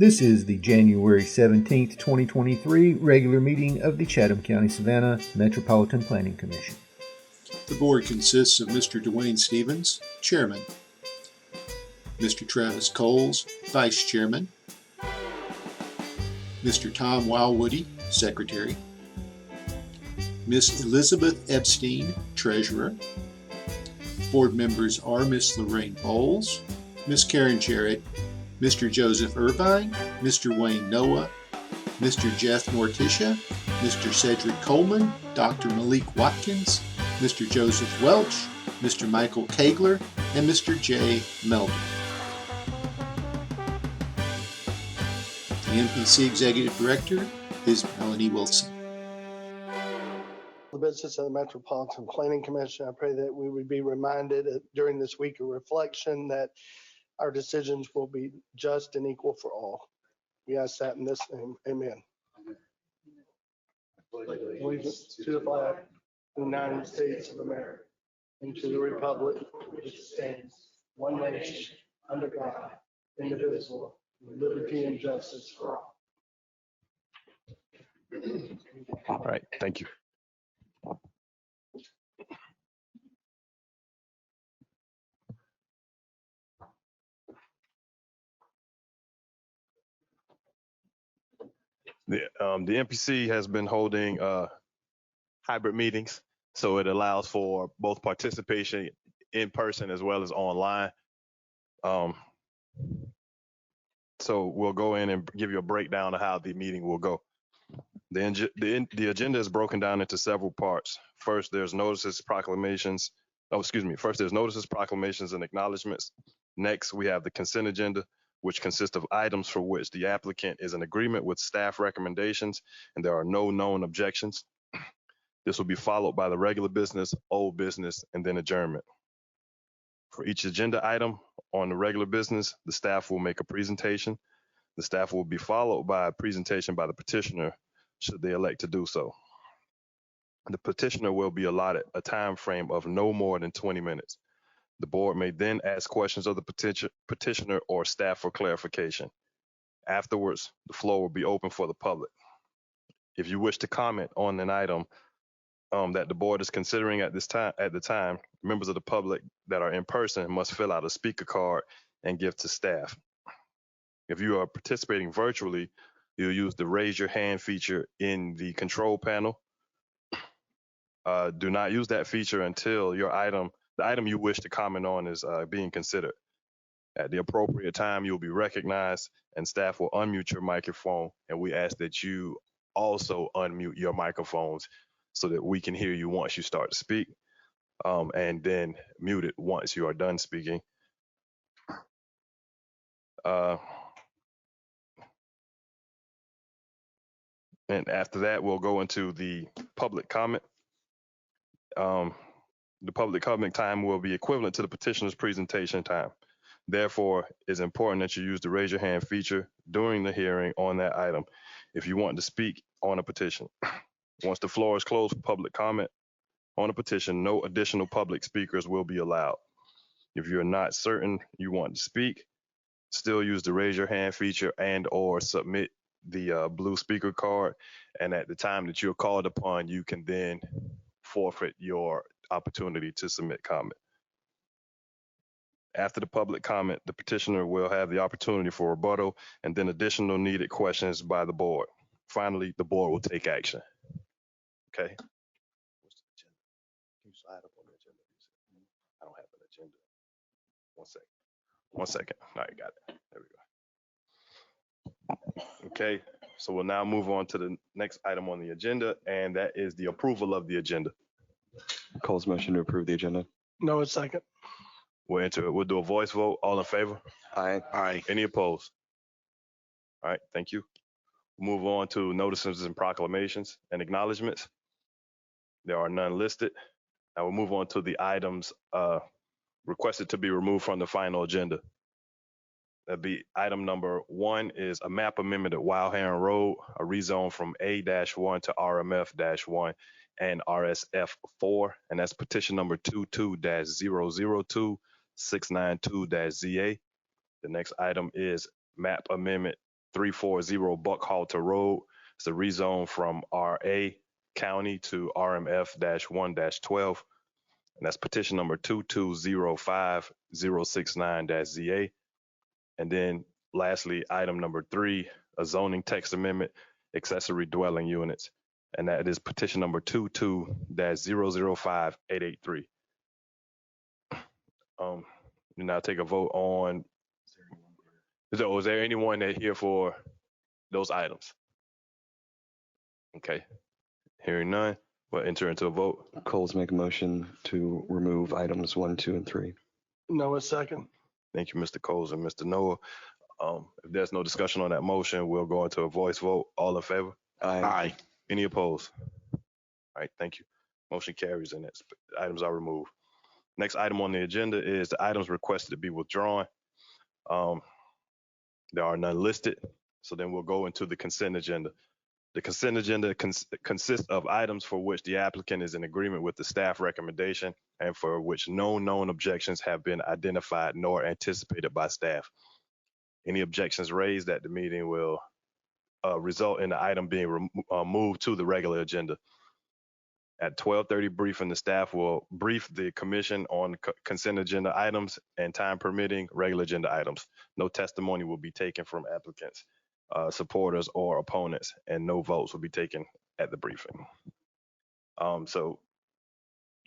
This is the January 17th, 2023 regular meeting of the Chatham County-Savannah Metropolitan Planning Commission. The board consists of Mr. Dwayne Stevens, Chairman, Mr. Travis Coles, Vice Chairman, Mr. Tom Wildwoody, Secretary, Miss Elizabeth Epstein, Treasurer. Board members are Miss Lorraine Bowles, Miss Karen Jarrett, Mr. Joseph Irvine, Mr. Wayne Noah, Mr. Jeff Morticia, Mr. Cedric Coleman, Dr. Malik Watkins, Mr. Joseph Welch, Mr. Michael Kagler, and Mr. Jay Melvin. The MPC Executive Director is Melanie Wilson. The business of the Metropolitan Planning Commission, I pray that we would be reminded during this week of reflection that our decisions will be just and equal for all. We ask that in this name. Amen. Allegiance to the flag of the United States of America and to the republic which stands one nation under God, indivisible, with liberty and justice for all. All right, thank you. The MPC has been holding hybrid meetings, so it allows for both participation in person as well as online. So we'll go in and give you a breakdown of how the meeting will go. The agenda is broken down into several parts. First, there's notices, proclamations. First, there's notices, proclamations, and acknowledgements. Next, we have the consent agenda, which consists of items for which the applicant is in agreement with staff recommendations and there are no known objections. This will be followed by the regular business, old business, and then adjournment. For each agenda item on the regular business, the staff will make a presentation. The staff will be followed by a presentation by the petitioner, should they elect to do so. The petitioner will be allotted a time frame of no more than 20 minutes. The board may then ask questions of the petitioner or staff for clarification. Afterwards, the floor will be open for the public. If you wish to comment on an item that the board is considering at the time, members of the public that are in person must fill out a speaker card and give to staff. If you are participating virtually, you'll use the raise your hand feature in the control panel. Do not use that feature until the item you wish to comment on is being considered. At the appropriate time, you'll be recognized and staff will unmute your microphone, and we ask that you also unmute your microphones so that we can hear you once you start to speak, and then mute it once you are done speaking. And after that, we'll go into the public comment. The public comment time will be equivalent to the petitioner's presentation time. Therefore, it's important that you use the raise your hand feature during the hearing on that item if you want to speak on a petition. Once the floor is closed for public comment on a petition, no additional public speakers will be allowed. If you're not certain you want to speak, still use the raise your hand feature and or submit the blue speaker card. And at the time that you're called upon, you can then forfeit your opportunity to submit comment. After the public comment, the petitioner will have the opportunity for rebuttal and then additional needed questions by the board. Finally, the board will take action. Okay. What's the agenda? Can you slide up on the agenda? I don't have an agenda. 1 second. 1 second. All right, got it. There we go. Okay, so we'll now move on to the next item on the agenda, and that is the approval of the agenda. Cole's motion to approve the agenda. No, a second. We'll enter it. We'll do a voice vote. All in favor? Aye. Aye. Any opposed? All right, thank you. Move on to notices and proclamations and acknowledgements. There are none listed. I will move on to the items requested to be removed from the final agenda. That'd be item number 1 is a map amendment at Wild Heron Road, a rezone from A-1 to RMF-1 and RSF-4, and that's petition number 22-002-692-ZA. The next item is map amendment 340 Buckhalter Road. It's a rezone from RA County to RMF-1-12. And that's petition number 2205069-ZA. And then lastly, item number 3, a zoning text amendment, accessory dwelling units. And that is petition number 22-005883. You now take a vote on, so is there anyone that here for those items? Okay, hearing none, we'll enter into a vote. Coles make a motion to remove items 1, 2, and 3. Noah second. Thank you, Mr. Coles and Mr. Noah. If there's no discussion on that motion, we'll go into a voice vote. All in favor? Aye. Any opposed? All right, thank you. Motion carries and items are removed. Next item on the agenda is the items requested to be withdrawn. There are none listed, so then we'll go into the consent agenda. The consent agenda consists of items for which the applicant is in agreement with the staff recommendation and for which no known objections have been identified nor anticipated by staff. Any objections raised at the meeting will result in the item being moved to the regular agenda. At 12:30 briefing, the staff will brief the commission on consent agenda items and, time permitting, regular agenda items. No testimony will be taken from applicants, supporters, or opponents, and no votes will be taken at the briefing. So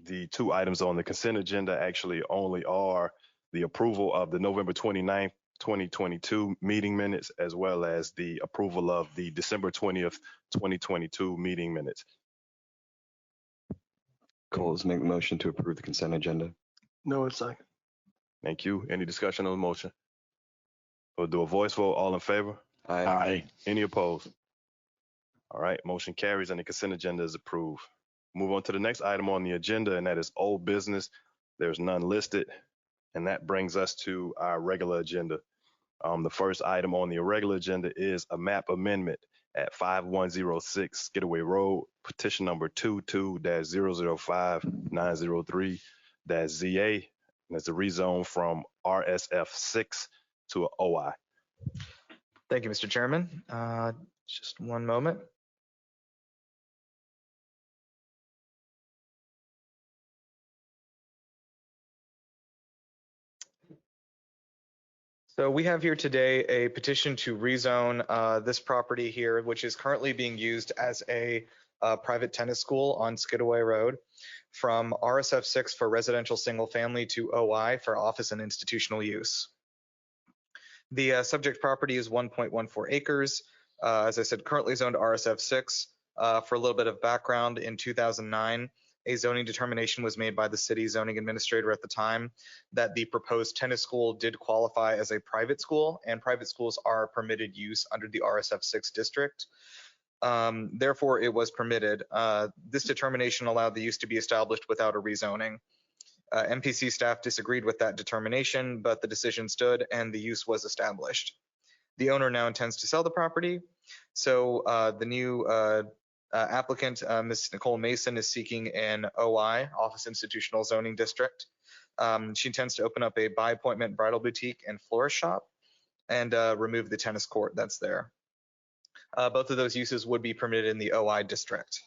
the 2 items on the consent agenda actually only are the approval of the November 29th, 2022 meeting minutes, as well as the approval of the December 20th, 2022 meeting minutes. Coles make a motion to approve the consent agenda. Noah second. Thank you. Any discussion on the motion? We'll do a voice vote. All in favor? Aye. Any opposed? All right, motion carries and the consent agenda is approved. Move on to the next item on the agenda, and that is old business. There's none listed, and that brings us to our regular agenda. The first item on the irregular agenda is a map amendment at 5106 Skidaway Road, petition number 22-005903-ZA. And it's a rezone from RSF 6 to OI. Thank you, Mr. Chairman. Just one moment. So we have here today a petition to rezone this property here, which is currently being used as a private tennis school on Skidaway Road, from RSF 6 for residential single family to OI for office and institutional use. The subject property is 1.14 acres. As I said, currently zoned RSF 6. For a little bit of background, in 2009, a zoning determination was made by the city zoning administrator at the time that the proposed tennis school did qualify as a private school, and private schools are permitted use under the RSF 6 district. Therefore, it was permitted. This determination allowed the use to be established without a rezoning. MPC staff disagreed with that determination, but the decision stood and the use was established. The owner now intends to sell the property. So the new applicant, Ms. Nicole Mason, is seeking an OI, Office Institutional Zoning District. She intends to open up a by appointment bridal boutique and florist shop and remove the tennis court that's there. Both of those uses would be permitted in the OI district.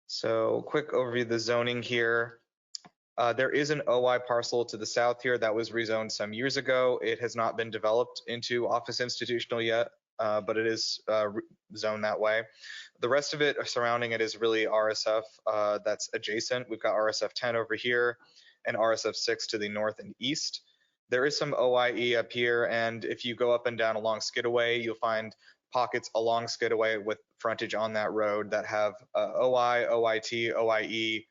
So quick overview of the zoning here. There is an OI parcel to the south here that was rezoned some years ago. It has not been developed into office institutional yet, but it is zoned that way. The rest of it surrounding it is really RSF that's adjacent. We've got RSF 10 over here and RSF 6 to the north and east. There is some OIE up here, and if you go up and down along Skidaway, you'll find pockets along Skidaway with frontage on that road that have OI, OIT, OIE,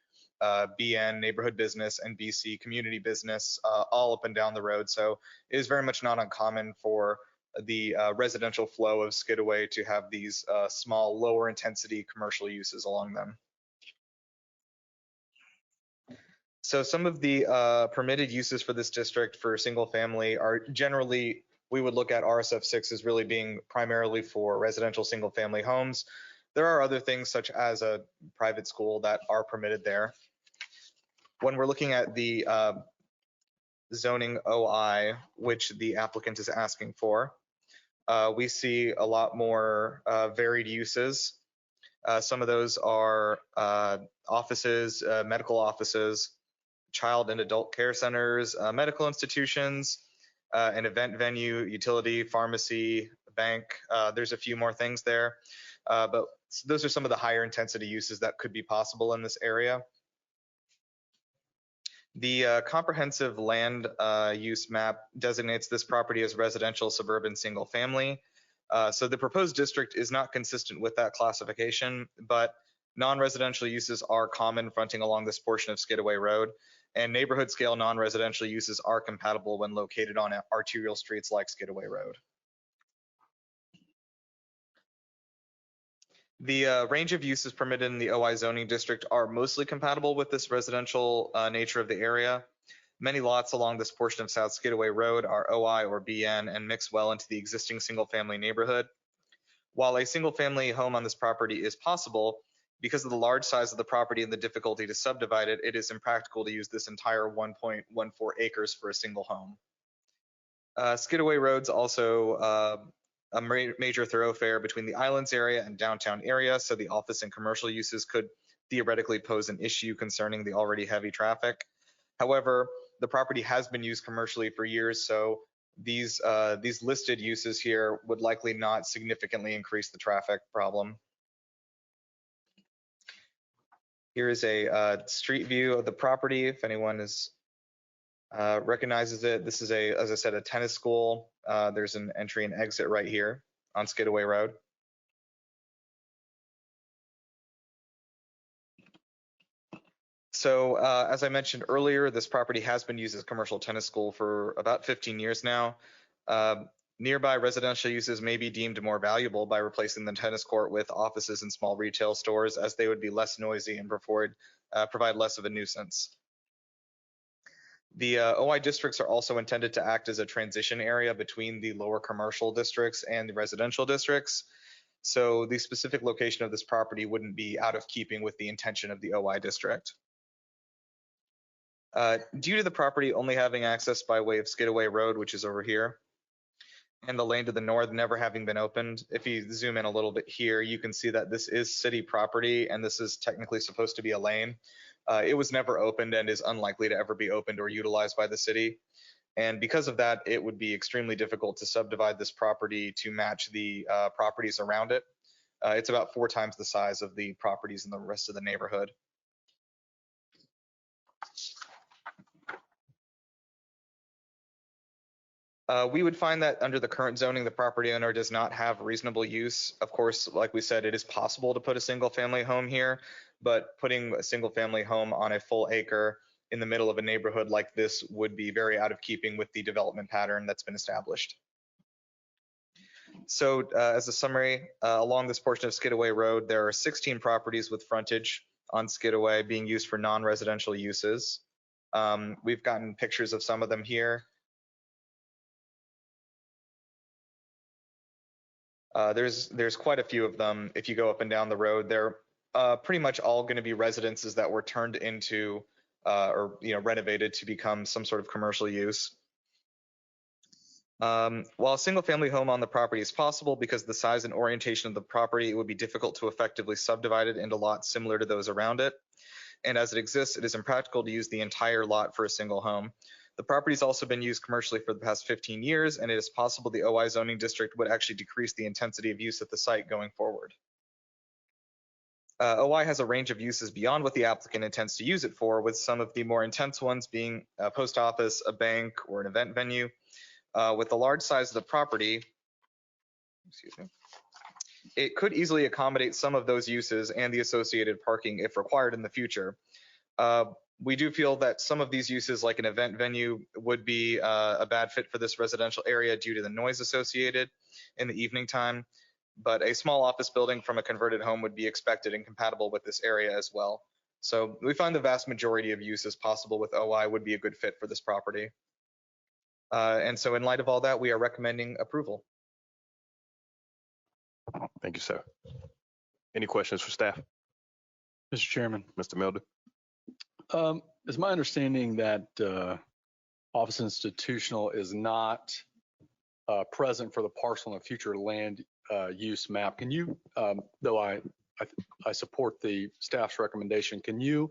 BN, neighborhood business, and BC, community business, all up and down the road. So it is very much not uncommon for the residential flow of Skidaway to have these small, lower intensity commercial uses along them. So some of the permitted uses for this district for single family are generally, we would look at RSF 6 as really being primarily for residential single family homes. There are other things such as a private school that are permitted there. When we're looking at the zoning OI, which the applicant is asking for. We see a lot more varied uses. Some of those are offices, medical offices, child and adult care centers, medical institutions, an event venue, utility, pharmacy, bank. There's a few more things there, but those are some of the higher intensity uses that could be possible in this area. The comprehensive land use map designates this property as residential, suburban, single family. So the proposed district is not consistent with that classification, but non-residential uses are common fronting along this portion of Skidaway Road, and neighborhood scale non-residential uses are compatible when located on arterial streets like Skidaway Road. The range of uses permitted in the OI zoning district are mostly compatible with this residential nature of the area. Many lots along this portion of South Skidaway Road are OI or BN and mix well into the existing single-family neighborhood. While a single-family home on this property is possible, because of the large size of the property and the difficulty to subdivide it, it is impractical to use this entire 1.14 acres for a single home. Skidaway Road's also a major thoroughfare between the Islands area and downtown area, so the office and commercial uses could theoretically pose an issue concerning the already heavy traffic. However, the property has been used commercially for years, so these listed uses here would likely not significantly increase the traffic problem. Here is a street view of the property, if anyone recognizes it. This is as I said, a tennis school. There's an entry and exit right here on Skidaway Road. So as I mentioned earlier, this property has been used as a commercial tennis school for about 15 years now. Nearby residential uses may be deemed more valuable by replacing the tennis court with offices and small retail stores, as they would be less noisy and provide less of a nuisance. The OI districts are also intended to act as a transition area between the lower commercial districts and the residential districts. So the specific location of this property wouldn't be out of keeping with the intention of the OI district. Due to the property only having access by way of Skidaway Road, which is over here, and the lane to the north never having been opened, if you zoom in a little bit here, you can see that this is city property and this is technically supposed to be a lane. It was never opened and is unlikely to ever be opened or utilized by the city. And because of that, it would be extremely difficult to subdivide this property to match the properties around it. It's about 4 times the size of the properties in the rest of the neighborhood. We would find that under the current zoning, the property owner does not have reasonable use. Of course, like we said, it is possible to put a single family home here, but putting a single family home on a full acre in the middle of a neighborhood like this would be very out of keeping with the development pattern that's been established. So as a summary, along this portion of Skidaway Road, there are 16 properties with frontage on Skidaway being used for non-residential uses. We've gotten pictures of some of them here. There's quite a few of them. If you go up and down the road, they're pretty much all going to be residences that were turned into or renovated to become some sort of commercial use. While a single family home on the property is possible, because the size and orientation of the property, it would be difficult to effectively subdivide it into lots similar to those around it. And as it exists, it is impractical to use the entire lot for a single home. The property has also been used commercially for the past 15 years, and it is possible the OI zoning district would actually decrease the intensity of use at the site going forward. OI has a range of uses beyond what the applicant intends to use it for, with some of the more intense ones being a post office, a bank, or an event venue. With the large size of the property, it could easily accommodate some of those uses and the associated parking if required in the future. We do feel that some of these uses, like an event venue, would be a bad fit for this residential area due to the noise associated in the evening time, but a small office building from a converted home would be expected and compatible with this area as well. So we find the vast majority of uses possible with OI would be a good fit for this property. And so in light of all that, we are recommending approval. Thank you, sir. Any questions for staff? Mr. Chairman, Mr. Milder? it's my understanding that office institutional is not present for the parcel and future land use map. Can you, though I support the staff's recommendation, can you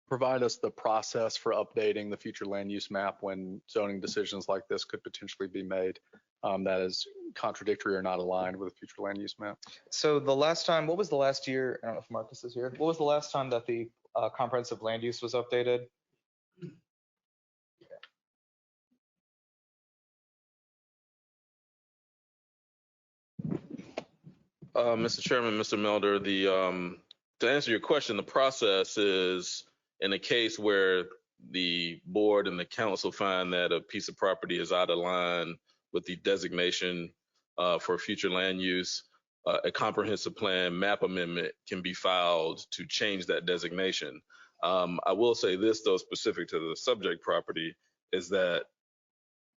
provide us the process for updating the future land use map when zoning decisions like this could potentially be made that is contradictory or not aligned with the future land use map? So the last time, what was the last year? I don't know if Marcus is here. What was the last time that the comprehensive land use was updated? Mr. Chairman, Mr. Melder, to answer your question, the process is in a case where the board and the council find that a piece of property is out of line with the designation for future land use, a comprehensive plan map amendment can be filed to change that designation. I will say this, though, specific to the subject property, is that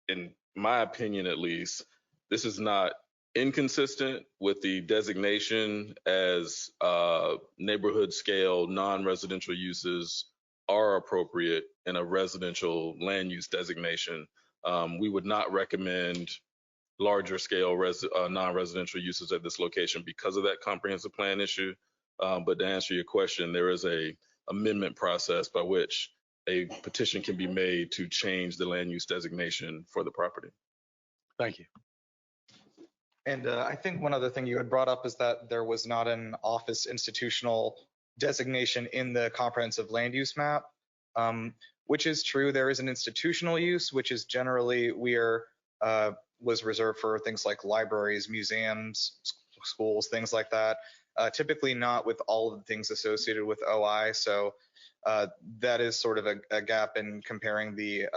in my opinion, at least, this is not inconsistent with the designation as neighborhood scale non-residential uses are appropriate in a residential land use designation. We would not recommend larger scale non-residential uses at this location because of that comprehensive plan issue. But to answer your question, there is a amendment process by which a petition can be made to change the land use designation for the property. Thank you. And I think one other thing you had brought up is that there was not an office institutional designation in the comprehensive land use map, which is true. There is an institutional use, which is generally was reserved for things like libraries, museums, schools, things like that. Typically not with all of the things associated with OI. So that is sort of a gap in comparing the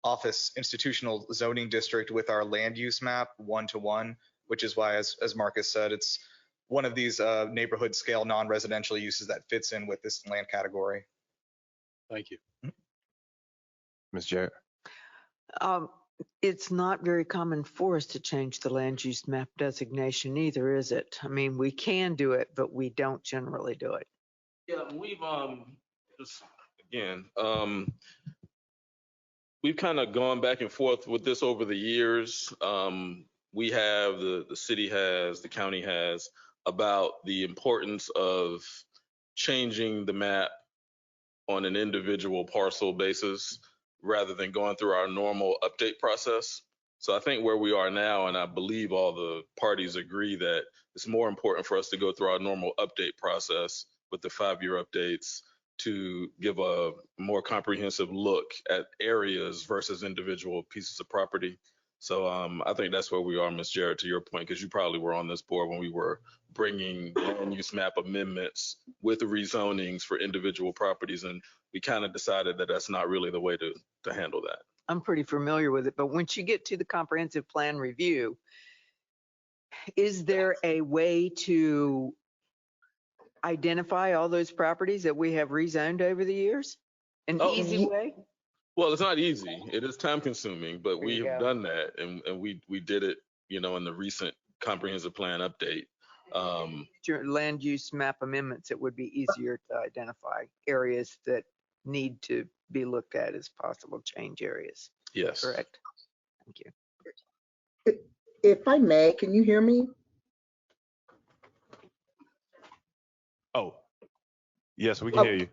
office institutional zoning district with our land use map 1-to-1, which is why, as Marcus said, it's one of these neighborhood scale non-residential uses that fits in with this land category. Thank you. Ms. Jarrett. It's not very common for us to change the land use map designation either, is it? I mean, we can do it, but we don't generally do it. Yeah, we've just again, we've kind of gone back and forth with this over the years. We have, the city has, the county has, about the importance of changing the map on an individual parcel basis rather than going through our normal update process. So I think where we are now, and I believe all the parties agree that it's more important for us to go through our normal update process with the 5-year updates to give a more comprehensive look at areas versus individual pieces of property. So I think that's where we are, Ms. Jarrett, to your point, because you probably were on this board when we were bringing land use map amendments with the rezonings for individual properties. And we kind of decided that that's not really the way to handle that. I'm pretty familiar with it, but once you get to the comprehensive plan review, is there a way to identify all those properties that we have rezoned over the years? An easy way? Well, it's not easy. It is time consuming, but we have done that. And we did it, in the recent comprehensive plan update. Your land use map amendments, it would be easier to identify areas that need to be looked at as possible change areas. Yes. Correct. Thank you. If I may, can you hear me? Oh, yes, we can hear you.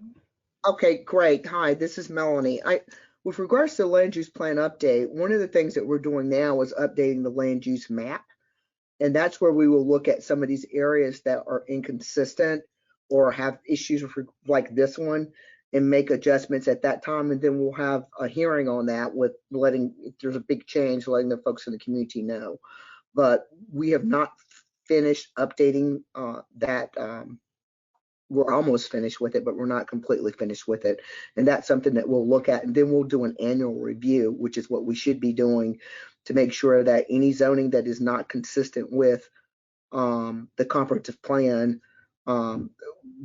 Okay, great. Hi, this is Melanie. With regards to the land use plan update, one of the things that we're doing now is updating the land use map. And that's where we will look at some of these areas that are inconsistent or have issues with, like this one, and make adjustments at that time. And then we'll have a hearing on that with if there's a big change, letting the folks in the community know. But we have not finished updating that. We're almost finished with it, but we're not completely finished with it. And that's something that we'll look at. And then we'll do an annual review, which is what we should be doing to make sure that any zoning that is not consistent with the comprehensive plan,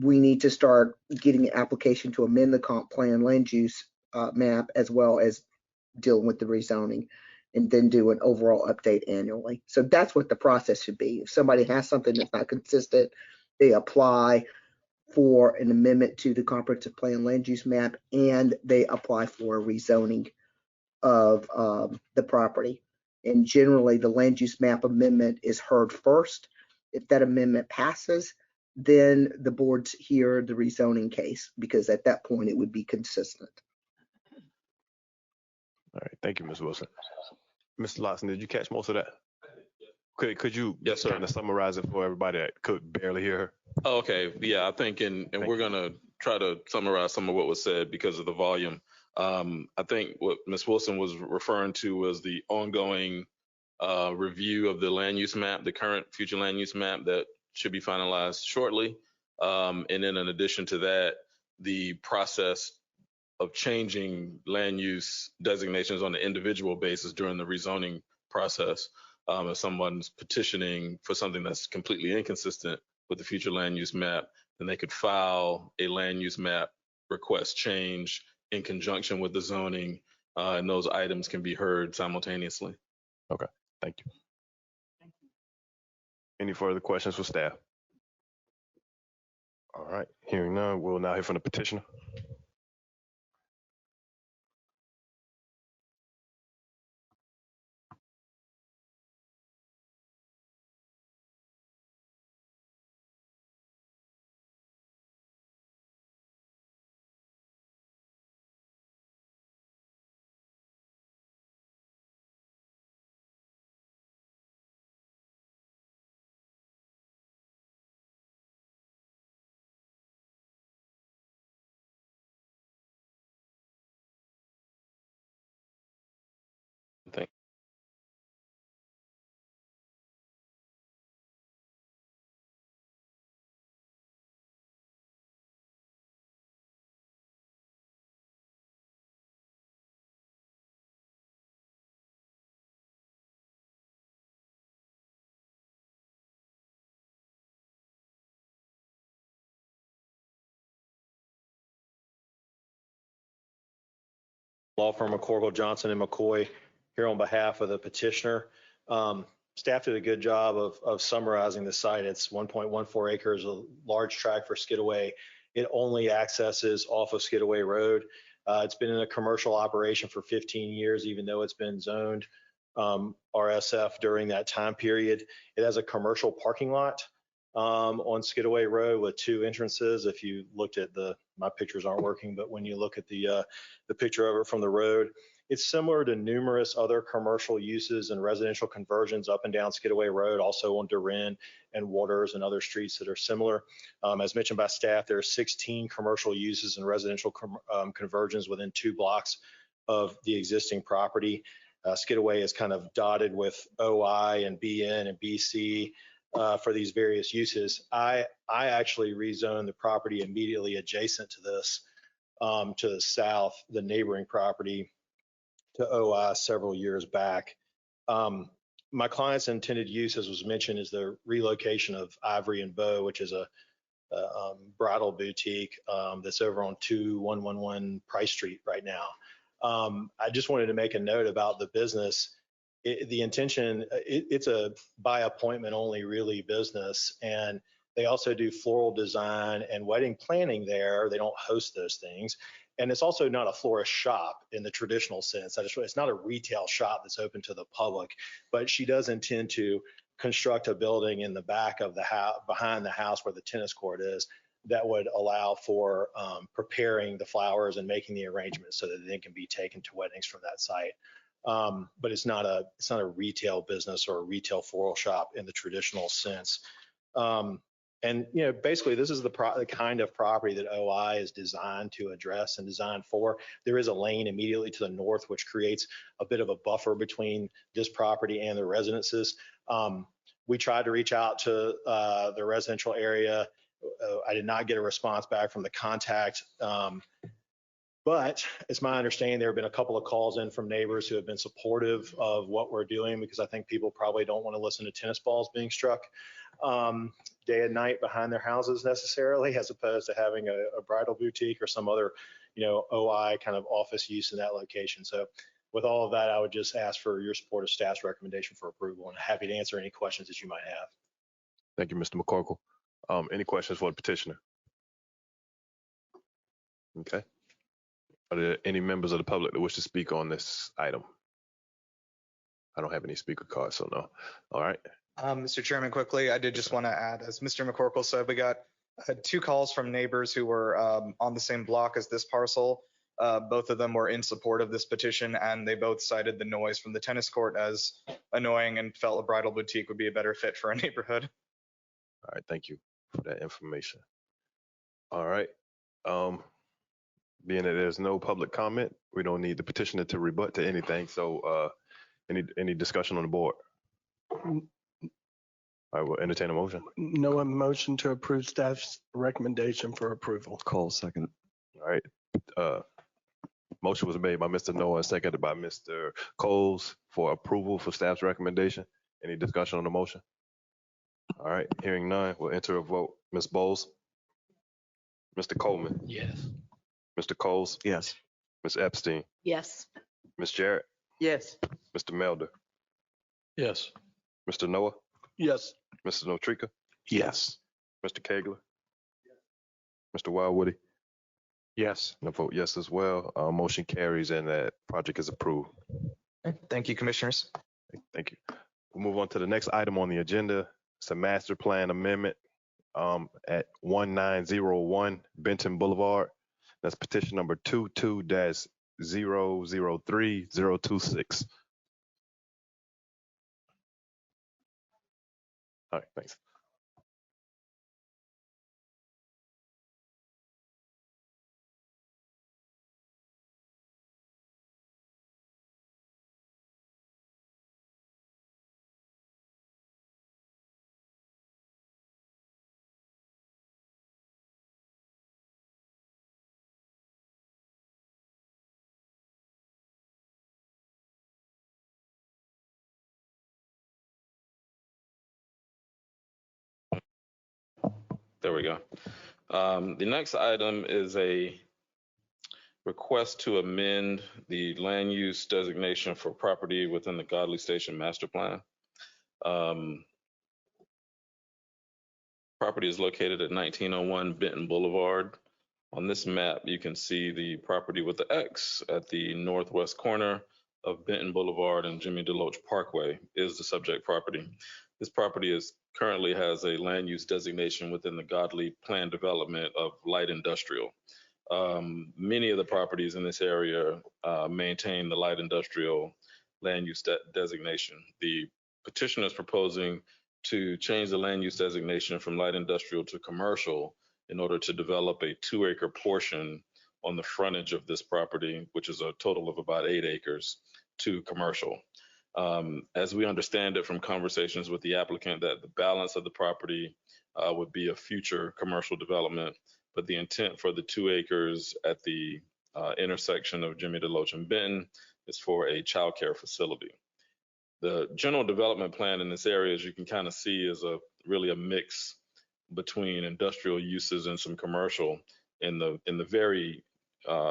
we need to start getting an application to amend the comp plan land use map, as well as dealing with the rezoning, and then do an overall update annually. So that's what the process should be. If somebody has something that's not consistent, they apply. for an amendment to the comprehensive plan land use map, and they apply for a rezoning of the property. And generally, the land use map amendment is heard first. If that amendment passes, then the boards hear the rezoning case, because at that point it would be consistent. All right, thank you, Ms. Wilson. Mr. Lawson, did you catch most of that? Could you Yes, sir. kind of summarize it for everybody that could barely hear her? Oh, okay. Yeah, I think, and we're going to try to summarize some of what was said because of the volume. I think what Ms. Wilson was referring to was the ongoing review of the land use map, the current future land use map that should be finalized shortly. And then in addition to that, the process of changing land use designations on an individual basis during the rezoning process. If someone's petitioning for something that's completely inconsistent with the future land use map, then they could file a land use map request change in conjunction with the zoning, and those items can be heard simultaneously. Okay, thank you. Any further questions for staff? All right, hearing none, we'll now hear from the petitioner. Thank Law firm of Corville, Johnson and McCoy, here on behalf of the petitioner. Staff did a good job of summarizing the site. It's 1.14 acres, a large tract for Skidaway. It only accesses off of Skidaway Road. It's been in a commercial operation for 15 years, even though it's been zoned RSF during that time period. It has a commercial parking lot on Skidaway Road with 2 entrances. If you looked at my pictures aren't working, but when you look at the picture of it from the road, it's similar to numerous other commercial uses and residential conversions up and down Skidaway Road, also on Durin and Waters and other streets that are similar. As mentioned by staff, there are 16 commercial uses and residential conversions within 2 blocks of the existing property. Skidaway is kind of dotted with OI and BN and BC for these various uses. I actually rezoned the property immediately adjacent to this, to the south, the neighboring property to OI several years back. My client's intended use, as was mentioned, is the relocation of Ivory and Bow, which is a bridal boutique that's over on 2111 Price Street right now. I just wanted to make a note about the business. The intention, it's a by appointment only really business, and they also do floral design and wedding planning there. They don't host those things. And it's also not a florist shop in the traditional sense. It's not a retail shop that's open to the public, but she does intend to construct a building in the back of the house, behind the house where the tennis court is, that would allow for preparing the flowers and making the arrangements so that they can be taken to weddings from that site. But it's not a retail business or a retail floral shop in the traditional sense. And basically, this is the kind of property that OI is designed to address and designed for. There is a lane immediately to the north, which creates a bit of a buffer between this property and the residences. We tried to reach out to the residential area. I did not get a response back from the contact. But it's my understanding there have been a couple of calls in from neighbors who have been supportive of what we're doing, because I think people probably don't want to listen to tennis balls being struck day and night behind their houses necessarily, as opposed to having a bridal boutique or some other, OI kind of office use in that location. So with all of that, I would just ask for your support of staff's recommendation for approval, and happy to answer any questions that you might have. you, Mr. McCorkle. Any questions for the petitioner? Okay. Are there any members of the public that wish to speak on this item? I don't have any speaker cards, so no. All right. Mr. Chairman, quickly, I did just want to add, as Mr. McCorkle said, we got 2 calls from neighbors who were on the same block as this parcel. Both of them were in support of this petition, and they both cited the noise from the tennis court as annoying and felt a bridal boutique would be a better fit for a neighborhood. All right. Thank you for that information. All right. Being that there's no public comment, we don't need the petitioner to rebut to anything. So any discussion on the board? All right, we'll entertain a motion. No motion to approve staff's recommendation for approval. Cole, second. All right. Motion was made by Mr. Noah and seconded by Mr. Coles for approval for staff's recommendation. Any discussion on the motion? All right, hearing none, we'll enter a vote. Ms. Bowles? Mr. Coleman? Yes. Mr. Coles? Yes. Ms. Epstein? Yes. Ms. Jarrett? Yes. Mr. Melder? Yes. Mr. Noah? Yes. Mr. Notrika? Yes. Mr. Kegler? Mr. Wildwoody? Yes. And I vote yes as well. Motion carries and that project is approved. Thank you, commissioners. Thank you. We'll move on to the next item on the agenda. It's a master plan amendment at 1901 Benton Boulevard. That's petition number 22-003026. All right, thanks. There we go. The next item is a request to amend the land use designation for property within the Godley Station Master Plan. Property is located at 1901 Benton Boulevard. On this map, you can see the property with the X at the northwest corner of Benton Boulevard and Jimmy DeLoach Parkway is the subject property. This property currently has a land use designation within the Godley Plan Development of light industrial. Many of the properties in this area maintain the light industrial land use designation. The petitioner is proposing to change the land use designation from light industrial to commercial in order to develop a 2-acre portion on the frontage of this property, which is a total of about 8 acres, to commercial. As we understand it from conversations with the applicant, that the balance of the property would be a future commercial development, but the intent for the 2 acres at the intersection of Jimmy DeLoach and Benton is for a childcare facility. The general development plan in this area, as you can kind of see, is really a mix between industrial uses and some commercial in the very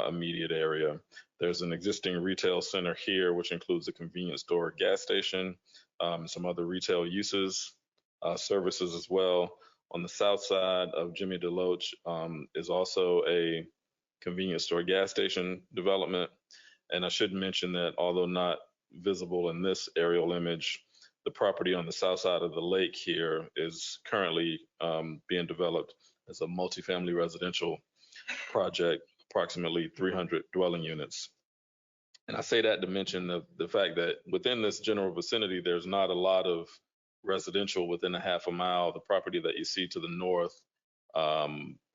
immediate area. There's an existing retail center here, which includes a convenience store, gas station, some other retail uses, services as well. On the south side of Jimmy DeLoach is also a convenience store, gas station development. And I should mention that although not visible in this aerial image, the property on the south side of the lake here is currently being developed as a multifamily residential project, approximately 300 dwelling units. And I say that to mention the fact that within this general vicinity, there's not a lot of residential within a half a mile. The property that you see to the north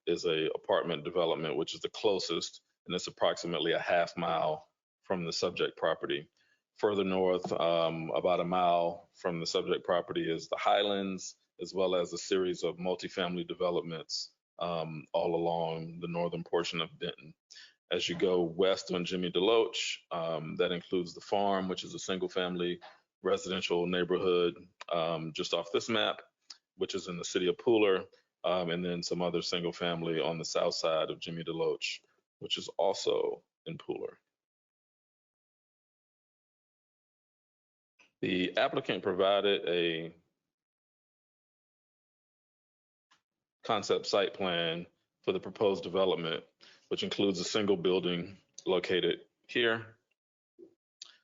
is a apartment development, which is the closest, and it's approximately a half mile from the subject property. Further north, about a mile from the subject property is the Highlands, as well as a series of multifamily developments all along the northern portion of Benton. As you go west on Jimmy DeLoach, that includes the farm, which is a single family residential neighborhood just off this map, which is in the city of Pooler, and then some other single family on the south side of Jimmy DeLoach, which is also in Pooler. The applicant provided a concept site plan for the proposed development. which includes a single building located here,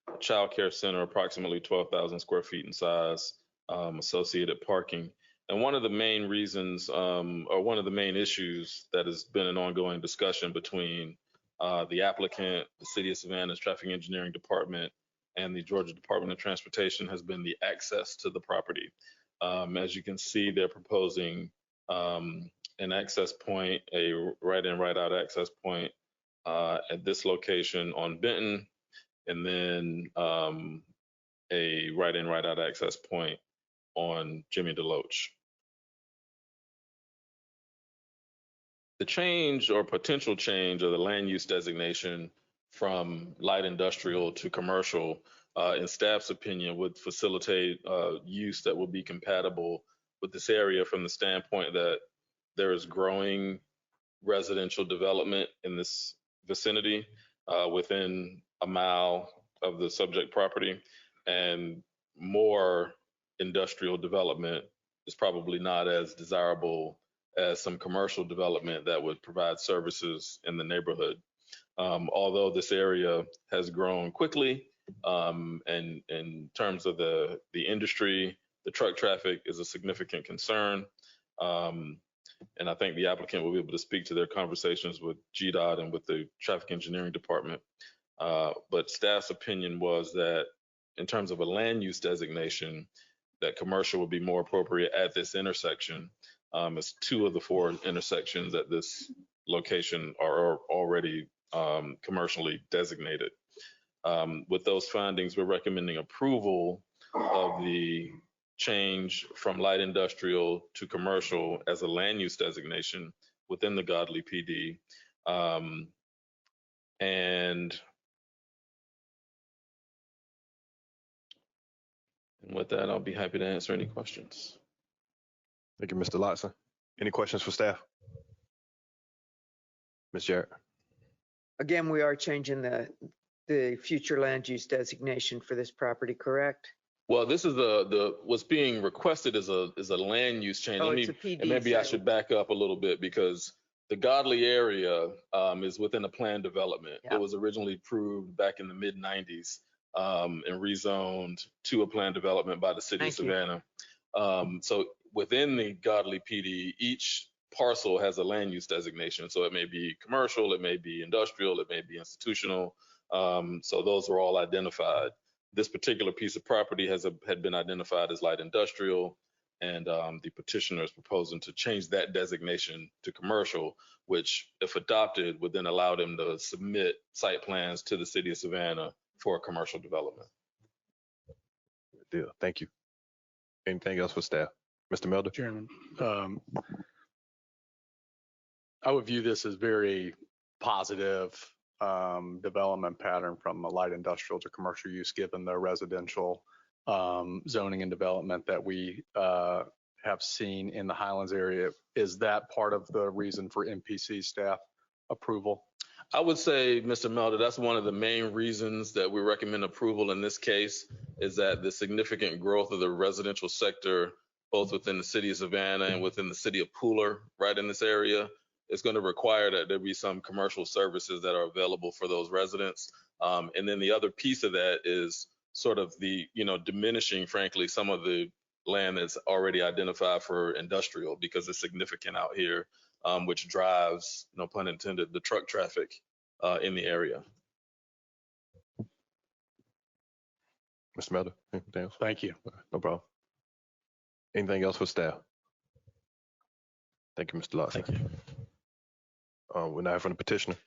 a child care center approximately 12,000 square feet in size, associated parking. And one of the main reasons, or one of the main issues that has been an ongoing discussion between the applicant, the City of Savannah's Traffic Engineering Department, and the Georgia Department of Transportation has been the access to the property. As you can see, they're proposing an access point, a right-in, right-out access point at this location on Benton, and then a right-in, right-out access point on Jimmy DeLoach. The change or potential change of the land use designation from light industrial to commercial, in staff's opinion, would facilitate use that will be compatible with this area from the standpoint that there is growing residential development in this vicinity within a mile of the subject property, and more industrial development is probably not as desirable as some commercial development that would provide services in the neighborhood. Although this area has grown quickly, and in terms of the industry, the truck traffic is a significant concern. And I think the applicant will be able to speak to their conversations with GDOT and with the Traffic Engineering Department. But staff's opinion was that in terms of a land use designation, that commercial would be more appropriate at this intersection, as 2 of the 4 intersections at this location are already commercially designated. With those findings, we're recommending approval of the change from light industrial to commercial as a land use designation within the Godley PD. And with that, I'll be happy to answer any questions. Thank you, Mr. Lotson. Any questions for staff? Ms. Jarrett? Again, we are changing the future land use designation for this property, correct? Well, this is what's being requested is a land use change. Oh, it's a PD. And maybe I should back up a little bit because the Godley area is within a planned development. Yeah. It was originally approved back in the mid 90s and rezoned to a planned development by the City of Savannah. So within the Godley PD, each parcel has a land use designation. So it may be commercial, it may be industrial, it may be institutional. So those are all identified. This particular piece of property had been identified as light industrial, and the petitioner is proposing to change that designation to commercial, which, if adopted, would then allow them to submit site plans to the City of Savannah for a commercial development. Good deal. Thank you. Anything else for staff? Mr. Melder? Chairman, I would view this as very positive development pattern from a light industrial to commercial use, given the residential zoning and development that we have seen in the Highlands area. Is that part of the reason for MPC staff approval? I would say, Mr. Melder, that's one of the main reasons that we recommend approval in this case, is that the significant growth of the residential sector, both within the City of Savannah and within the City of Pooler, right in this area, is going to require that there be some commercial services that are available for those residents. And then the other piece of that is sort of the, diminishing, frankly, some of the land that's already identified for industrial, because it's significant out here, which drives, no pun intended, the truck traffic in the area. Mr. Melder, anything else? Thank you. No problem. Anything else for staff? Thank you, Mr. Lotson. Thank you. We're now from the petitioner.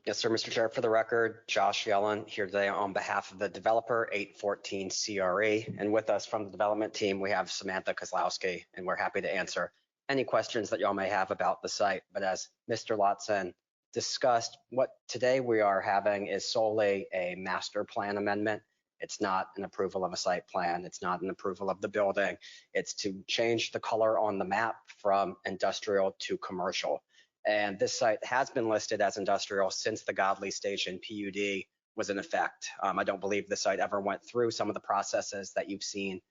Yes, sir, Mr. Chair. For the record, Josh Yellen here today on behalf of the developer, 814 CRE. And with us from the development team, we have Samantha Kozlowski, and we're happy to answer any questions that y'all may have about the site. But as Mr. Lotson discussed, what today we are having is solely a master plan amendment. It's not an approval of a site plan. It's not an approval of the building. It's to change the color on the map from industrial to commercial. And this site has been listed as industrial since the Godley Station PUD was in effect. I don't believe the site ever went through some of the processes that you've seen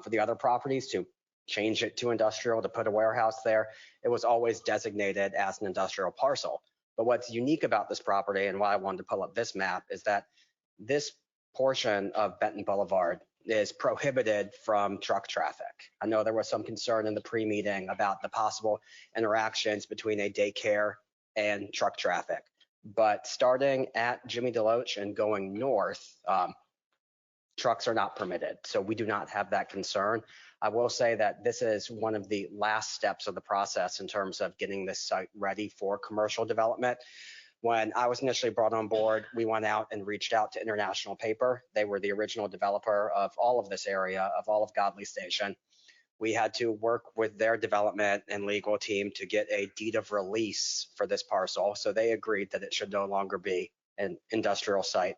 for the other properties to change it to industrial, to put a warehouse there. It was always designated as an industrial parcel. But what's unique about this property and why I wanted to pull up this map is that this portion of Benton Boulevard is prohibited from truck traffic. I know there was some concern in the pre-meeting about the possible interactions between a daycare and truck traffic. But starting at Jimmy DeLoach and going north, trucks are not permitted. So we do not have that concern. I will say that this is one of the last steps of the process in terms of getting this site ready for commercial development. When I was initially brought on board, we went out and reached out to International Paper. They were the original developer of all of this area, of all of Godley Station. We had to work with their development and legal team to get a deed of release for this parcel. So they agreed that it should no longer be an industrial site.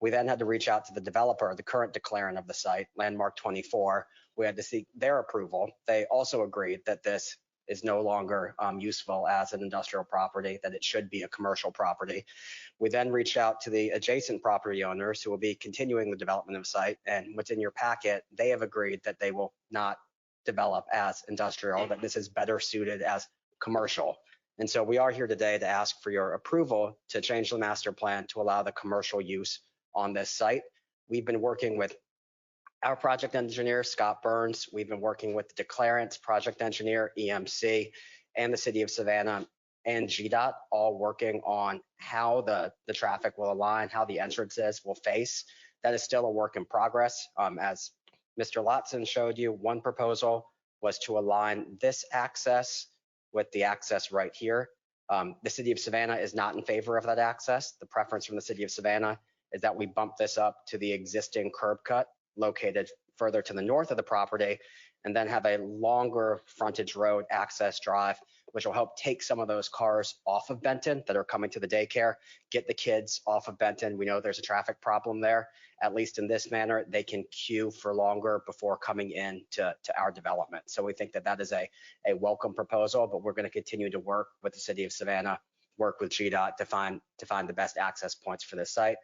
We then had to reach out to the developer, the current declarant of the site, Landmark 24. We had to seek their approval. They also agreed that this is no longer useful as an industrial property, that it should be a commercial property. We then reached out to the adjacent property owners who will be continuing the development of the site. And what's in your packet, they have agreed that they will not develop as industrial, that this is better suited as commercial. And so we are here today to ask for your approval to change the master plan to allow the commercial use on this site. We've been working with our project engineer, Scott Burns. We've been working with the declarant's project engineer, EMC, and the city of Savannah and GDOT, all working on how the traffic will align, how the entrances will face. That is still a work in progress. As Mr. Lotson showed you, one proposal was to align this access with the access right here. The city of Savannah is not in favor of that access. The preference from the city of Savannah is that we bump this up to the existing curb cut located further to the north of the property, and then have a longer frontage road access drive, which will help take some of those cars off of Benton that are coming to the daycare, get the kids off of Benton. We know there's a traffic problem there. At least in this manner, they can queue for longer before coming in to our development. So we think that that is a welcome proposal, but we're going to continue to work with the city of Savannah, work with GDOT to find the best access points for this site.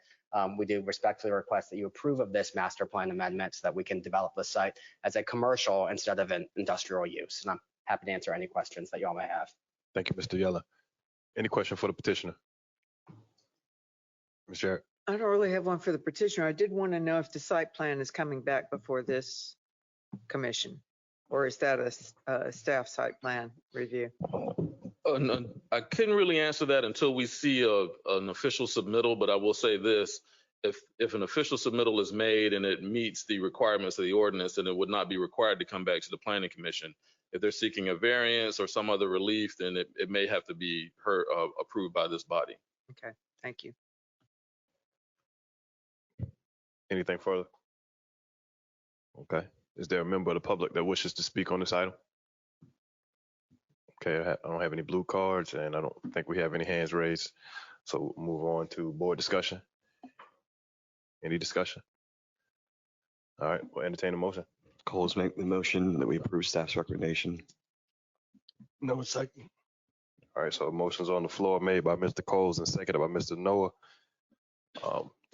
We do respectfully request that you approve of this master plan amendment so that we can develop the site as a commercial instead of an industrial use. And I'm happy to answer any questions that y'all may have. Thank you, Mr. Yella. Any question for the petitioner? Ms. Jarrett? I don't really have one for the petitioner. I did want to know if the site plan is coming back before this commission, or is that a staff site plan review? No, I couldn't really answer that until we see an official submittal, but I will say this. If an official submittal is made and it meets the requirements of the ordinance, then it would not be required to come back to the planning commission. If they're seeking a variance or some other relief, then it may have to be approved by this body. Okay, thank you. Anything further? Okay. Is there a member of the public that wishes to speak on this item? Okay, I don't have any blue cards and I don't think we have any hands raised. So we'll move on to board discussion. Any discussion? All right, we'll entertain a motion. Coles make the motion that we approve staff's recommendation. No second. All right, so a motion's on the floor made by Mr. Coles and seconded by Mr. Noah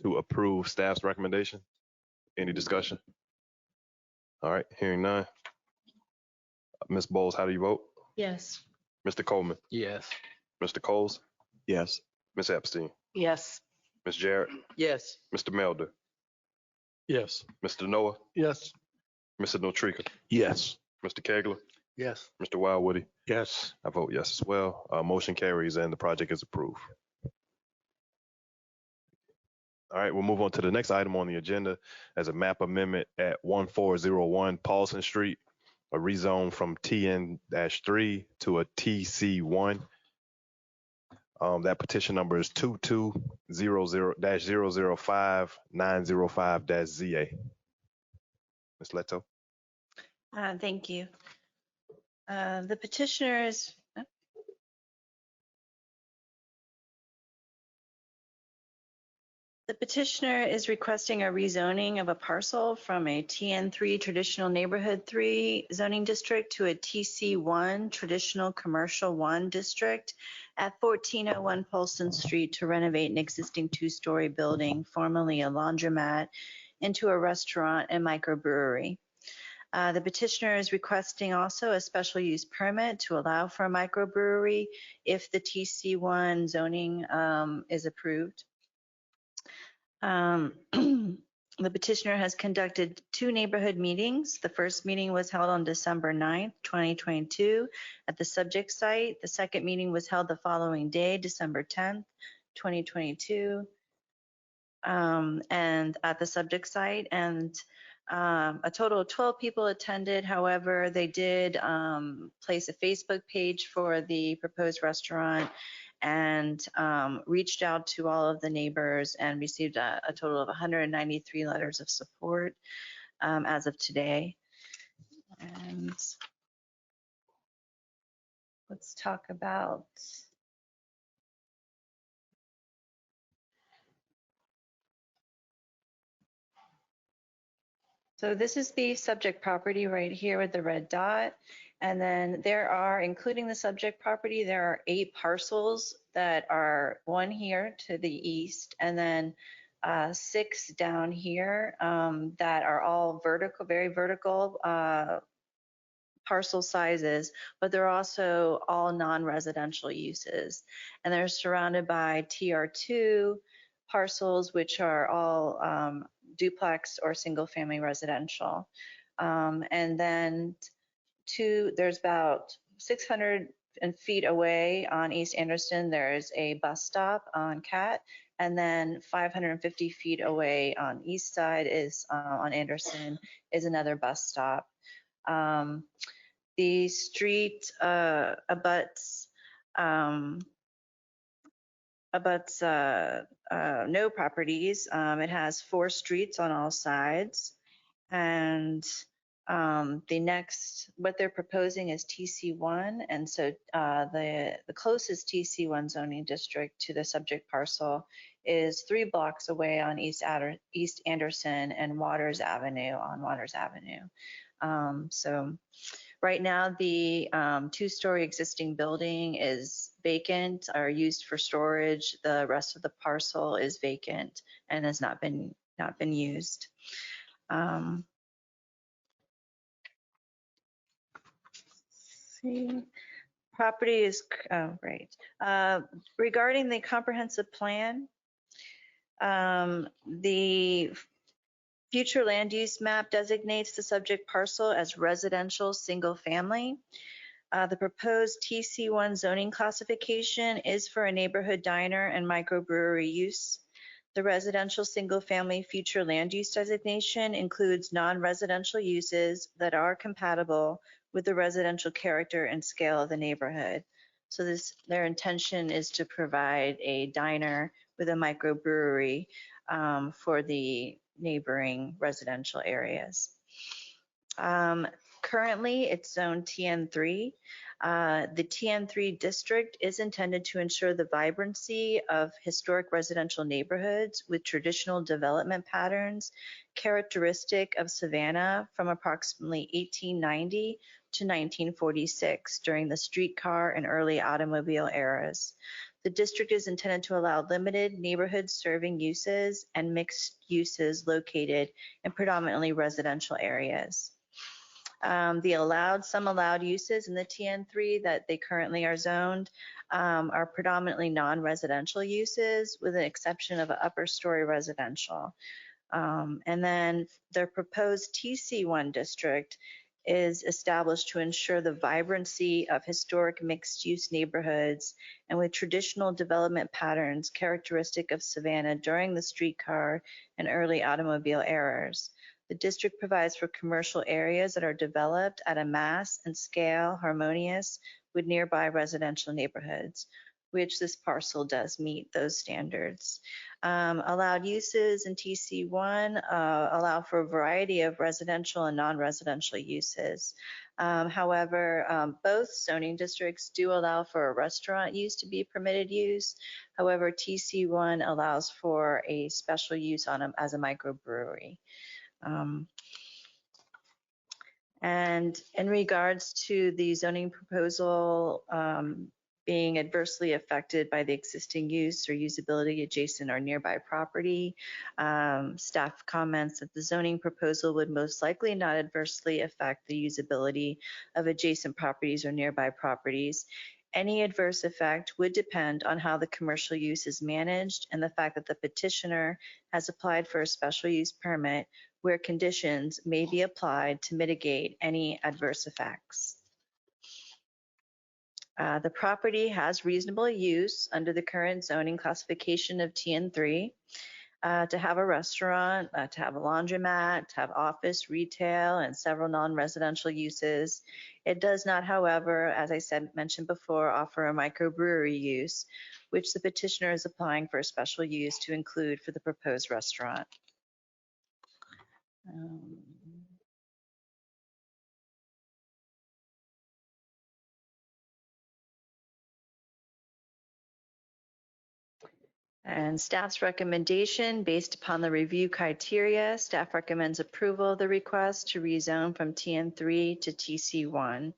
to approve staff's recommendation. Any discussion? All right, hearing none. Ms. Bowles, how do you vote? Yes. Mr. Coleman? Yes. Mr. Coles? Yes. Ms. Epstein? Yes. Ms. Jarrett? Yes. Mr. Melder? Yes. Mr. Noah? Yes. Mr. Notrika? Yes. Mr. Kegler? Yes. Mr. Wildwoody? Yes. I vote yes as well. Motion carries and the project is approved. All right, we'll move on to the next item on the agenda as a map amendment at 1401 Paulson Street, a rezone from TN-3 to a TC1. That petition number is 2200-005-905-ZA. Ms. Leto. Thank you. The petitioner is requesting a rezoning of a parcel from a TN3 traditional neighborhood 3 zoning district to a TC1 traditional commercial 1 district at 1401 Polson Street to renovate an existing 2-story building, formerly a laundromat, into a restaurant and microbrewery. The petitioner is requesting also a special use permit to allow for a microbrewery if the TC1 zoning is approved. The petitioner has conducted 2 neighborhood meetings. The first meeting was held on December 9th, 2022 at the subject site. The second meeting was held the following day, December 10th, 2022, and at the subject site. And a total of 12 people attended. However, they did place a Facebook page for the proposed restaurant and reached out to all of the neighbors and received a total of 193 letters of support as of today. And let's talk about so this is the subject property right here with the red dot. And then there are, including the subject property, there are 8 parcels that are 1 here to the east, and then 6 down here that are all vertical, very vertical parcel sizes, but they're also all non-residential uses. And they're surrounded by TR2 parcels, which are all duplex or single family residential. And then there's about 600 feet away on East Anderson, there's a bus stop on Cat, and then 550 feet away on East Side is on Anderson is another bus stop. The street abuts no properties. It has 4 streets on all sides, and what they're proposing is TC1, and so the closest TC1 zoning district to the subject parcel is 3 blocks away on East Anderson and Waters Avenue on Waters Avenue. So right now the 2-story existing building is vacant or used for storage. The rest of the parcel is vacant and has not been used. Property is, right. Regarding the comprehensive plan, the future land use map designates the subject parcel as residential single family. The proposed TC1 zoning classification is for a neighborhood diner and microbrewery use. The residential single family future land use designation includes non-residential uses that are compatible with the residential character and scale of the neighborhood. So their intention is to provide a diner with a microbrewery for the neighboring residential areas. Currently, it's zone TN3. The TN3 district is intended to ensure the vibrancy of historic residential neighborhoods with traditional development patterns characteristic of Savannah from approximately 1890 to 1946 during the streetcar and early automobile eras. The district is intended to allow limited neighborhood serving uses and mixed uses located in predominantly residential areas. Some allowed uses in the TN3 that they currently are zoned are predominantly non-residential uses with an exception of an upper story residential. And then their proposed TC1 district is established to ensure the vibrancy of historic mixed-use neighborhoods and with traditional development patterns characteristic of Savannah during the streetcar and early automobile eras. The district provides for commercial areas that are developed at a mass and scale harmonious with nearby residential neighborhoods, which this parcel does meet those standards. Allowed uses in TC1 allow for a variety of residential and non-residential uses. However, both zoning districts do allow for a restaurant use to be permitted use. However, TC1 allows for a special use as a microbrewery. And in regards to the zoning proposal being adversely affected by the existing use or usability adjacent or nearby property. Staff comments that the zoning proposal would most likely not adversely affect the usability of adjacent properties or nearby properties. Any adverse effect would depend on how the commercial use is managed and the fact that the petitioner has applied for a special use permit where conditions may be applied to mitigate any adverse effects. The property has reasonable use under the current zoning classification of TN3 to have a restaurant, to have a laundromat, to have office, retail, and several non-residential uses. It does not, however, as I mentioned before, offer a microbrewery use, which the petitioner is applying for a special use to include for the proposed restaurant. And staff's recommendation, based upon the review criteria, staff recommends approval of the request to rezone from TN3 to TC1.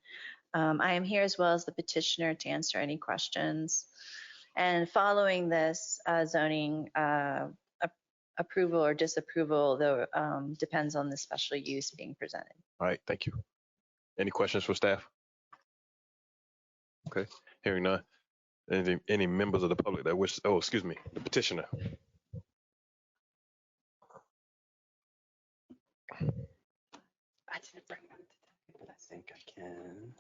I am here as well as the petitioner to answer any questions. And following this zoning approval or disapproval, though, depends on the special use being presented. All right, thank you. Any questions for staff? Okay, hearing none. Any members of the public that wish, oh, excuse me, the petitioner. I didn't bring them today, but I think I can.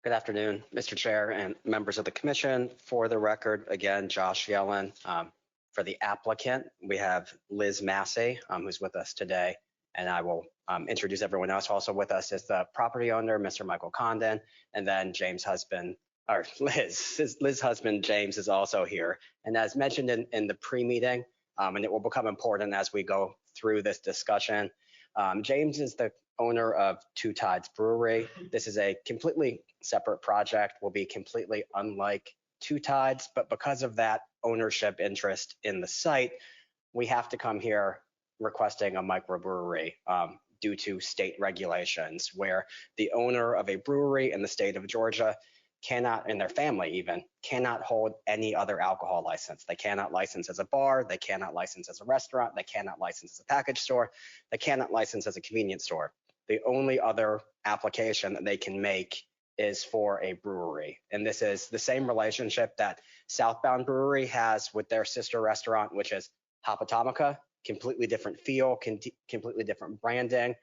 Good afternoon, Mr. Chair and members of the commission. For the record, again, Josh Yellen. For the applicant, we have Liz Massey, who's with us today, and I will introduce everyone else. Also with us is the property owner, Mr. Michael Condon, and then James' husband, or Liz's husband, James, is also here. And as mentioned in the pre-meeting, and it will become important as we go through this discussion, James is the owner of Two Tides Brewery. This is a completely separate project, will be completely unlike Two Tides, but because of that ownership interest in the site, we have to come here requesting a microbrewery due to state regulations where the owner of a brewery in the state of Georgia cannot, and their family even, cannot hold any other alcohol license. They cannot license as a bar, they cannot license as a restaurant, they cannot license as a package store, they cannot license as a convenience store. The only other application that they can make is for a brewery. And this is the same relationship that Southbound Brewery has with their sister restaurant, which is Hopatomica. Completely different feel, completely different branding,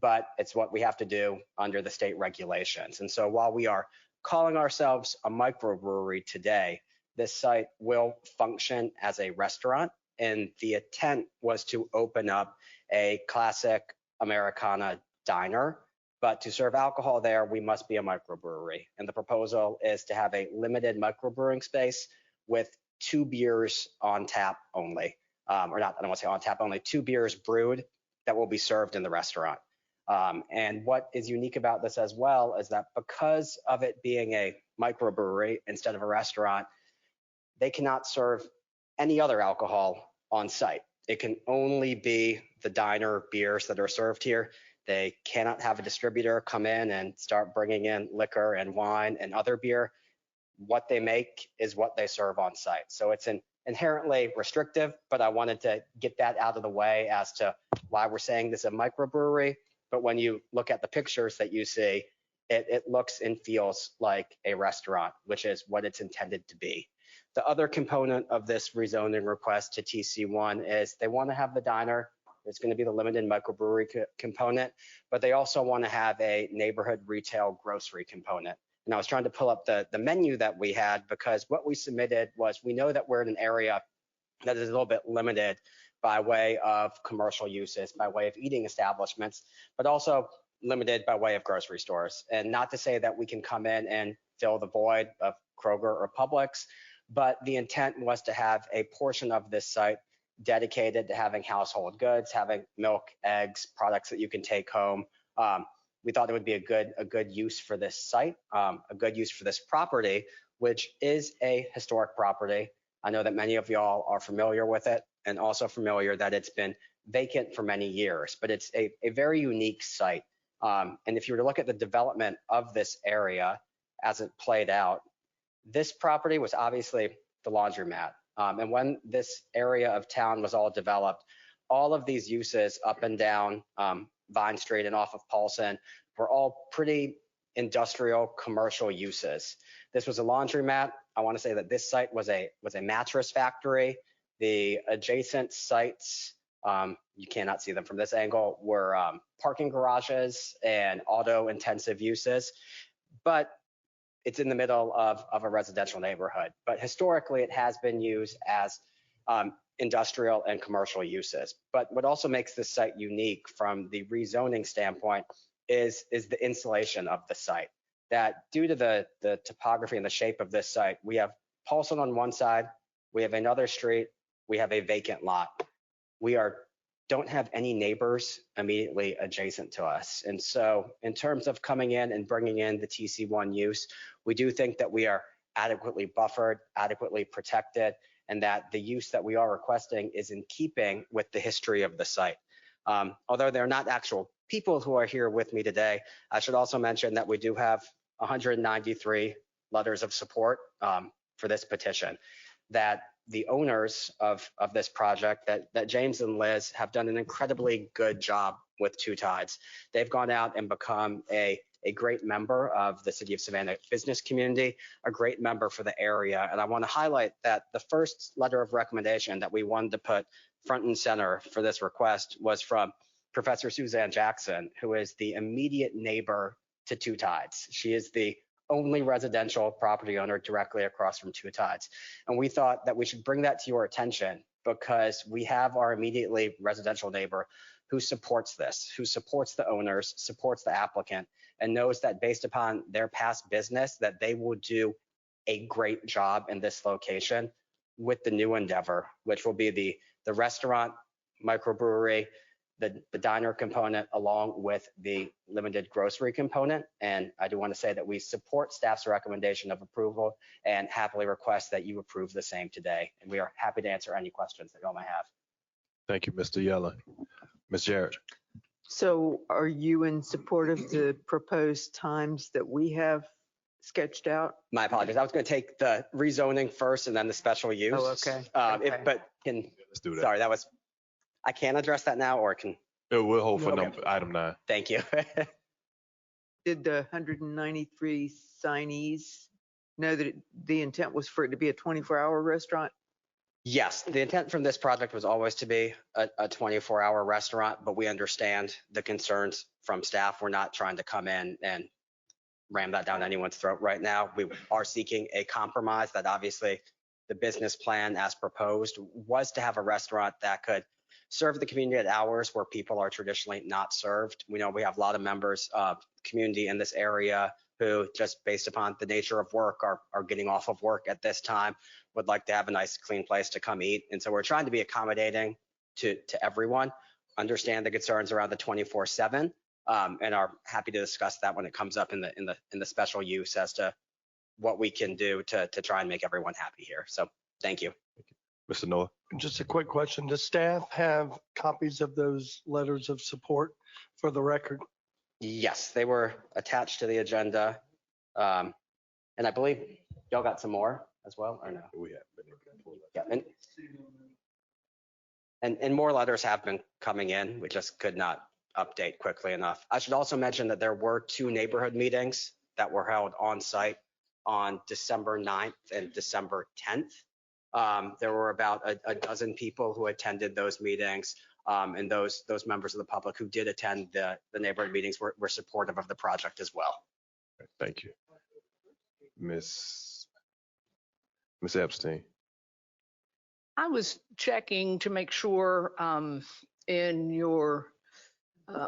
but it's what we have to do under the state regulations. And so while we are calling ourselves a microbrewery today, this site will function as a restaurant. And the intent was to open up a classic Americana diner, but to serve alcohol there, we must be a microbrewery. And the proposal is to have a limited microbrewing space with 2 beers on tap only, or not, I don't want to say on tap only, 2 beers brewed that will be served in the restaurant. And what is unique about this as well is that because of it being a microbrewery instead of a restaurant, they cannot serve any other alcohol on site. It can only be the diner beers that are served here. They cannot have a distributor come in and start bringing in liquor and wine and other beer. What they make is what they serve on site. So it's inherently restrictive, but I wanted to get that out of the way as to why we're saying this is a microbrewery. But when you look at the pictures that you see, it looks and feels like a restaurant, which is what it's intended to be. The other component of this rezoning request to TC1 is they want to have the diner. It's going to be the limited microbrewery component, but they also want to have a neighborhood retail grocery component. And I was trying to pull up the menu that we had, because what we submitted was, we know that we're in an area that is a little bit limited by way of commercial uses, by way of eating establishments, but also limited by way of grocery stores. And not to say that we can come in and fill the void of Kroger or Publix, but the intent was to have a portion of this site dedicated to having household goods, having milk, eggs, products that you can take home, we thought it would be a good use for this site, a good use for this property, which is a historic property. I know that many of y'all are familiar with it and also familiar that it's been vacant for many years, but it's a very unique site. And if you were to look at the development of this area as it played out, this property was obviously the laundromat. And when this area of town was all developed, all of these uses up and down Vine Street and off of Paulson were all pretty industrial commercial uses. This was a laundromat. I want to say that this site was a mattress factory. The adjacent sites, you cannot see them from this angle, were parking garages and auto intensive uses, but it's in the middle of a residential neighborhood. But historically, it has been used as industrial and commercial uses. But what also makes this site unique from the rezoning standpoint is the insulation of the site. That due to the topography and the shape of this site, we have Paulson on one side, we have another street, we have a vacant lot. We don't have any neighbors immediately adjacent to us. And so in terms of coming in and bringing in the TC1 use, we do think that we are adequately buffered, adequately protected, and that the use that we are requesting is in keeping with the history of the site. Although they're not actual people who are here with me today, I should also mention that we do have 193 letters of support for this petition, that the owners of this project, that James and Liz have done an incredibly good job with Two Tides. They've gone out and become a great member of the City of Savannah business community, a great member for the area. And I want to highlight that the first letter of recommendation that we wanted to put front and center for this request was from Professor Suzanne Jackson, who is the immediate neighbor to Two Tides. She is the only residential property owner directly across from Two Tides. And we thought that we should bring that to your attention because we have our immediately residential neighbor who supports this, who supports the owners, supports the applicant, and knows that based upon their past business, that they will do a great job in this location with the new endeavor, which will be the restaurant, microbrewery, the diner component, along with the limited grocery component. And I do want to say that we support staff's recommendation of approval and happily request that you approve the same today. And we are happy to answer any questions that you all might have. Thank you, Mr. Yellen. Ms. Jarrett. So are you in support of the proposed times that we have sketched out? My apologies. I was going to take the rezoning first and then the special use. Oh, okay. Okay. Let's do that. Sorry, I can address that now, or can? We'll hold for Okay. item 9. Thank you. Did the 193 signees know that the intent was for it to be a 24-hour restaurant? Yes, the intent from this project was always to be a 24-hour restaurant, but we understand the concerns from staff. We're not trying to come in and ram that down anyone's throat right now. We are seeking a compromise that obviously the business plan as proposed was to have a restaurant that could serve the community at hours where people are traditionally not served. We know we have a lot of members of community in this area who, just based upon the nature of work, are getting off of work at this time, would like to have a nice clean place to come eat. And so we're trying to be accommodating to everyone, understand the concerns around the 24/7, and are happy to discuss that when it comes up in the special use as to what we can do to try and make everyone happy here. So thank you. Mr. Noah. Just a quick question. Does staff have copies of those letters of support for the record? Yes, they were attached to the agenda. And I believe y'all got some more as well, or no? We have. Yeah, and more letters have been coming in. We just could not update quickly enough. I should also mention that there were 2 neighborhood meetings that were held on site on December 9th and December 10th. There were about a dozen people who attended those meetings, and those members of the public who did attend the neighborhood meetings were supportive of the project as well. Thank you. Miss Epstein. I was checking to make sure in your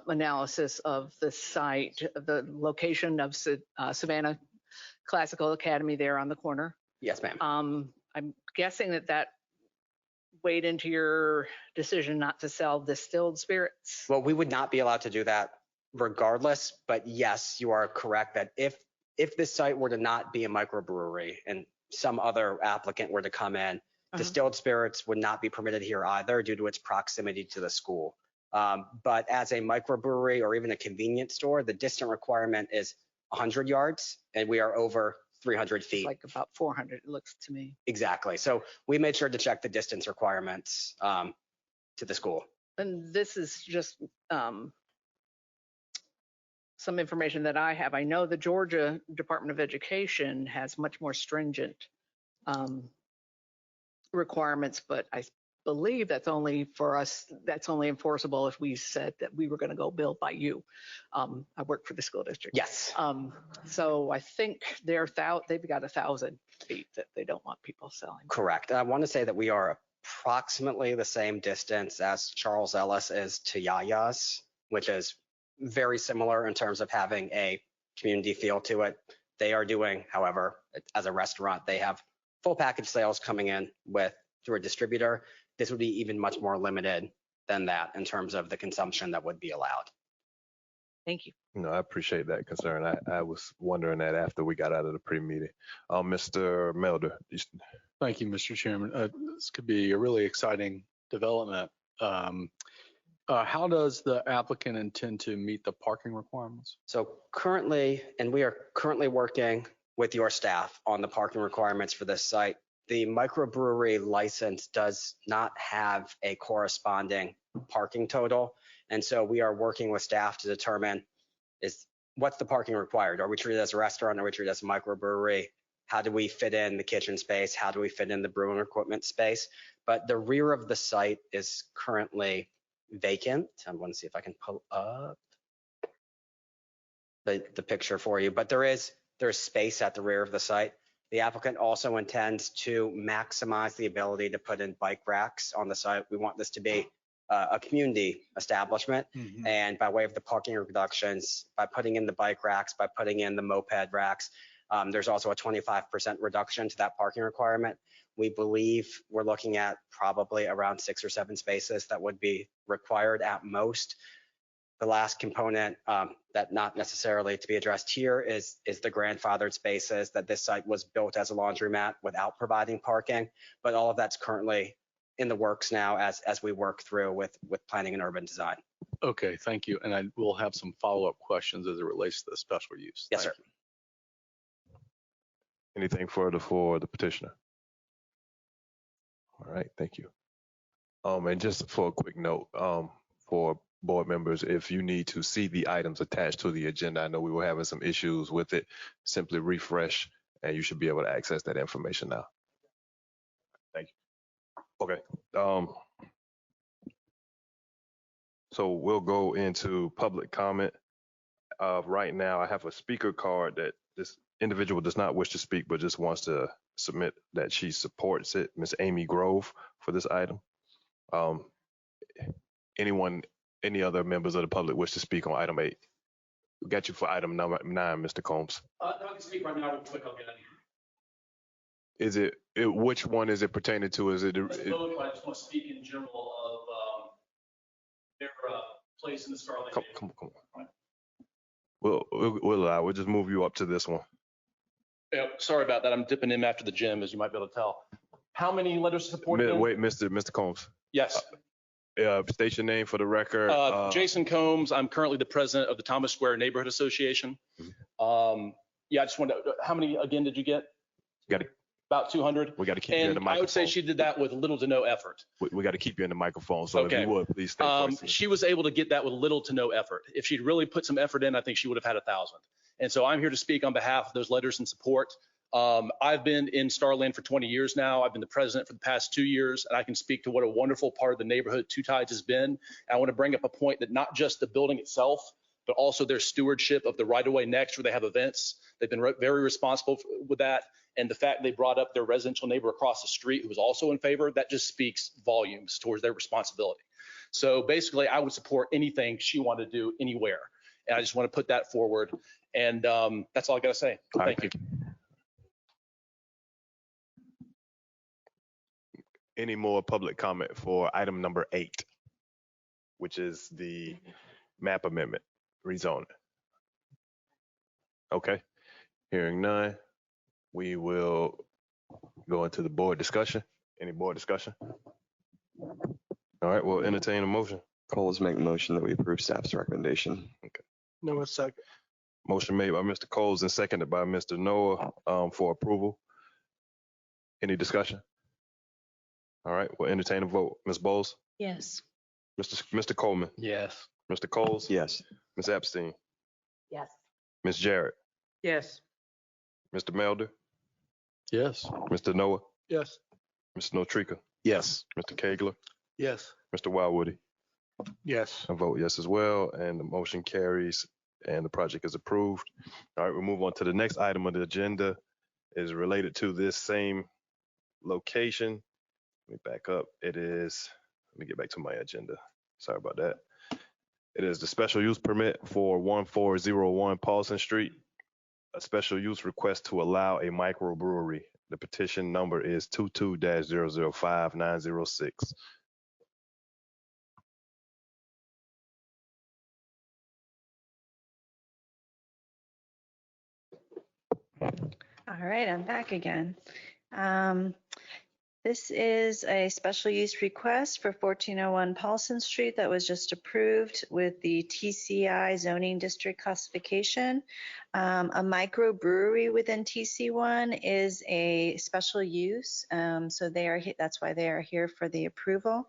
analysis of the site, the location of Savannah Classical Academy there on the corner. Yes, ma'am. I'm guessing that weighed into your decision not to sell distilled spirits. Well, we would not be allowed to do that regardless. But yes, you are correct that if this site were to not be a microbrewery and some other applicant were to come in, distilled spirits would not be permitted here either due to its proximity to the school. But as a microbrewery or even a convenience store, the distance requirement is 100 yards and we are over 300 feet. Like about 400, it looks to me. Exactly. So we made sure to check the distance requirements to the school. And this is just some information that I have. I know the Georgia Department of Education has much more stringent requirements, but I believe that's only for us, that's only enforceable if we said that we were going to go build by you. I work for the school district. Yes. So I think they've got 1,000 feet that they don't want people selling. Correct. I want to say that we are approximately the same distance as Charles Ellis is to Yaya's, which is very similar in terms of having a community feel to it. They are doing, however, as a restaurant, they have full package sales coming in through a distributor. This would be even much more limited than that in terms of the consumption that would be allowed. Thank you. No, I appreciate that concern. I was wondering that after we got out of the pre-meeting. Mr. Melder. Thank you, Mr. Chairman. This could be a really exciting development. How does the applicant intend to meet the parking requirements? So currently, and we are currently working with your staff on the parking requirements for this site. The microbrewery license does not have a corresponding parking total. And so we are working with staff to determine what's the parking required? Are we treated as a restaurant? Are we treated as a microbrewery? How do we fit in the kitchen space? How do we fit in the brewing equipment space? But the rear of the site is currently vacant. I want to see if I can pull up the picture for you, but there's space at the rear of the site. The applicant also intends to maximize the ability to put in bike racks on the site. We want this to be a community establishment. And by way of the parking reductions, by putting in the bike racks, by putting in the moped racks, there's also a 25% reduction to that parking requirement. We believe we're looking at probably around 6 or 7 spaces that would be required at most. The last component that not necessarily to be addressed here is the grandfathered spaces that this site was built as a laundromat without providing parking, but all of that's currently in the works now as we work through with planning and urban design. Okay, thank you. And I will have some follow-up questions as it relates to the special use. Yes, sir. Anything further for the petitioner? All right, thank you. And just for a quick note, for board members, if you need to see the items attached to the agenda, I know we were having some issues with it, simply refresh and you should be able to access that information now. Thank you. Okay. So we'll go into public comment. Right now, I have a speaker card that this individual does not wish to speak, but just wants to submit that she supports it. Miss Amy Grove for this item. Any other members of the public wish to speak on item 8? We got you for item number 9, Mr. Combs. I can speak right now real quick. I'll get out of here. Is it which one is it pertaining to? Is it? Both, I just want to speak in general of their place in the Scarlet. Come on. We'll allow. We'll just move you up to this one. Yeah, sorry about that. I'm dipping in after the gym, as you might be able to tell. How many letters of support? Wait, Mr. Combs. Yes. State your name for the record. Jason Combs. I'm currently the president of the Thomas Square Neighborhood Association. Yeah, I just wanted to, how many again did you get? Got it. About 200. We got to keep you in the microphone. I would say she did that with little to no effort. We got to keep you in the microphone. So okay. If you would, please stay first. She was able to get that with little to no effort. If she'd really put some effort in, I think she would have had 1,000. And so I'm here to speak on behalf of those letters in support. I've been in Starland for 20 years now. I've been the president for the past 2 years, and I can speak to what a wonderful part of the neighborhood Two Tides has been. And I want to bring up a point that not just the building itself, but also their stewardship of the right-of-way next where they have events. They've been very responsible with that. And the fact they brought up their residential neighbor across the street who was also in favor, that just speaks volumes towards their responsibility. So basically, I would support anything she wanted to do anywhere. And I just want to put that forward. And that's all I got to say. Thank you. Any more public comment for item number 8, which is the map amendment? rezoning? Okay, hearing none, we will go into the board discussion. Any board discussion? All right, we'll entertain a motion. Coles make a motion that we approve staff's recommendation. Okay. Noah second. Motion made by Mr. Coles and seconded by Mr. Noah for approval. Any discussion? All right, we'll entertain a vote. Ms. Bowles? Yes. Mr. Coleman? Yes. Mr. Coles? Yes. Ms. Epstein? Yes. Ms. Jarrett? Yes. Mr. Melder? Yes. Mr. Noah? Yes. Mr. Notrika? Yes. Mr. Kegler? Yes. Mr. Wildwoody? Yes. I vote yes as well, and the motion carries and the project is approved. All right, we'll move on to the next item on the agenda is related to this same location. Let me back up. Let me get back to my agenda. Sorry about that. It is the special use permit for 1401 Paulson Street, a special use request to allow a microbrewery. The petition number is 22-005906. All right, I'm back again. This is a special use request for 1401 Paulson Street that was just approved with the TCI zoning district classification. A microbrewery within TC1 is a special use, so that's why they are here for the approval.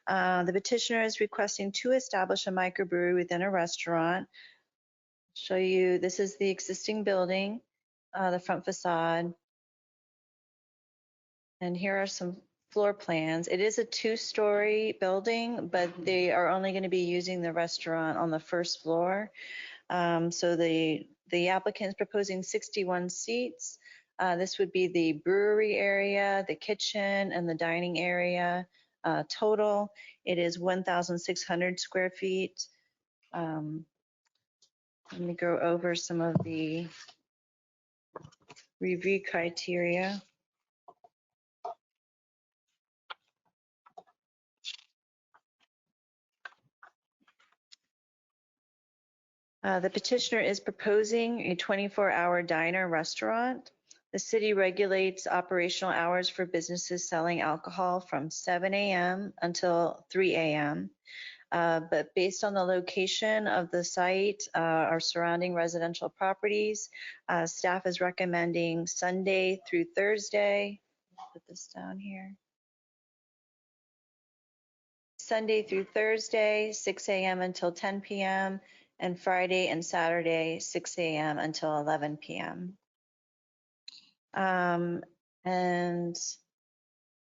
The petitioner is requesting to establish a microbrewery within a restaurant. Show you, this is the existing building, the front facade. And here are some floor plans. It is a 2-story building, but they are only going to be using the restaurant on the first floor. So the applicant is proposing 61 seats. This would be the brewery area, the kitchen, and the dining area total. It is 1,600 square feet. Let me go over some of the review criteria. The petitioner is proposing a 24-hour diner restaurant. The city regulates operational hours for businesses selling alcohol from 7 a.m. until 3 a.m. But based on the location of the site, our surrounding residential properties, staff is recommending Sunday through Thursday. Put this down here. Sunday through Thursday, 6 a.m. until 10 p.m. and Friday and Saturday, 6 a.m. until 11 p.m. And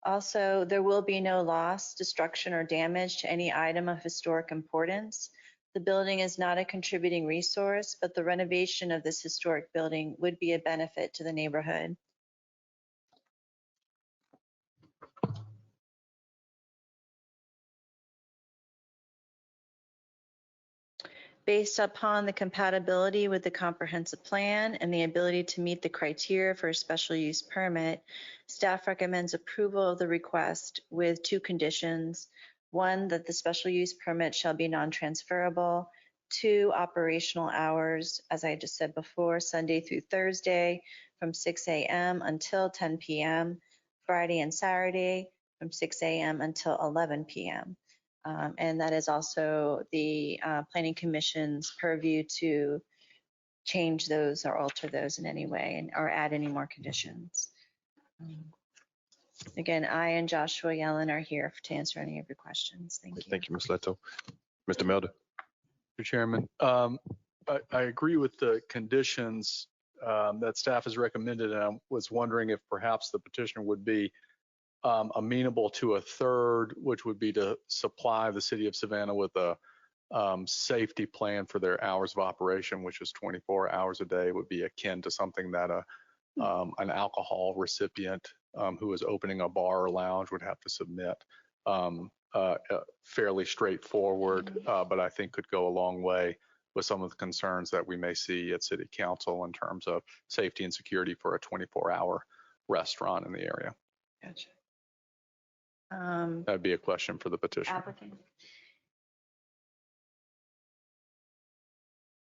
also, there will be no loss, destruction, or damage to any item of historic importance. The building is not a contributing resource, but the renovation of this historic building would be a benefit to the neighborhood. Based upon the compatibility with the comprehensive plan and the ability to meet the criteria for a special use permit, staff recommends approval of the request with 2 conditions. 1, that the special use permit shall be non-transferable. 2, operational hours, as I just said before, Sunday through Thursday from 6 a.m. until 10 p.m., Friday and Saturday from 6 a.m. until 11 p.m. And that is also the Planning Commission's purview to change those or alter those in any way or add any more conditions. Again, I and Joshua Yellen are here to answer any of your questions. Thank you. Thank you, Ms. Leto. Mr. Melder? Mr. Chairman, I agree with the conditions that staff has recommended, and I was wondering if perhaps the petitioner would be amenable to a third, which would be to supply the city of Savannah with a safety plan for their hours of operation, which is 24 hours a day, would be akin to something that an alcohol recipient who is opening a bar or lounge would have to submit. Fairly straightforward, but I think could go a long way with some of the concerns that we may see at City Council in terms of safety and security for a 24-hour restaurant in the area. Gotcha. That'd be a question for the petitioner. Applicant.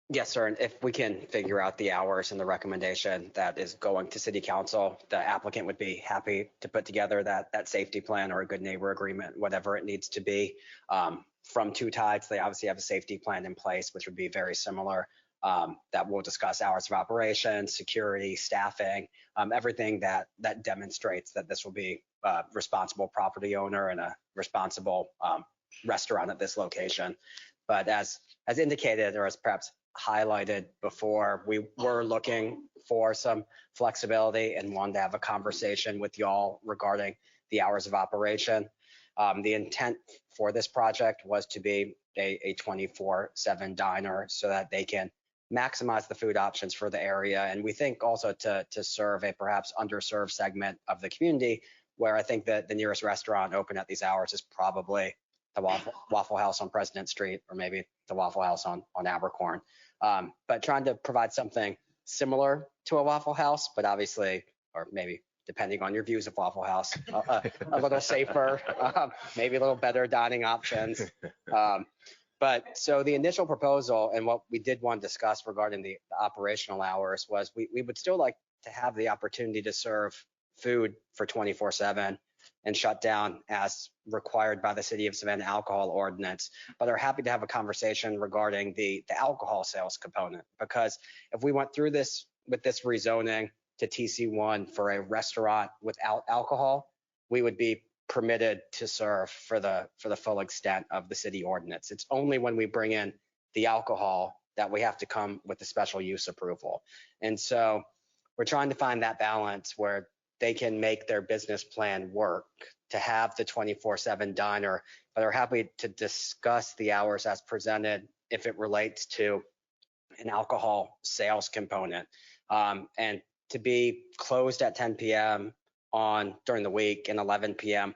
Yes, sir. And if we can figure out the hours and the recommendation that is going to city council, the applicant would be happy to put together that safety plan or a good neighbor agreement, whatever it needs to be. From Two Tides, they obviously have a safety plan in place, which would be very similar. That will discuss hours of operation, security, staffing, everything that demonstrates that this will be a responsible property owner and a responsible restaurant at this location. But as indicated, or as perhaps highlighted before, we were looking for some flexibility and wanted to have a conversation with y'all regarding the hours of operation. The intent for this project was to be a 24/7 diner so that they can maximize the food options for the area. And we think also to serve a perhaps underserved segment of the community, where I think that the nearest restaurant open at these hours is probably the Waffle House on President Street, or maybe the Waffle House on Abercorn. But trying to provide something similar to a Waffle House, but obviously, or maybe depending on your views of Waffle House, a little safer, maybe a little better dining options. But so the initial proposal and what we did want to discuss regarding the operational hours was we would still like to have the opportunity to serve food for 24/7 and shut down as required by the City of Savannah alcohol ordinance, but are happy to have a conversation regarding the alcohol sales component. Because if we went through this with this rezoning to TC1 for a restaurant without alcohol, we would be permitted to serve for the full extent of the city ordinance. It's only when we bring in the alcohol that we have to come with a special use approval. And so we're trying to find that balance where they can make their business plan work to have the 24/7 diner, but are happy to discuss the hours as presented if it relates to an alcohol sales component. And to be closed at 10 p.m. during the week and 11 p.m.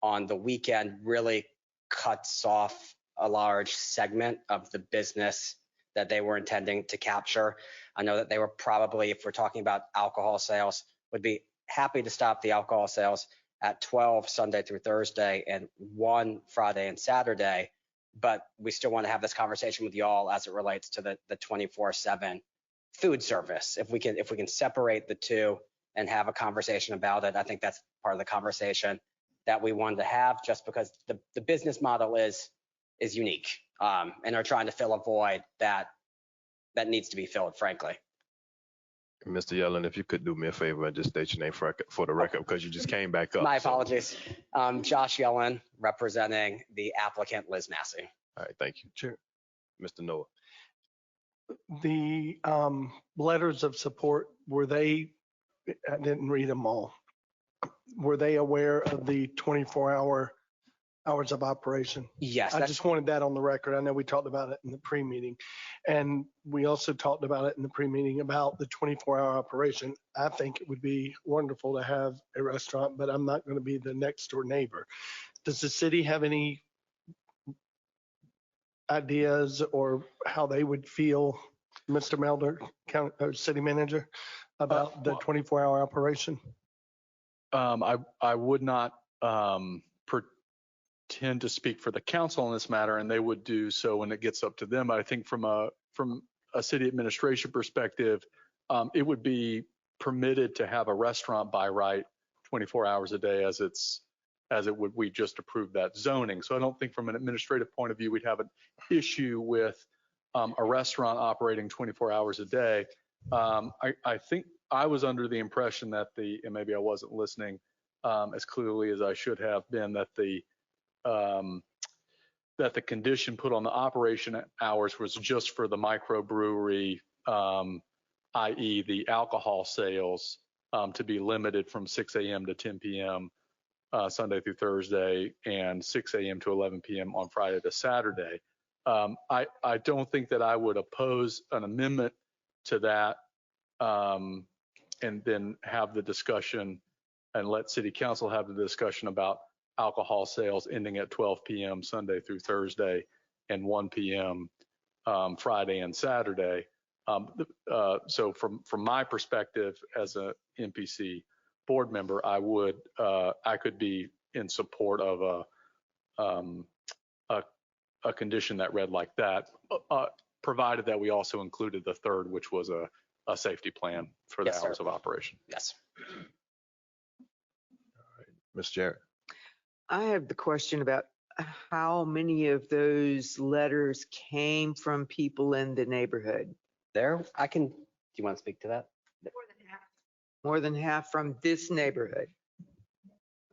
on the weekend really cuts off a large segment of the business that they were intending to capture. I know that they were probably, if we're talking about alcohol sales, would be happy to stop the alcohol sales at 12 Sunday through Thursday and 1 Friday and Saturday. But we still want to have this conversation with y'all as it relates to the 24/7 food service. If we can separate the two and have a conversation about it, I think that's part of the conversation that we wanted to have, just because the business model is unique, and are trying to fill a void that needs to be filled, frankly. Mr. Yellen, if you could do me a favor and just state your name for the record, because you just came back up. My apologies. Josh Yellen, representing the applicant Liz Massey. All right, thank you. Sure. Mr. Noah. The letters of support, I didn't read them all. Were they aware of the 24-hour hours of operation? Yes. I just wanted that on the record. I know we talked about it in the pre-meeting, and we also talked about it in the pre-meeting about the 24-hour operation. I think it would be wonderful to have a restaurant, but I'm not going to be the next door neighbor. Does the city have any ideas or how they would feel, Mr. Melder, city manager, about the 24-hour operation? I would not pretend to speak for the council on this matter, and they would do so when it gets up to them. I think from a city administration perspective, it would be permitted to have a restaurant by right 24 hours a day we just approved that zoning. So I don't think from an administrative point of view, we'd have an issue with a restaurant operating 24 hours a day. I think I was under the impression that and maybe I wasn't listening as clearly as I should have been, that the condition put on the operation hours was just for the microbrewery, i.e. the alcohol sales, to be limited from 6 a.m. to 10 p.m. Sunday through Thursday, and 6 a.m. to 11 p.m. on Friday to Saturday. I don't think that I would oppose an amendment to that, and then have the discussion and let City Council have the discussion about alcohol sales ending at 12 p.m. Sunday through Thursday and 1 p.m. Friday and Saturday. So from my perspective as a MPC board member, I could be in support of a condition that read like that. provided that we also included the third, which was a safety plan for the Yes, sir. hours of operation. Yes. Ms. Jarrett. I have the question about how many of those letters came from people in the neighborhood? Do you want to speak to that? More than half from this neighborhood.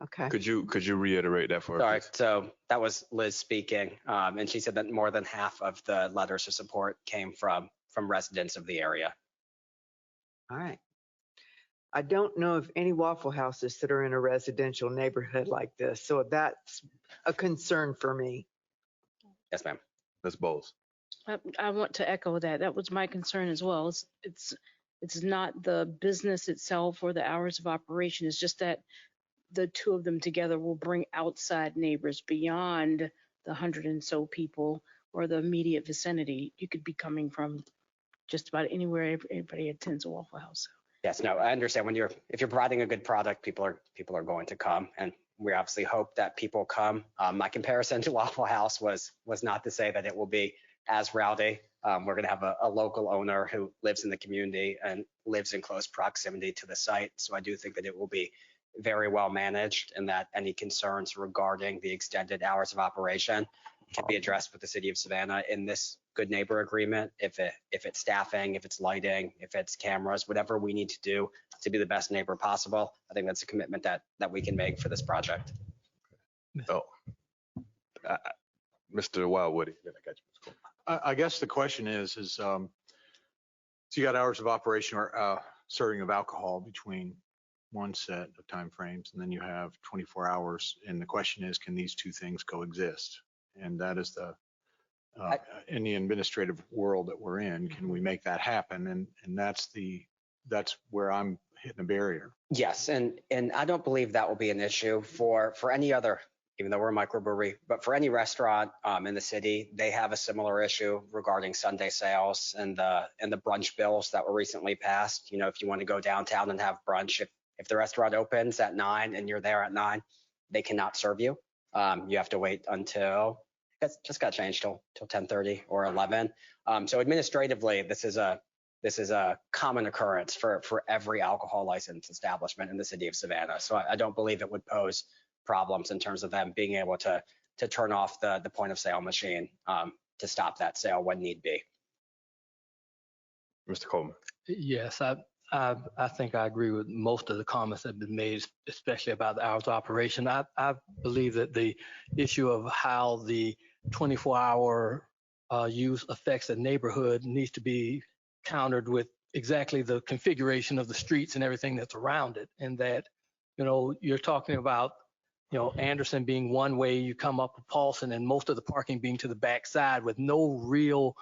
Okay. Could you reiterate that for Sorry, us? so that was Liz speaking, and she said that more than half of the letters of support came from residents of the area. All right. I don't know of any Waffle Houses that are in a residential neighborhood like this, so that's a concern for me. Yes, ma'am. Ms. Bowles. I want to echo that. That was my concern as well. It's not the business itself or the hours of operation. It's just that the two of them together will bring outside neighbors beyond the 100 and so people or the immediate vicinity. You could be coming from just about anywhere everybody attends a Waffle House. Yes, no, I understand if you're providing a good product, people are going to come, and we obviously hope that people come. My comparison to Waffle House was not to say that it will be as rowdy. We're going to have a local owner who lives in the community and lives in close proximity to the site. So I do think that it will be very well managed, and that any concerns regarding the extended hours of operation can be addressed with the city of Savannah in this good neighbor agreement. If it's staffing, if it's lighting, if it's cameras, whatever we need to do to be the best neighbor possible, I think that's a commitment that we can make for this project. Oh, Mr. Wildwoody. I guess the question is so you got hours of operation or serving of alcohol between one set of timeframes, and then you have 24 hours. And the question is, can these two things coexist? And that is in the administrative world that we're in, can we make that happen? And that's where I'm hitting a barrier. Yes, and I don't believe that will be an issue for any other, even though we're a microbrewery, but for any restaurant in the city, they have a similar issue regarding Sunday sales and the brunch bills that were recently passed. You know, if you want to go downtown and have brunch, if the restaurant opens at 9 and you're there at 9, they cannot serve you. You have to wait until it's just got changed till 10:30 or 11. So administratively, this is a common occurrence for every alcohol licensed establishment in the city of Savannah. So I don't believe it would pose problems in terms of them being able to turn off the point of sale machine to stop that sale when need be. Mr. Coleman. Yes, I think I agree with most of the comments that have been made, especially about the hours of operation. I believe that the issue of how the 24-hour use affects the neighborhood needs to be countered with exactly the configuration of the streets and everything that's around it. And that, you're talking about, Anderson being one way, you come up with Paulson, and most of the parking being to the back side with no real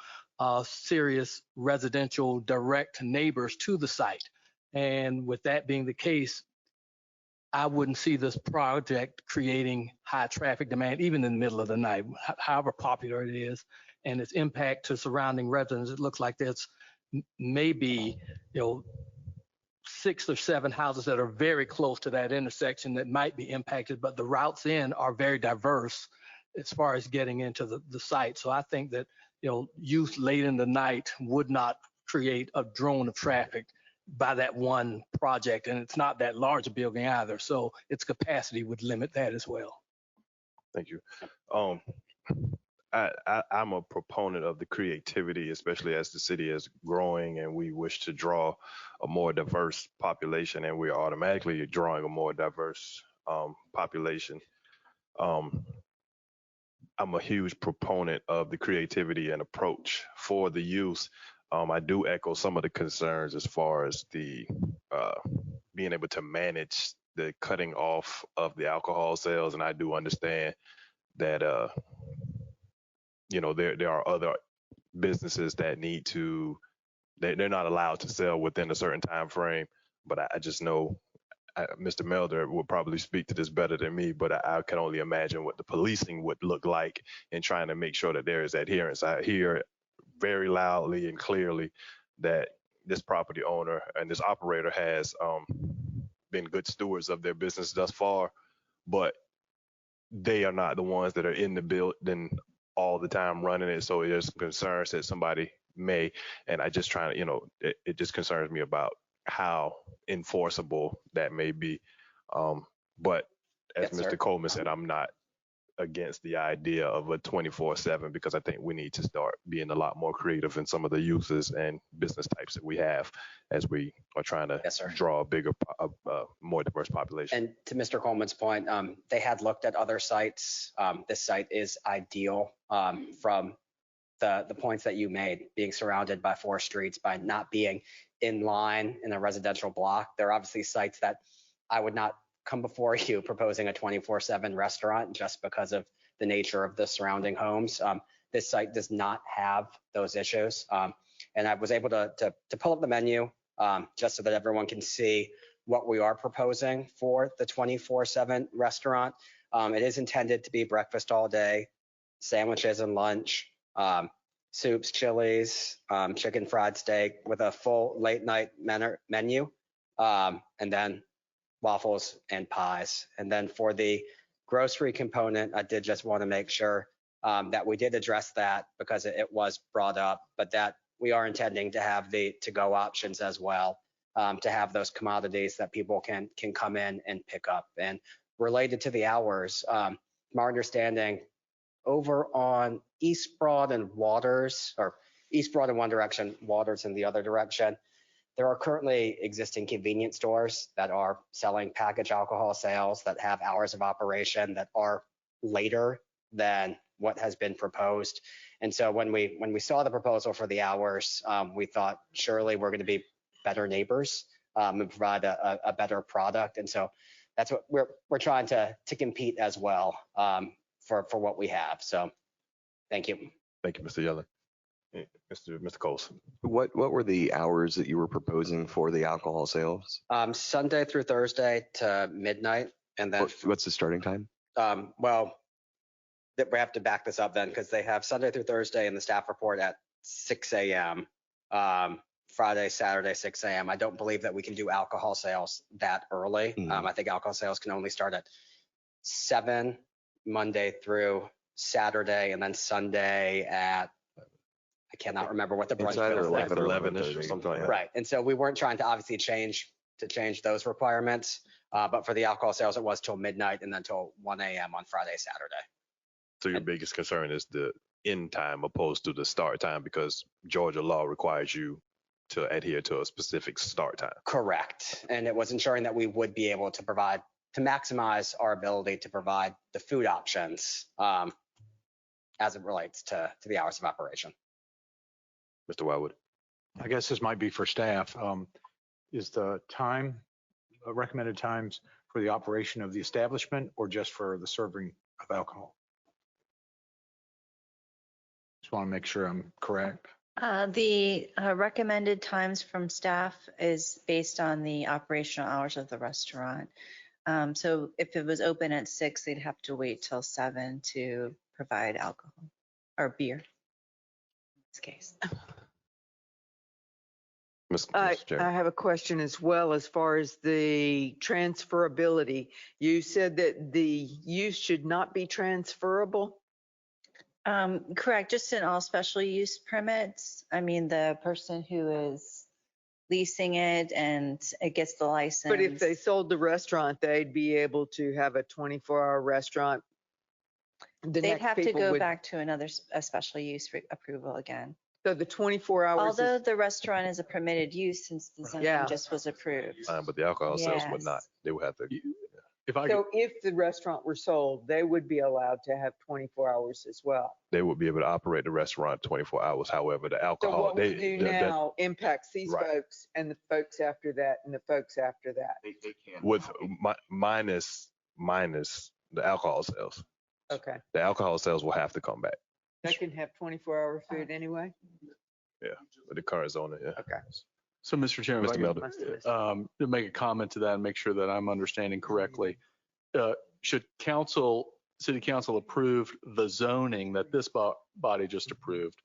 serious residential direct neighbors to the site. And with that being the case, I wouldn't see this project creating high traffic demand, even in the middle of the night, however popular it is, and its impact to surrounding residents. It looks like there's maybe, 6 or 7 houses that are very close to that intersection that might be impacted, but the routes in are very diverse as far as getting into the site. So I think that, use late in the night would not create a drone of traffic by that one project. And it's not that large a building either. So its capacity would limit that as well. Thank you. I'm a proponent of the creativity, especially as the city is growing and we wish to draw a more diverse population, and we're automatically drawing a more diverse population. I'm a huge proponent of the creativity and approach for the use. I do echo some of the concerns as far as the being able to manage the cutting off of the alcohol sales, and I do understand that there are other businesses that need to, they're not allowed to sell within a certain time frame. But I just know Mr. Melder will probably speak to this better than me, but I can only imagine what the policing would look like in trying to make sure that there is adherence. I hear very loudly and clearly that this property owner and this operator has been good stewards of their business thus far, but they are not the ones that are in the building all the time running it. So there's concerns that somebody may. And I just trying to, it just concerns me about how enforceable that may be. But as Yes, sir. Mr. Coleman said, I'm not against the idea of a 24/7 because I think we need to start being a lot more creative in some of the uses and business types that we have as we are trying to Yes, sir. draw a bigger, more diverse population. And to Mr. Coleman's point, they had looked at other sites. This site is ideal from the points that you made, being surrounded by 4 streets, by not being in line in a residential block. There are obviously sites that I would not come before you proposing a 24/7 restaurant just because of the nature of the surrounding homes. This site does not have those issues. And I was able to pull up the menu just so that everyone can see what we are proposing for the 24/7 restaurant. It is intended to be breakfast all day, sandwiches and lunch, soups, chilies, chicken fried steak with a full late night menu, and then waffles and pies. And then for the grocery component, I did just want to make sure that we did address that because it was brought up, but that we are intending to have the to-go options as well, to have those commodities that people can come in and pick up. And related to the hours, my understanding over on East Broad and Waters, or East Broad in one direction, Waters in the other direction, there are currently existing convenience stores that are selling packaged alcohol sales that have hours of operation that are later than what has been proposed. And so when we saw the proposal for the hours, we thought surely we're going to be better neighbors and provide a better product. And so that's what we're trying to compete as well for what we have. So thank you. Thank you, Mr. Yellen. Mr. Coles. What were the hours that you were proposing for the alcohol sales? Sunday through Thursday to midnight, and then What's the starting time? well, we have to back this up then because they have Sunday through Thursday in the staff report at 6 a.m. Friday, Saturday, 6 a.m. I don't believe that we can do alcohol sales that early. I think alcohol sales can only start at 7 Monday through Saturday, and then Sunday at, I cannot remember what the brunch It's either is. 11-ish or something like that. Right. And so we weren't trying to obviously change those requirements. But for the alcohol sales, it was till midnight and then till 1 a.m. on Friday, Saturday. So your biggest concern is the end time opposed to the start time because Georgia law requires you to adhere to a specific start time. Correct. And it was ensuring that we would be able to maximize our ability to provide the food options as it relates to the hours of operation. Mr. Wildwood. I guess this might be for staff. Is the time, recommended times for the operation of the establishment or just for the serving of alcohol? Just want to make sure I'm correct. The recommended times from staff is based on the operational hours of the restaurant. So if it was open at 6, they'd have to wait till 7 to provide alcohol or beer in this case. I have a question as well as far as the transferability. You said that the use should not be transferable? Correct, just in all special use permits. I mean, the person who is leasing it and it gets the license. But if they sold the restaurant, they'd be able to have a 24-hour restaurant. They'd have to go back to a special use approval again. So the 24 hours. Although the restaurant is a permitted use since the zoning just was approved. But the alcohol sales would not. They would have to. If the restaurant were sold, they would be allowed to have 24 hours as well. They would be able to operate the restaurant 24 hours. However, the alcohol. So what we do now impacts these folks and the folks after that and the folks after that. They can. With minus the alcohol sales. Okay. The alcohol sales will have to come back. They can have 24-hour food anyway? Yeah, with the current zoning, yeah. Okay. So, Mr. Chairman, Mr. Melder, to make a comment to that and make sure that I'm understanding correctly, should city council approve the zoning that this body just approved,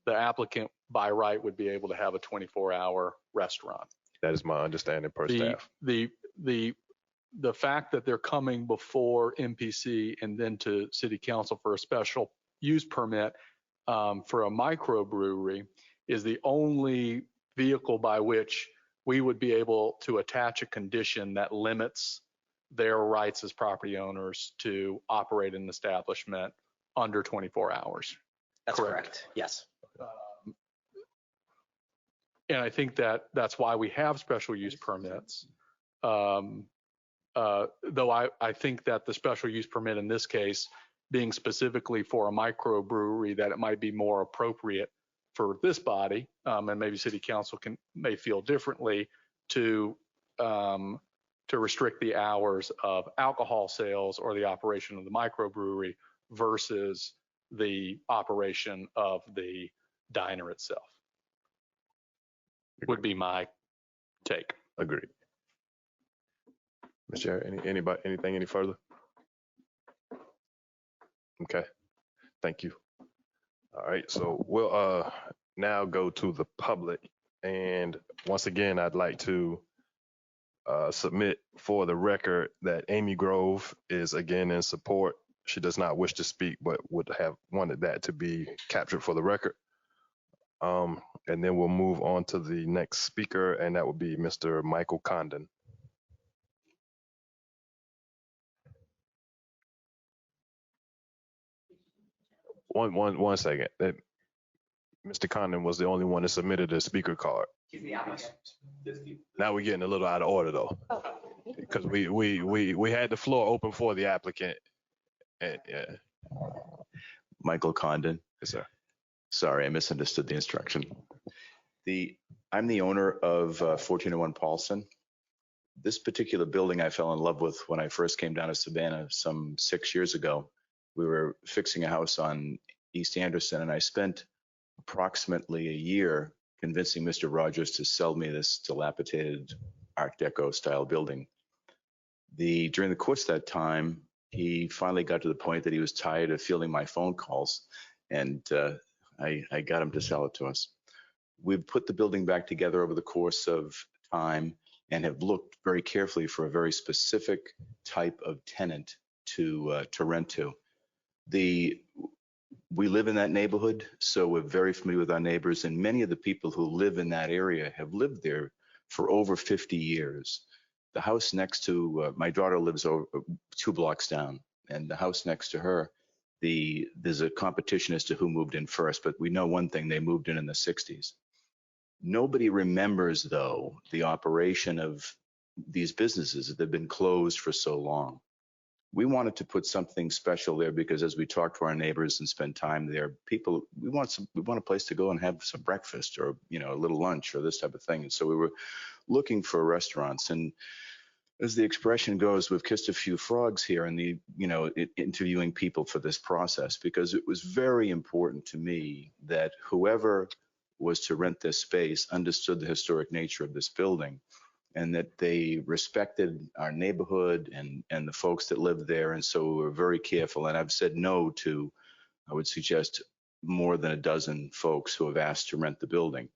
the applicant by right would be able to have a 24-hour restaurant. That is my understanding per staff. The fact that they're coming before MPC and then to city council for a special use permit for a microbrewery is the only vehicle by which we would be able to attach a condition that limits their rights as property owners to operate an establishment under 24 hours. That's correct. Yes. And I think that that's why we have special use permits. Though I think that the special use permit in this case, being specifically for a microbrewery, that it might be more appropriate for this body, and maybe city council may feel differently, to restrict the hours of alcohol sales or the operation of the microbrewery versus the operation of the diner itself. Would be my take. Agreed. Mr. Chair, anything any further? Okay, thank you. All right, so we'll now go to the public. And once again, I'd like to submit for the record that Amy Grove is again in support. She does not wish to speak, but would have wanted that to be captured for the record. And then we'll move on to the next speaker, and that would be Mr. Michael Condon. One second. Mr. Condon was the only one that submitted a speaker card. Now we're getting a little out of order though, because we had the floor open for the applicant. And, yeah. Michael Condon. Yes, sir. Sorry, I misunderstood the instruction. I'm the owner of 1401 Paulson. This particular building I fell in love with when I first came down to Savannah some 6 years ago. We were fixing a house on East Anderson, and I spent approximately a year convincing Mr. Rogers to sell me this dilapidated Art Deco style building. During the course of that time, he finally got to the point that he was tired of fielding my phone calls, and I got him to sell it to us. We've put the building back together over the course of time and have looked very carefully for a very specific type of tenant to rent to. We live in that neighborhood, so we're very familiar with our neighbors, and many of the people who live in that area have lived there for over 50 years. The house next to my daughter lives over 2 blocks down, and the house next to her, there's a competition as to who moved in first, but we know one thing: they moved in the 60s. Nobody remembers, though, the operation of these businesses that have been closed for so long. We wanted to put something special there because as we talk to our neighbors and spend time there, we want a place to go and have some breakfast or, a little lunch or this type of thing. And so we were looking for restaurants. And as the expression goes, we've kissed a few frogs here in interviewing people for this process, because it was very important to me that whoever was to rent this space understood the historic nature of this building, and that they respected our neighborhood and the folks that lived there. And so we were very careful. And I've said no to, I would suggest, more than a dozen folks who have asked to rent the building.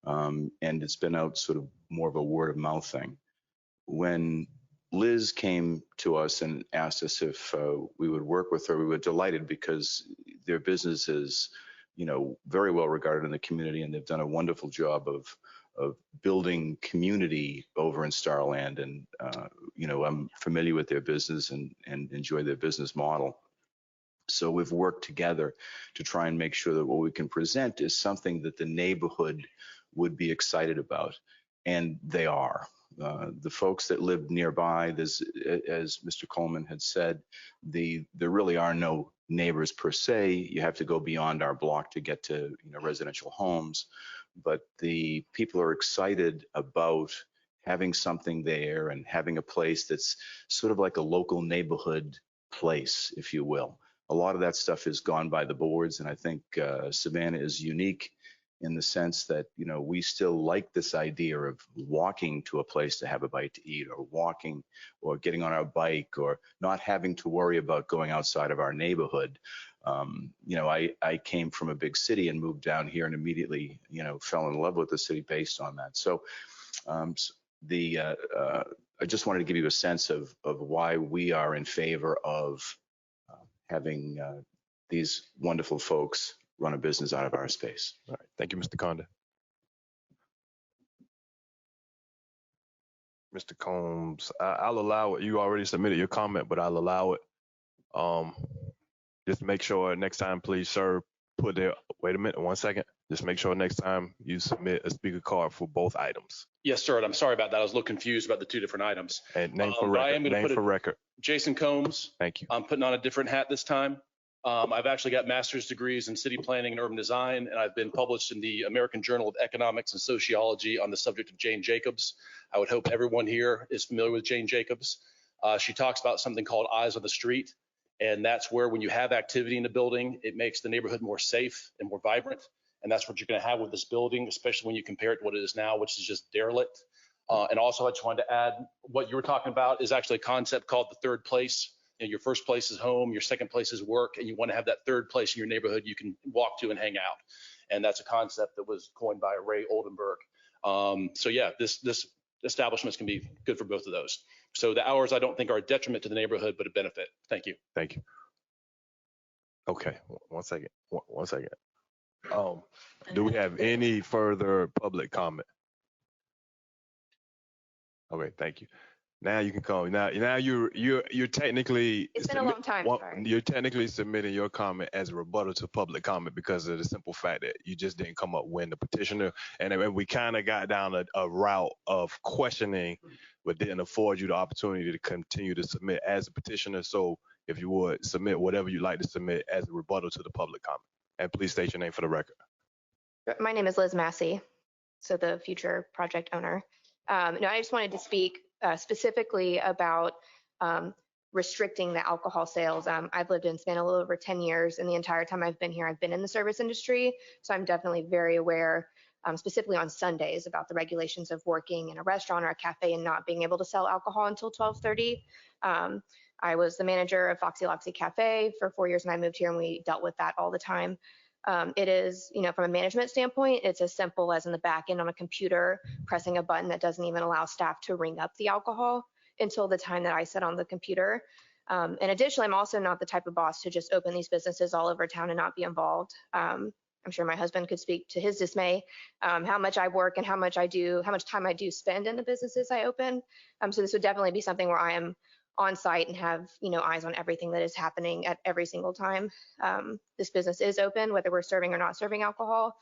And it's been out sort of more of a word of mouth thing. When Liz came to us and asked us if we would work with her, we were delighted, because their business is, very well regarded in the community, and they've done a wonderful job of building community over in Starland. And, I'm familiar with their business and enjoy their business model. So we've worked together to try and make sure that what we can present is something that the neighborhood would be excited about. And they are. The folks that live nearby, as Mr. Coleman had said, there really are no neighbors per se. You have to go beyond our block to get to residential homes. But the people are excited about having something there and having a place that's sort of like a local neighborhood place, if you will. A lot of that stuff is gone by the boards, and I think Savannah is unique in the sense that, we still like this idea of walking to a place to have a bite to eat, or walking or getting on our bike, or not having to worry about going outside of our neighborhood. I came from a big city and moved down here and immediately, fell in love with the city based on that. So I just wanted to give you a sense of why we are in favor of having these wonderful folks run a business out of our space. All right, thank you, Mr. Conda. Mr. Combs, I'll allow it. You already submitted your comment, but I'll allow it. Just make sure next time, please, sir, put there, wait a minute, 1 second. Just make sure next time you submit a speaker card for both items. Yes, sir. And I'm sorry about that. I was a little confused about the two different items. And name for But I record. am gonna Name put for record. Jason Combs. Thank you. I'm putting on a different hat this time. I've actually got master's degrees in city planning and urban design, and I've been published in the American Journal of Economics and Sociology on the subject of Jane Jacobs. I would hope everyone here is familiar with Jane Jacobs. She talks about something called eyes on the street, and that's where when you have activity in the building, it makes the neighborhood more safe and more vibrant. And that's what you're going to have with this building, especially when you compare it to what it is now, which is just derelict. And also, I just wanted to add, what you were talking about is actually a concept called the third place. You know, your first place is home, your second place is work, and you want to have that third place in your neighborhood you can walk to and hang out. And that's a concept that was coined by Ray Oldenburg. So yeah, this establishments can be good for both of those. So the hours I don't think are a detriment to the neighborhood, but a benefit. Thank you. Thank you. Okay, 1 second. 1 second. Do we have any further public comment? Okay, thank you. Now you can call. Now you're technically. It's been a long time. Sorry. You're technically submitting your comment as a rebuttal to public comment because of the simple fact that you just didn't come up when the petitioner, and we kind of got down a route of questioning, but didn't afford you the opportunity to continue to submit as a petitioner. So if you would submit whatever you'd like to submit as a rebuttal to the public comment, and please state your name for the record. My name is Liz Massey, so the future project owner. No, I just wanted to speak specifically about restricting the alcohol sales. I've lived in Savannah a little over 10 years, and the entire time I've been here, I've been in the service industry. So I'm definitely very aware, specifically on Sundays, about the regulations of working in a restaurant or a cafe and not being able to sell alcohol until 12:30. I was the manager of Foxy Loxy Cafe for 4 years, and I moved here, and we dealt with that all the time. It is, from a management standpoint, it's as simple as in the back end on a computer, pressing a button that doesn't even allow staff to ring up the alcohol until the time that I sit on the computer. And additionally, I'm also not the type of boss to just open these businesses all over town and not be involved. I'm sure my husband could speak to his dismay, how much I work and how much time I do spend in the businesses I open. So this would definitely be something where I am on site and have eyes on everything that is happening at every single time this business is open, whether we're serving or not serving alcohol.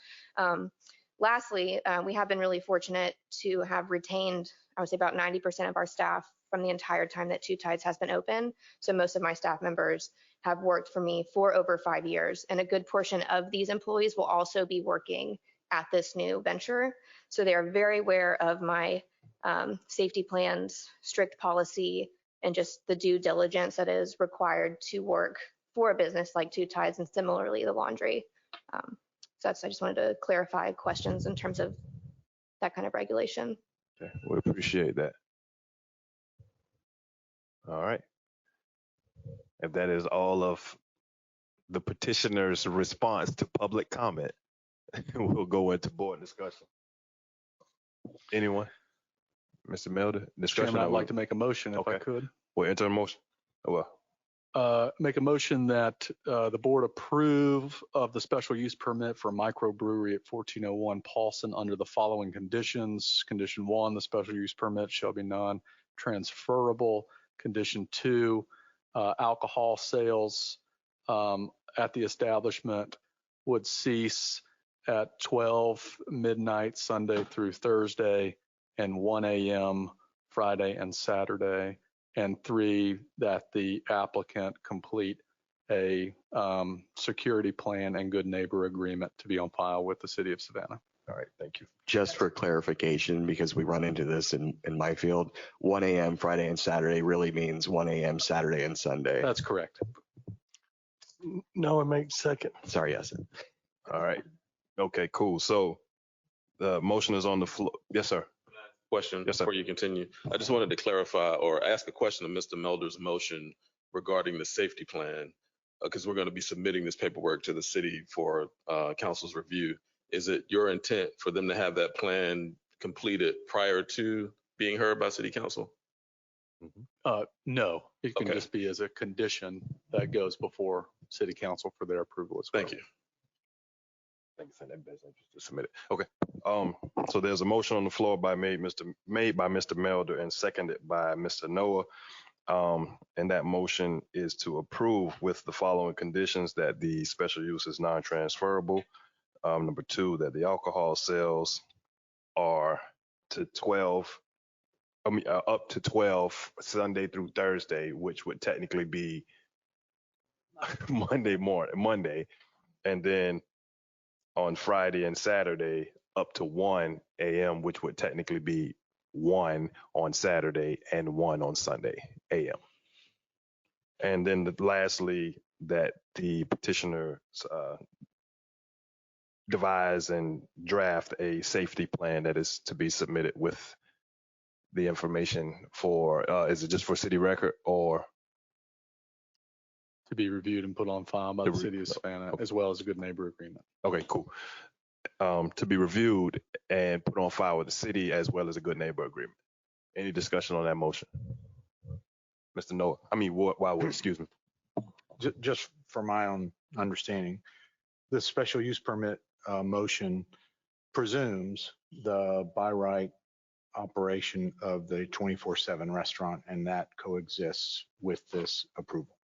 Lastly, we have been really fortunate to have retained, I would say, about 90% of our staff from the entire time that Two Tides has been open. So most of my staff members have worked for me for over 5 years, and a good portion of these employees will also be working at this new venture. So they are very aware of my safety plans, strict policy, and just the due diligence that is required to work for a business like Two Tides, and similarly the laundry. So I just wanted to clarify questions in terms of that kind of regulation. Okay, we appreciate that. All right. If that is all of the petitioner's response to public comment, we'll go into board discussion. Anyone? Mr. Melder, discussion. Chairman, I'd like to make a motion if I could. We'll enter a motion. Make a motion that the board approve of the special use permit for microbrewery at 1401 Paulson under the following conditions. Condition 1, the special use permit shall be non-transferable. Condition 2, alcohol sales at the establishment would cease at 12 midnight Sunday through Thursday and 1 a.m. Friday and Saturday. And 3, that the applicant complete a security plan and good neighbor agreement to be on file with the city of Savannah. All right, thank you. Just for clarification, because we run into this in my field, 1 a.m. Friday and Saturday really means 1 a.m. Saturday and Sunday. That's correct. No, it makes second. Sorry, yes. All right. Okay, cool. So the motion is on the floor. Yes, sir. Question before you continue. I just wanted to clarify or ask a question of Mr. Melder's motion regarding the safety plan, because we're going to be submitting this paperwork to the city for council's review. Is it your intent for them to have that plan completed prior to being heard by city council? No, it can just be as a condition that goes before city council for their approval as well. Thank you. I think it's in their best interest to submit it. Okay. So there's a motion on the floor made by Mr. Melder and seconded by Mr. Noah. And that motion is to approve with the following conditions: that the special use is non-transferable. Number two, that the alcohol sales are to 12, up to 12 Sunday through Thursday, which would technically be Monday, and then on Friday and Saturday up to 1 a.m., which would technically be 1 on Saturday and 1 on Sunday a.m. And then lastly, that the petitioner devise and draft a safety plan that is to be submitted with the information for, is it just for city record or? To be reviewed and put on file by the city of Savannah, as well as a good neighbor agreement. Okay, cool. To be reviewed and put on file with the city as well as a good neighbor agreement. Any discussion on that motion? Mr. Noah, Wildwood, excuse me. Just for my own understanding, the special use permit motion presumes the by right operation of the 24/7 restaurant, and that coexists with this approval.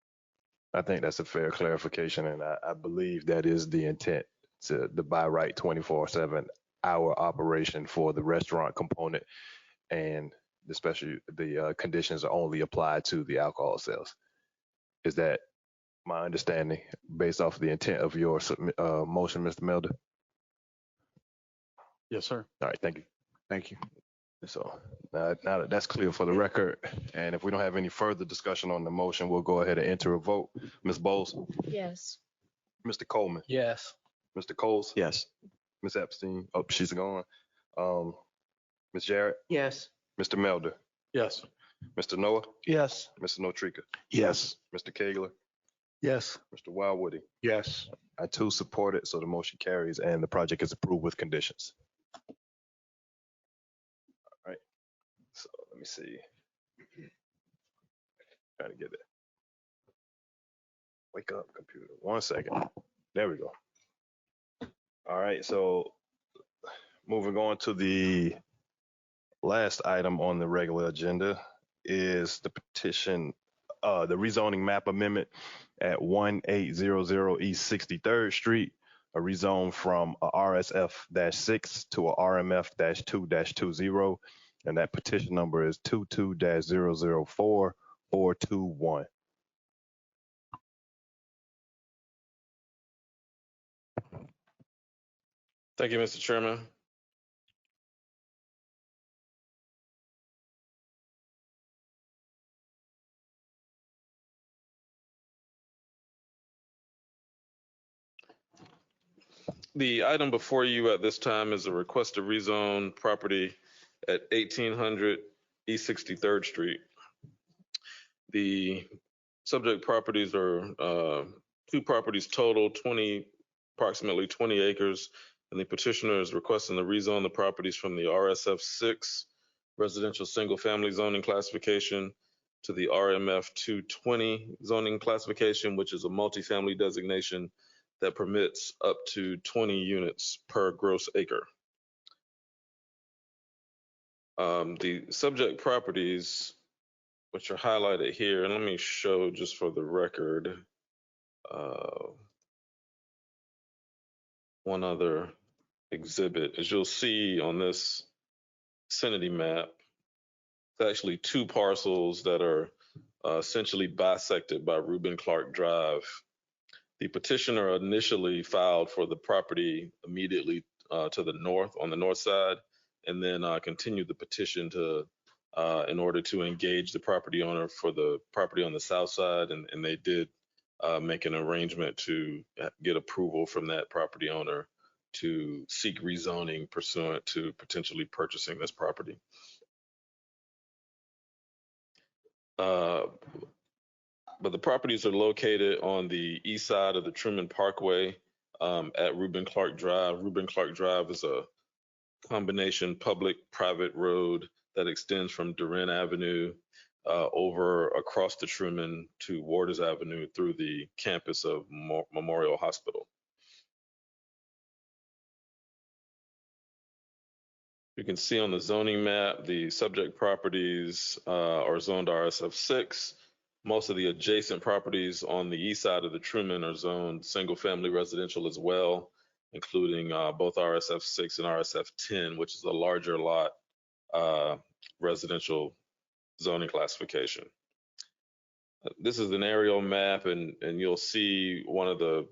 I think that's a fair clarification, and I believe that is the intent, to the by right 24/7 hour operation for the restaurant component, and the conditions are only applied to the alcohol sales. Is that my understanding based off the intent of your motion, Mr. Melder? Yes, sir. All right, thank you. Thank you. So now that that's clear for the record, and if we don't have any further discussion on the motion, we'll go ahead and enter a vote. Ms. Bowles? Yes. Mr. Coleman? Yes. Mr. Coles? Yes. Ms. Epstein? Oh, she's gone. Ms. Jarrett? Yes. Mr. Melder? Yes. Mr. Noah? Yes. Mr. Notrika? Yes. Mr. Kegler? Yes. Mr. Wildwoody? Yes. I too support it, so the motion carries and the project is approved with conditions. All right, so let me see. Trying to get it. Wake up, computer. 1 second. There we go. All right, so moving on to the last item on the regular agenda is the petition, the rezoning map amendment at 1800 East 63rd Street, a rezone from a RSF-6 to a RMF-2-20, and that petition number is 22-004421. Thank you, Mr. Chairman. The item before you at this time is a request to rezone property at 1800 East 63rd Street. The subject properties are two properties total, approximately 20 acres, and the petitioner is requesting to rezone the properties from the RSF-6 residential single family zoning classification to the RMF 220 zoning classification, which is a multifamily designation that permits up to 20 units per gross acre. The subject properties, which are highlighted here, and let me show just for the record, one other exhibit. As you'll see on this vicinity map, it's actually two parcels that are essentially bisected by Reuben Clark Drive. The petitioner initially filed for the property immediately to the north, on the north side, and then continued the petition to in order to engage the property owner for the property on the south side, and they did make an arrangement to get approval from that property owner to seek rezoning pursuant to potentially purchasing this property. But the properties are located on the east side of the Truman Parkway at Reuben Clark Drive. Reuben Clark Drive is a combination public-private road that extends from Duran Avenue over across the Truman to Waters Avenue through the campus of Memorial Hospital. You can see on the zoning map, the subject properties are zoned RSF6. Most of the adjacent properties on the east side of the Truman are zoned single-family residential as well, including both RSF6 and RSF10, which is a larger lot residential zoning classification. This is an aerial map, and you'll see one of the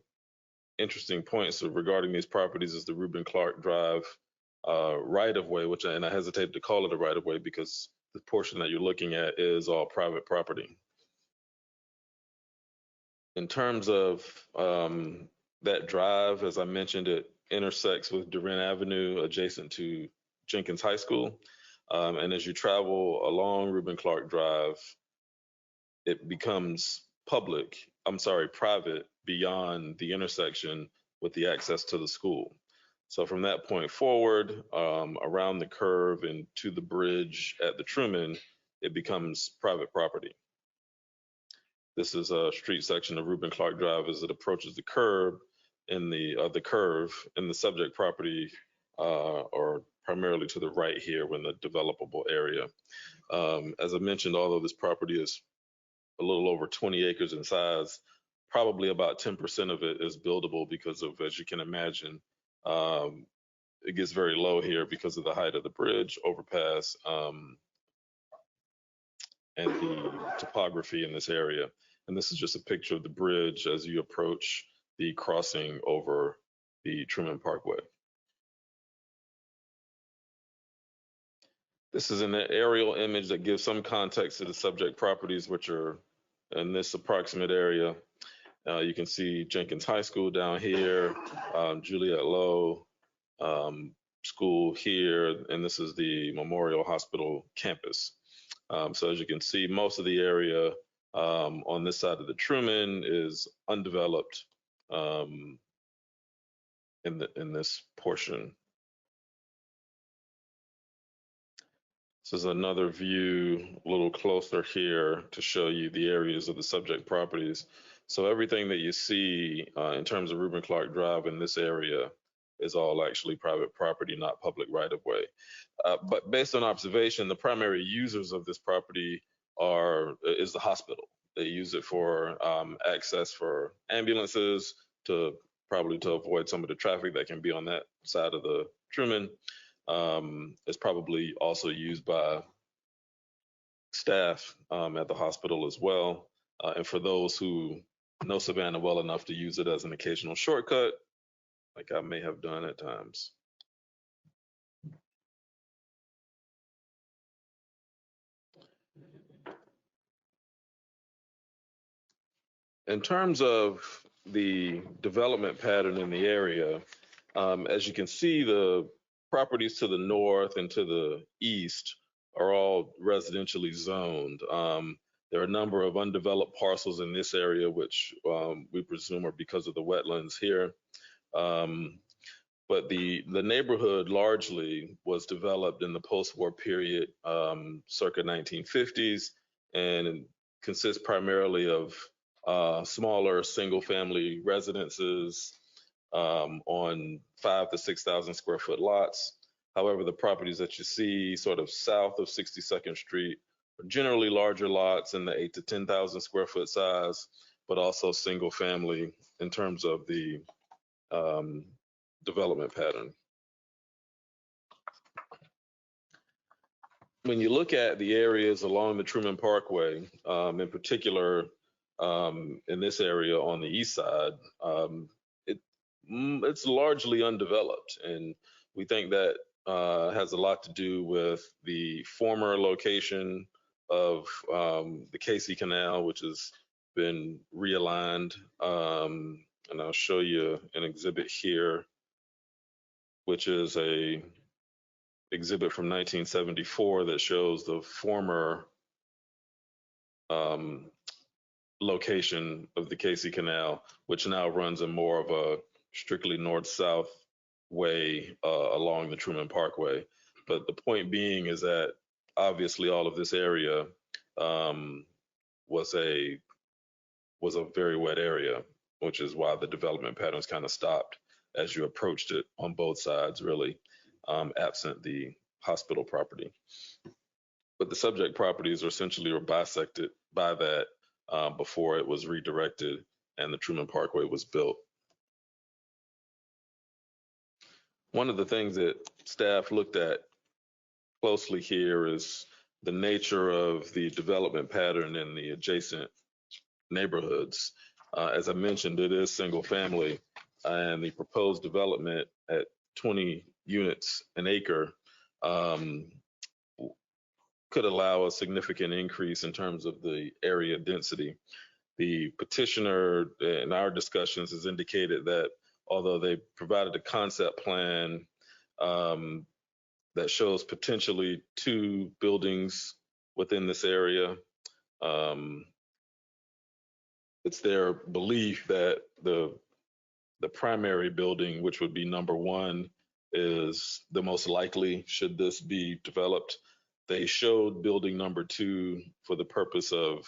interesting points regarding these properties is the Reuben Clark Drive right-of-way, and I hesitate to call it a right-of-way because the portion that you're looking at is all private property. In terms of that drive, as I mentioned, it intersects with Duran Avenue adjacent to Jenkins High School. And as you travel along Reuben Clark Drive, it becomes private beyond the intersection with the access to the school. So from that point forward, around the curve and to the bridge at the Truman, it becomes private property. This is a street section of Reuben Clark Drive as it approaches the curve in the curve in the subject property, or primarily to the right here when the developable area. As I mentioned, although this property is a little over 20 acres in size, probably about 10% of it is buildable because of, as you can imagine, it gets very low here because of the height of the bridge overpass and the topography in this area. And this is just a picture of the bridge as you approach the crossing over the Truman Parkway. This is an aerial image that gives some context to the subject properties, which are in this approximate area. You can see Jenkins High School down here, Juliet Low School here, and this is the Memorial Hospital campus. So as you can see, most of the area on this side of the Truman is undeveloped in this portion. This is another view a little closer here to show you the areas of the subject properties. So everything that you see in terms of Reuben Clark Drive in this area is all actually private property, not public right-of-way. But based on observation, the primary users of this property is the hospital. They use it for access for ambulances, probably to avoid some of the traffic that can be on that side of the Truman. It's probably also used by staff at the hospital as well. And for those who know Savannah well enough to use it as an occasional shortcut, like I may have done at times. In terms of the development pattern in the area, as you can see, the properties to the north and to the east are all residentially zoned. There are a number of undeveloped parcels in this area, which we presume are because of the wetlands here. But the neighborhood largely was developed in the post-war period, circa 1950s, and consists primarily of smaller single-family residences on 5,000 to 6,000 square foot lots. However, the properties that you see sort of south of 62nd Street are generally larger lots in the 8,000 to 10,000 square foot size, but also single-family in terms of the development pattern. When you look at the areas along the Truman Parkway, in particular in this area on the east side, it's largely undeveloped. And we think that has a lot to do with the former location of the Casey Canal, which has been realigned. And I'll show you an exhibit here, which is a exhibit from 1974 that shows the former location of the Casey Canal, which now runs in more of a strictly north-south way along the Truman Parkway. But the point being is that obviously all of this area was a very wet area, which is why the development patterns kind of stopped as you approached it on both sides, really, absent the hospital property. But the subject properties are essentially bisected by that before it was redirected and the Truman Parkway was built. One of the things that staff looked at closely here is the nature of the development pattern in the adjacent neighborhoods. As I mentioned, it is single family, and the proposed development at 20 units an acre could allow a significant increase in terms of the area density. The petitioner in our discussions has indicated that although they provided a concept plan that shows potentially 2 buildings within this area, it's their belief that the primary building, which would be number 1, is the most likely should this be developed. They showed building number 2 for the purpose of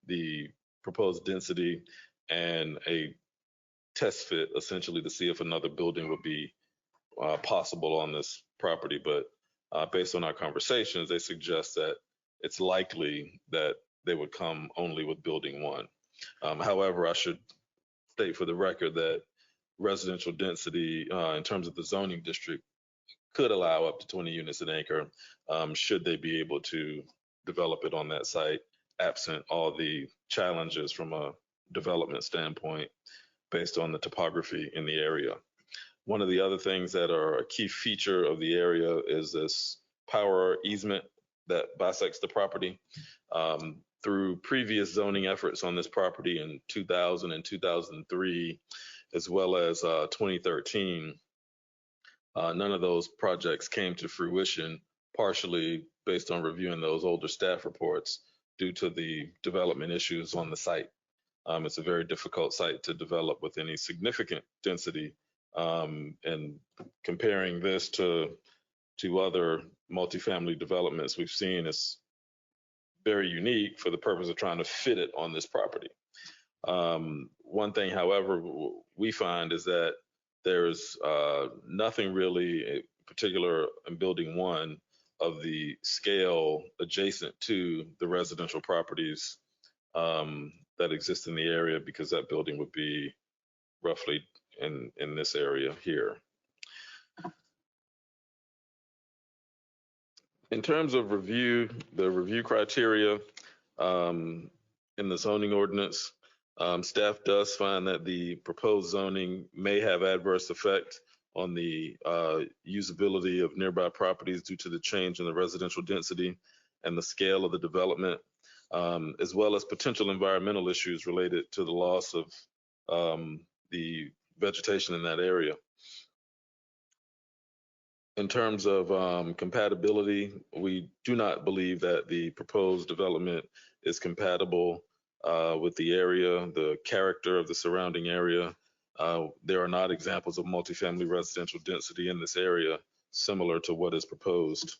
the proposed density and a test fit, essentially to see if another building would be possible on this property. But based on our conversations, they suggest that it's likely that they would come only with building 1. However, I should state for the record that residential density in terms of the zoning district could allow up to 20 units an acre should they be able to develop it on that site, absent all the challenges from a development standpoint based on the topography in the area. One of the other things that are a key feature of the area is this power easement that bisects the property. Through previous zoning efforts on this property in 2000 and 2003, as well as 2013, none of those projects came to fruition, partially based on reviewing those older staff reports due to the development issues on the site. It's a very difficult site to develop with any significant density. And comparing this to other multifamily developments we've seen, is very unique for the purpose of trying to fit it on this property. One thing, however, we find is that there's nothing really in particular in building 1 of the scale adjacent to the residential properties that exist in the area, because that building would be roughly in this area here. In terms of review, the review criteria in the zoning ordinance, staff does find that the proposed zoning may have adverse effect on the usability of nearby properties due to the change in the residential density and the scale of the development, as well as potential environmental issues related to the loss of the vegetation in that area. In terms of compatibility, we do not believe that the proposed development is compatible with the area, the character of the surrounding area. There are not examples of multifamily residential density in this area similar to what is proposed.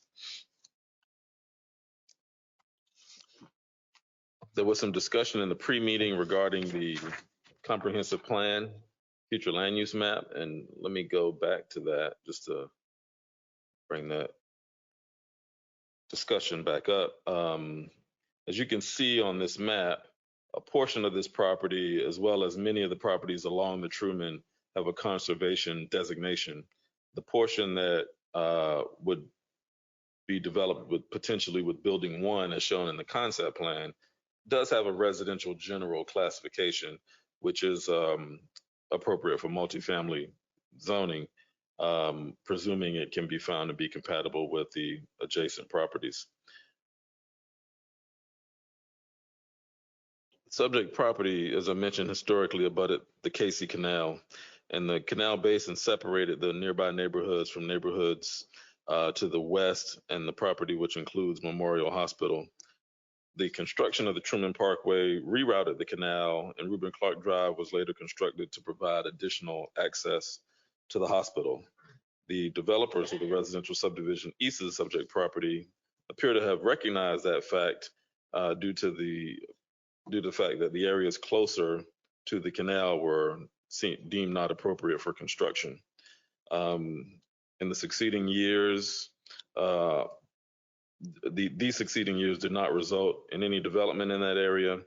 There was some discussion in the pre-meeting regarding the comprehensive plan, future land use map, and let me go back to that just to bring that discussion back up. As you can see on this map, a portion of this property, as well as many of the properties along the Truman, have a conservation designation. The portion that would be developed with potentially with building 1, as shown in the concept plan, does have a residential general classification, which is appropriate for multifamily zoning, presuming it can be found to be compatible with the adjacent properties. Subject property, as I mentioned, historically abutted the Casey Canal, and the canal basin separated the nearby neighborhoods from neighborhoods to the west, and the property, which includes Memorial Hospital. The construction of the Truman Parkway rerouted the canal, and Reuben Clark Drive was later constructed to provide additional access to the hospital. The developers of the residential subdivision east of the subject property appear to have recognized that fact due to the fact that the areas closer to the canal were deemed not appropriate for construction. In the succeeding years, these succeeding years did not result in any development in that area,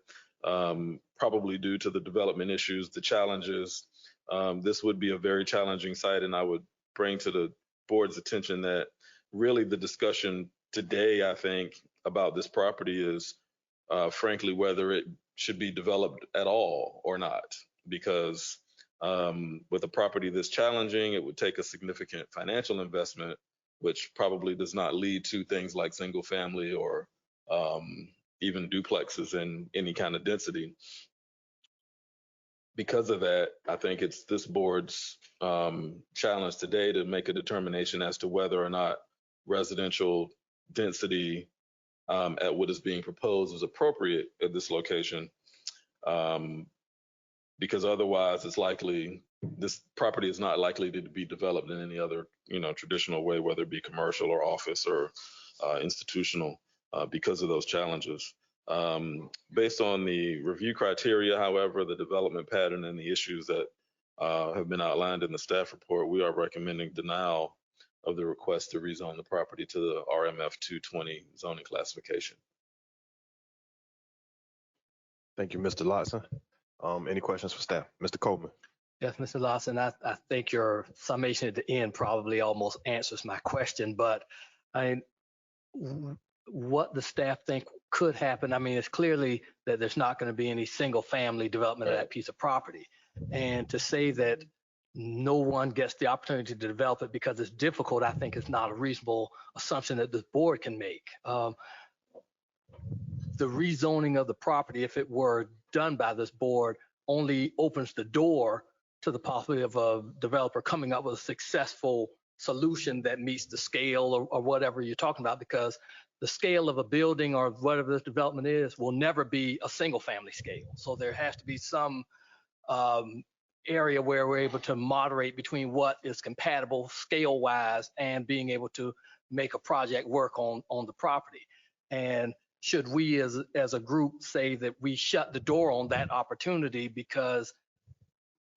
probably due to the development issues, the challenges. This would be a very challenging site, and I would bring to the board's attention that really the discussion today, I think, about this property is frankly whether it should be developed at all or not, because with a property this challenging, it would take a significant financial investment, which probably does not lead to things like single family or even duplexes in any kind of density. Because of that, I think it's this board's challenge today to make a determination as to whether or not residential density at what is being proposed is appropriate at this location. Because otherwise it's likely, this property is not likely to be developed in any other, traditional way, whether it be commercial or office or institutional, because of those challenges. Based on the review criteria, however, the development pattern and the issues that have been outlined in the staff report, we are recommending denial of the request to rezone the property to the RMF 220 zoning classification. Thank you, Mr. Lotson. Any questions for staff? Mr. Coleman. Yes, Mr. Lawson, I think your summation at the end probably almost answers my question, but what the staff think could happen, it's clearly that there's not going to be any single family development of that piece of property. And to say that no one gets the opportunity to develop it because it's difficult, I think is not a reasonable assumption that this board can make. The rezoning of the property, if it were done by this board, only opens the door to the possibility of a developer coming up with a successful solution that meets the scale or whatever you're talking about, because the scale of a building or whatever this development is will never be a single family scale. So there has to be some area where we're able to moderate between what is compatible scale wise and being able to make a project work on the property. And should we as a group say that we shut the door on that opportunity because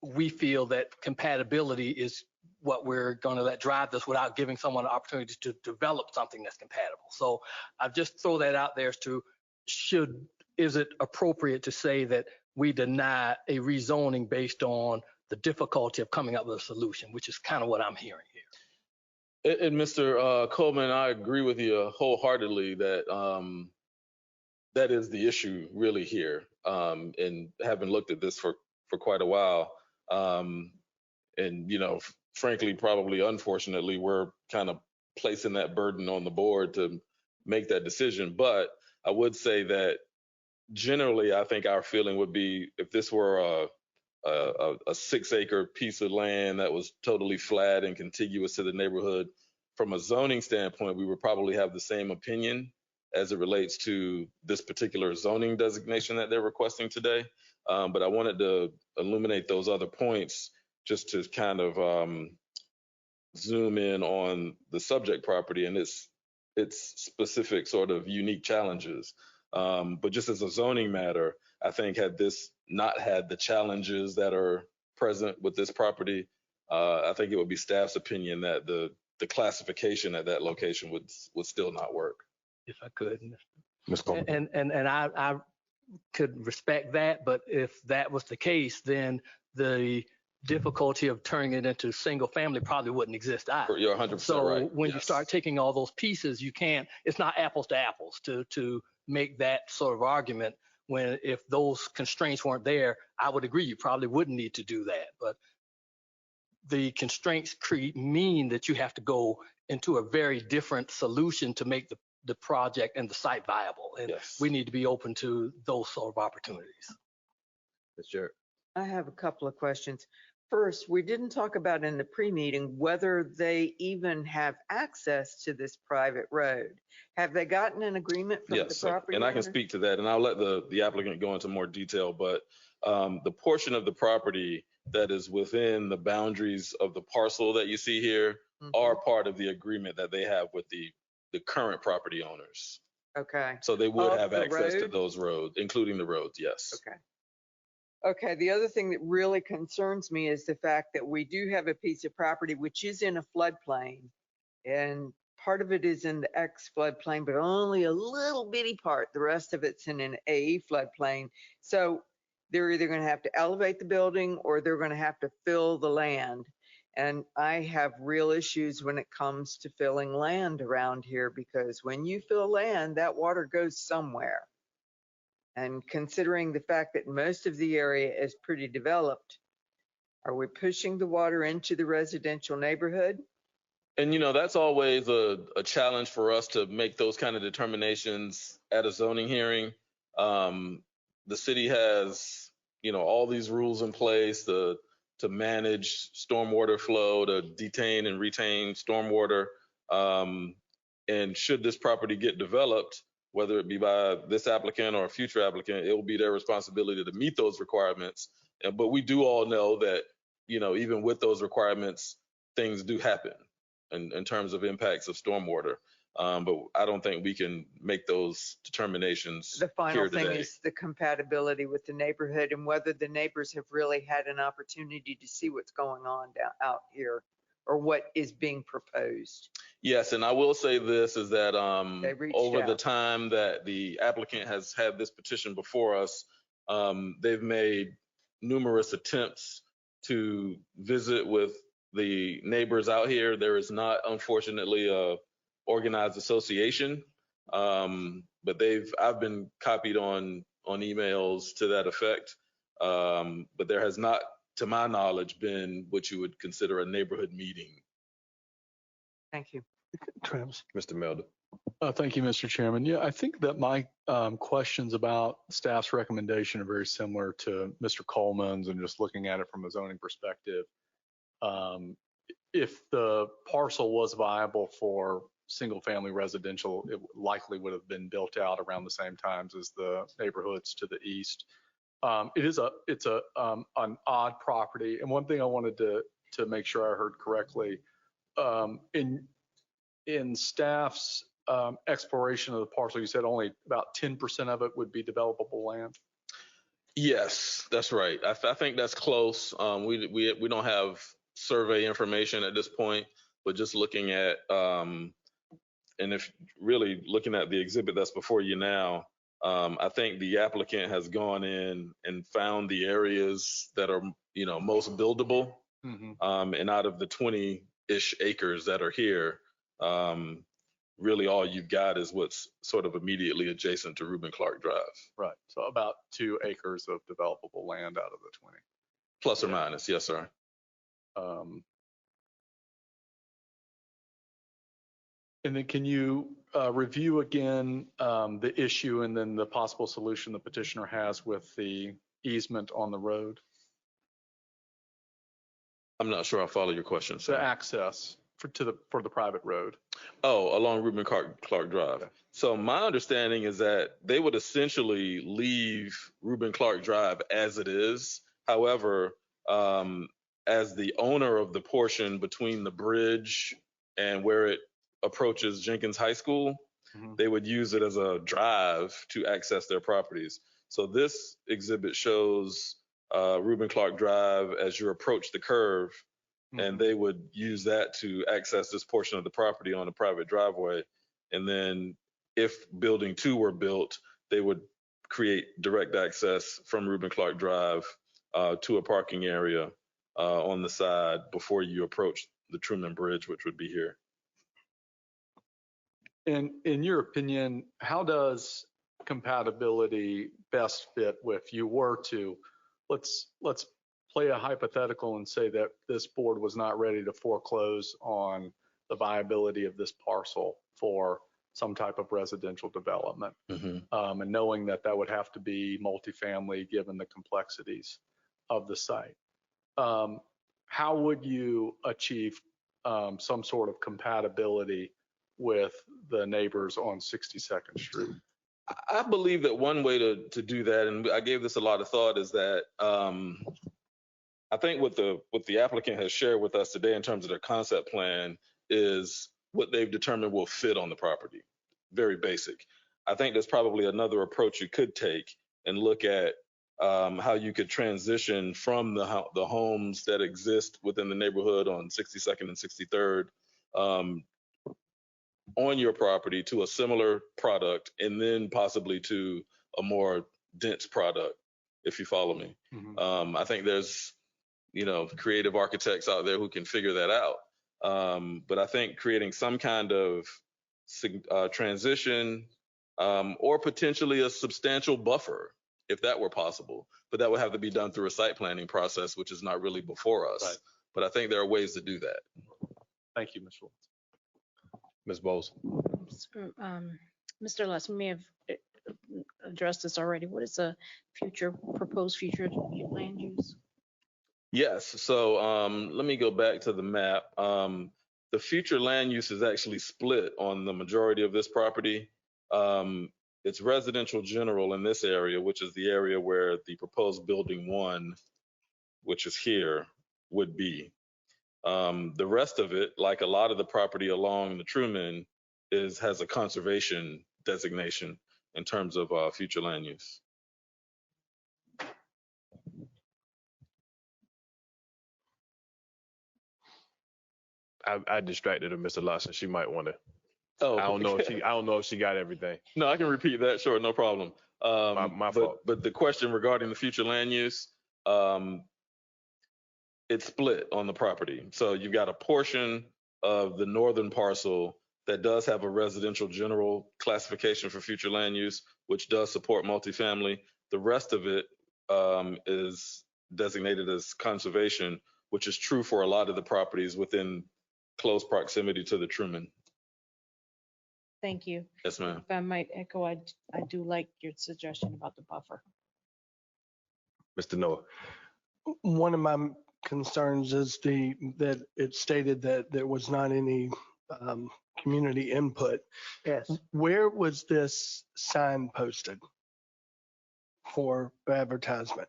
we feel that compatibility is what we're going to let drive this without giving someone an opportunity to develop something that's compatible? So I've just throw that out there as to is it appropriate to say that we deny a rezoning based on the difficulty of coming up with a solution, which is kind of what I'm hearing here. And Mr. Coleman, I agree with you wholeheartedly that that is the issue really here. And having looked at this for quite a while, and frankly, probably unfortunately, we're kind of placing that burden on the board to make that decision. But I would say that generally, I think our feeling would be if this were a 6-acre piece of land that was totally flat and contiguous to the neighborhood, from a zoning standpoint, we would probably have the same opinion as it relates to this particular zoning designation that they're requesting today. But I wanted to illuminate those other points just to kind of zoom in on the subject property and its specific sort of unique challenges. But just as a zoning matter, I think had this not had the challenges that are present with this property, I think it would be staff's opinion that the classification at that location would still not work. If I could, and I could respect that, but if that was the case, then the difficulty of turning it into single family probably wouldn't exist either. You're 100% so right. When you start taking all those pieces, it's not apples to apples to make that sort of argument. When if those constraints weren't there, I would agree you probably wouldn't need to do that. But the constraints mean that you have to go into a very different solution to make the project and the site viable. And we need to be open to those sort of opportunities. Sure. I have a couple of questions. First, we didn't talk about in the pre-meeting whether they even have access to this private road. Have they gotten an agreement from the property and owner? I can speak to that, and I'll let the applicant go into more detail, but the portion of the property that is within the boundaries of the parcel that you see here are part of the agreement that they have with the current property owners. Okay. So they would have access to those roads, including the roads, yes. Okay. Okay, the other thing that really concerns me is the fact that we do have a piece of property which is in a floodplain. And part of it is in the X floodplain, but only a little bitty part. The rest of it's in an AE floodplain. So they're either going to have to elevate the building or they're going to have to fill the land. And I have real issues when it comes to filling land around here, because when you fill land, that water goes somewhere. And considering the fact that most of the area is pretty developed, are we pushing the water into the residential neighborhood? And that's always a challenge for us to make those kind of determinations at a zoning hearing. The city has, all these rules in place to manage stormwater flow, to detain and retain stormwater. And should this property get developed, whether it be by this applicant or a future applicant, it will be their responsibility to meet those requirements. But we do all know that, even with those requirements, things do happen in terms of impacts of stormwater. But I don't think we can make those determinations The final here thing today. is the compatibility with the neighborhood and whether the neighbors have really had an opportunity to see what's going on out here or what is being proposed. Yes, and I will say this is that reached over the out. time that the applicant has had this petition before us, they've made numerous attempts to visit with the neighbors out here. There is not, unfortunately, a organized association, but I've been copied on emails to that effect. But there has not, to my knowledge, been what you would consider a neighborhood meeting. Thank you. Travis. Mr. Melder. Thank you, Mr. Chairman. Yeah, I think that my questions about staff's recommendation are very similar to Mr. Coleman's, and just looking at it from a zoning perspective. If the parcel was viable for single family residential, it likely would have been built out around the same times as the neighborhoods to the east. It's an odd property. And one thing I wanted to make sure I heard correctly, in staff's exploration of the parcel, you said only about 10% of it would be developable land. Yes, that's right. I think that's close. We don't have survey information at this point, but just looking at and if really looking at the exhibit that's before you now, I think the applicant has gone in and found the areas that are most buildable. And out of the 20-ish acres that are here, really all you've got is what's sort of immediately adjacent to Reuben Clark Drive. Right. So about 2 acres of developable land out of the 20. Plus or minus, yes, sir. And then can you review again the issue and then the possible solution the petitioner has with the easement on the road? I'm not sure I follow your question, sir. The access for the private road. Oh, along Reuben Clark Drive. Yeah. So my understanding is that they would essentially leave Reuben Clark Drive as it is. However, as the owner of the portion between the bridge and where it approaches Jenkins High School, they would use it as a drive to access their properties. So this exhibit shows Reuben Clark Drive as you approach the curve, and they would use that to access this portion of the property on a private driveway. And then if building 2 were built, they would create direct access from Reuben Clark Drive to a parking area on the side before you approach the Truman Bridge, which would be here. And in your opinion, how does compatibility best fit if you were to, let's play a hypothetical and say that this board was not ready to foreclose on the viability of this parcel for some type of residential development, and knowing that that would have to be multifamily given the complexities of the site. How would you achieve some sort of compatibility with the neighbors on 62nd Street? I believe that one way to do that, and I gave this a lot of thought, is that I think what the applicant has shared with us today in terms of their concept plan is what they've determined will fit on the property. Very basic. I think there's probably another approach you could take and look at how you could transition from the homes that exist within the neighborhood on 62nd and 63rd on your property to a similar product and then possibly to a more dense product, if you follow me. I think there's, creative architects out there who can figure that out. But I think creating some kind of transition or potentially a substantial buffer, if that were possible, but that would have to be done through a site planning process, which is not really before us. Right. But I think there are ways to do that. Thank you, Mr. Lawrence. Ms. Bowles. Mr. Less may have addressed this already. What is the proposed future land use? Yes. So let me go back to the map. The future land use is actually split on the majority of this property. It's residential general in this area, which is the area where the proposed building 1, which is here, would be. The rest of it, like a lot of the property along the Truman, has a conservation designation in terms of future land use. I distracted her, Mr. Lawson. She might want to. Oh, I don't know if she got everything. No, I can repeat that. Sure, no problem. My fault. But the question regarding the future land use, it's split on the property. So you've got a portion of the northern parcel that does have a residential general classification for future land use, which does support multifamily. The rest of it is designated as conservation, which is true for a lot of the properties within close proximity to the Truman. Thank you. Yes, ma'am. If I might echo, I do like your suggestion about the buffer. Mr. Noah. One of my concerns is that it stated that there was not any community input. Yes. Where was this sign posted for advertisement?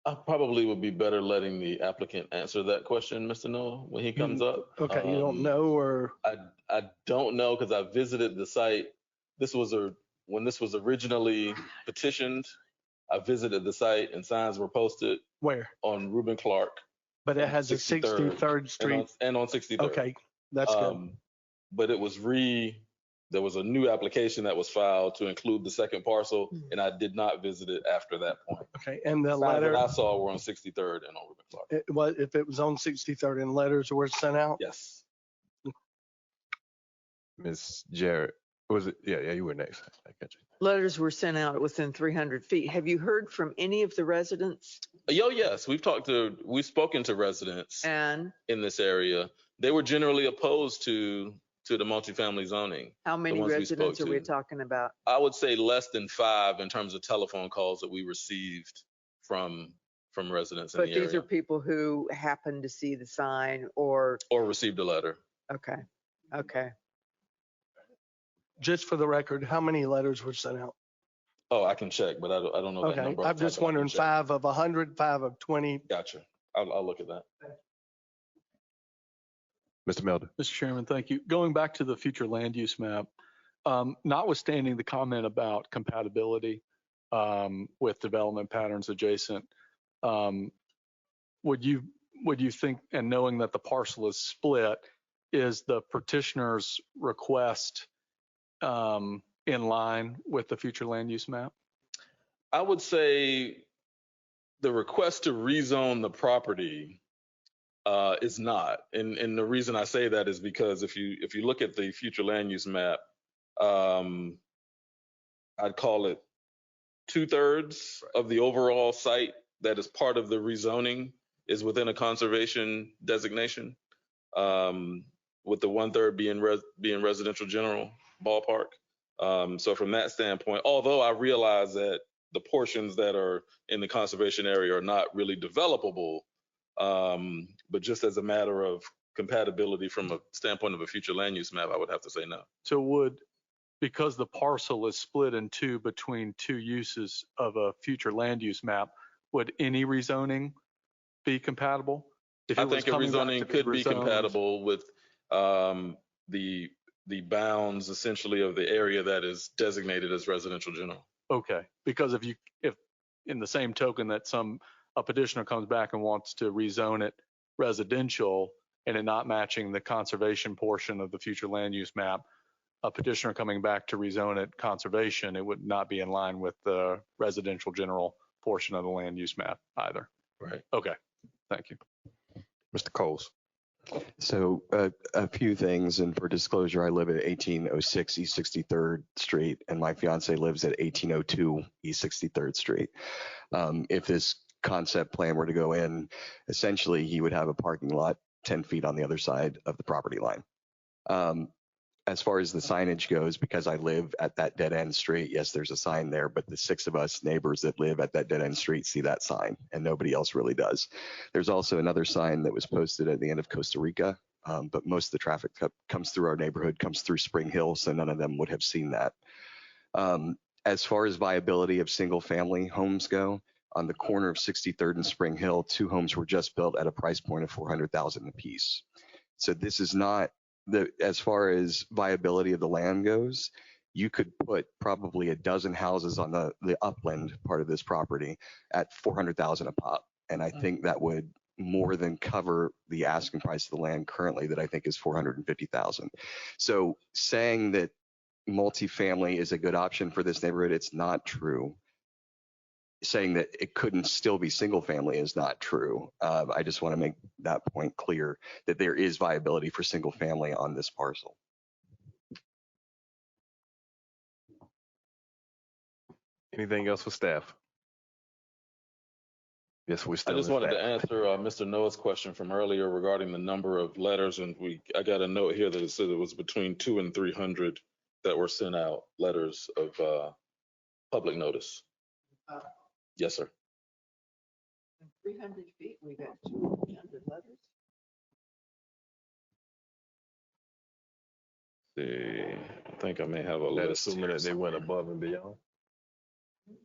I probably would be better letting the applicant answer that question, Mr. Noah, when he comes up. Okay, you don't know, or? I don't know because I visited the site. When this was originally petitioned, I visited the site and signs were posted. Where? On Reuben Clark. But it has a 63rd Street. And on 63rd. Okay, that's good. But there was a new application that was filed to include the second parcel, and I did not visit it after that point. Okay, and the Signs letter that I saw were on 63rd and on Reuben Clark. if it was on 63rd and letters were sent out? Yes. Ms. Jarrett, was it? Yeah, you were next. I got you. Letters were sent out within 300 feet. Have you heard from any of the residents? Yes, we've spoken to residents And in this area. They were generally opposed to the multifamily zoning. how many residents are we talking about? I would say less than 5 in terms of telephone calls that we received from residents in the area. But these are people who happened to see the sign or received a letter. Okay. Just for the record, how many letters were sent out? Oh, I can check, but I don't know that Okay, number. I'm just wondering, 5 of 100, 5 of 20. Gotcha. I'll look at that. Mr. Melder. Mr. Chairman, thank you. Going back to the future land use map, notwithstanding the comment about compatibility with development patterns adjacent, would you think, and knowing that the parcel is split, is the petitioner's request in line with the future land use map? I would say the request to rezone the property is not. And the reason I say that is because if you look at the future land use map, I'd call it 2/3 of the overall site that is part of the rezoning is within a conservation designation, with the 1/3 being residential general ballpark. So from that standpoint, although I realize that the portions that are in the conservation area are not really developable, but just as a matter of compatibility from a standpoint of a future land use map, I would have to say no. So because the parcel is split in two between two uses of a future land use map, would any rezoning be compatible? I think a rezoning could be compatible with the bounds essentially of the area that is designated as residential general. Okay, because if in the same token that a petitioner comes back and wants to rezone it residential, and it not matching the conservation portion of the future land use map, a petitioner coming back to rezone it conservation, it would not be in line with the residential general portion of the land use map either. Right. Okay, thank you. Mr. Coles. So a few things, and for disclosure, I live at 1806 East 63rd Street, and my fiance lives at 1802 East 63rd Street. If this concept plan were to go in, essentially he would have a parking lot 10 feet on the other side of the property line. As far as the signage goes, because I live at that dead end street, yes, there's a sign there, but the 6 of us neighbors that live at that dead end street see that sign, and nobody else really does. There's also another sign that was posted at the end of Costa Rica, but most of the traffic comes through our neighborhood, comes through Spring Hill, so none of them would have seen that. As far as viability of single family homes go, on the corner of 63rd and Spring Hill, 2 homes were just built at a price point of $400,000 apiece. So this is not as far as viability of the land goes, you could put probably a dozen houses on the upland part of this property at $400,000 a pop. And I think that would more than cover the asking price of the land currently that I think is $450,000. So saying that multifamily is a good option for this neighborhood, it's not true. Saying that it couldn't still be single family is not true. I just want to make that point clear that there is viability for single family on this parcel. Anything else for staff? Yes, we're still. I just wanted to answer Mr. Noah's question from earlier regarding the number of letters, and I got a note here that it said it was between 200 and 300 that were sent out, letters of public notice. Yes, sir. 300 feet, we got 200 letters. See, I think I may have a That list. assuming that they went above and beyond.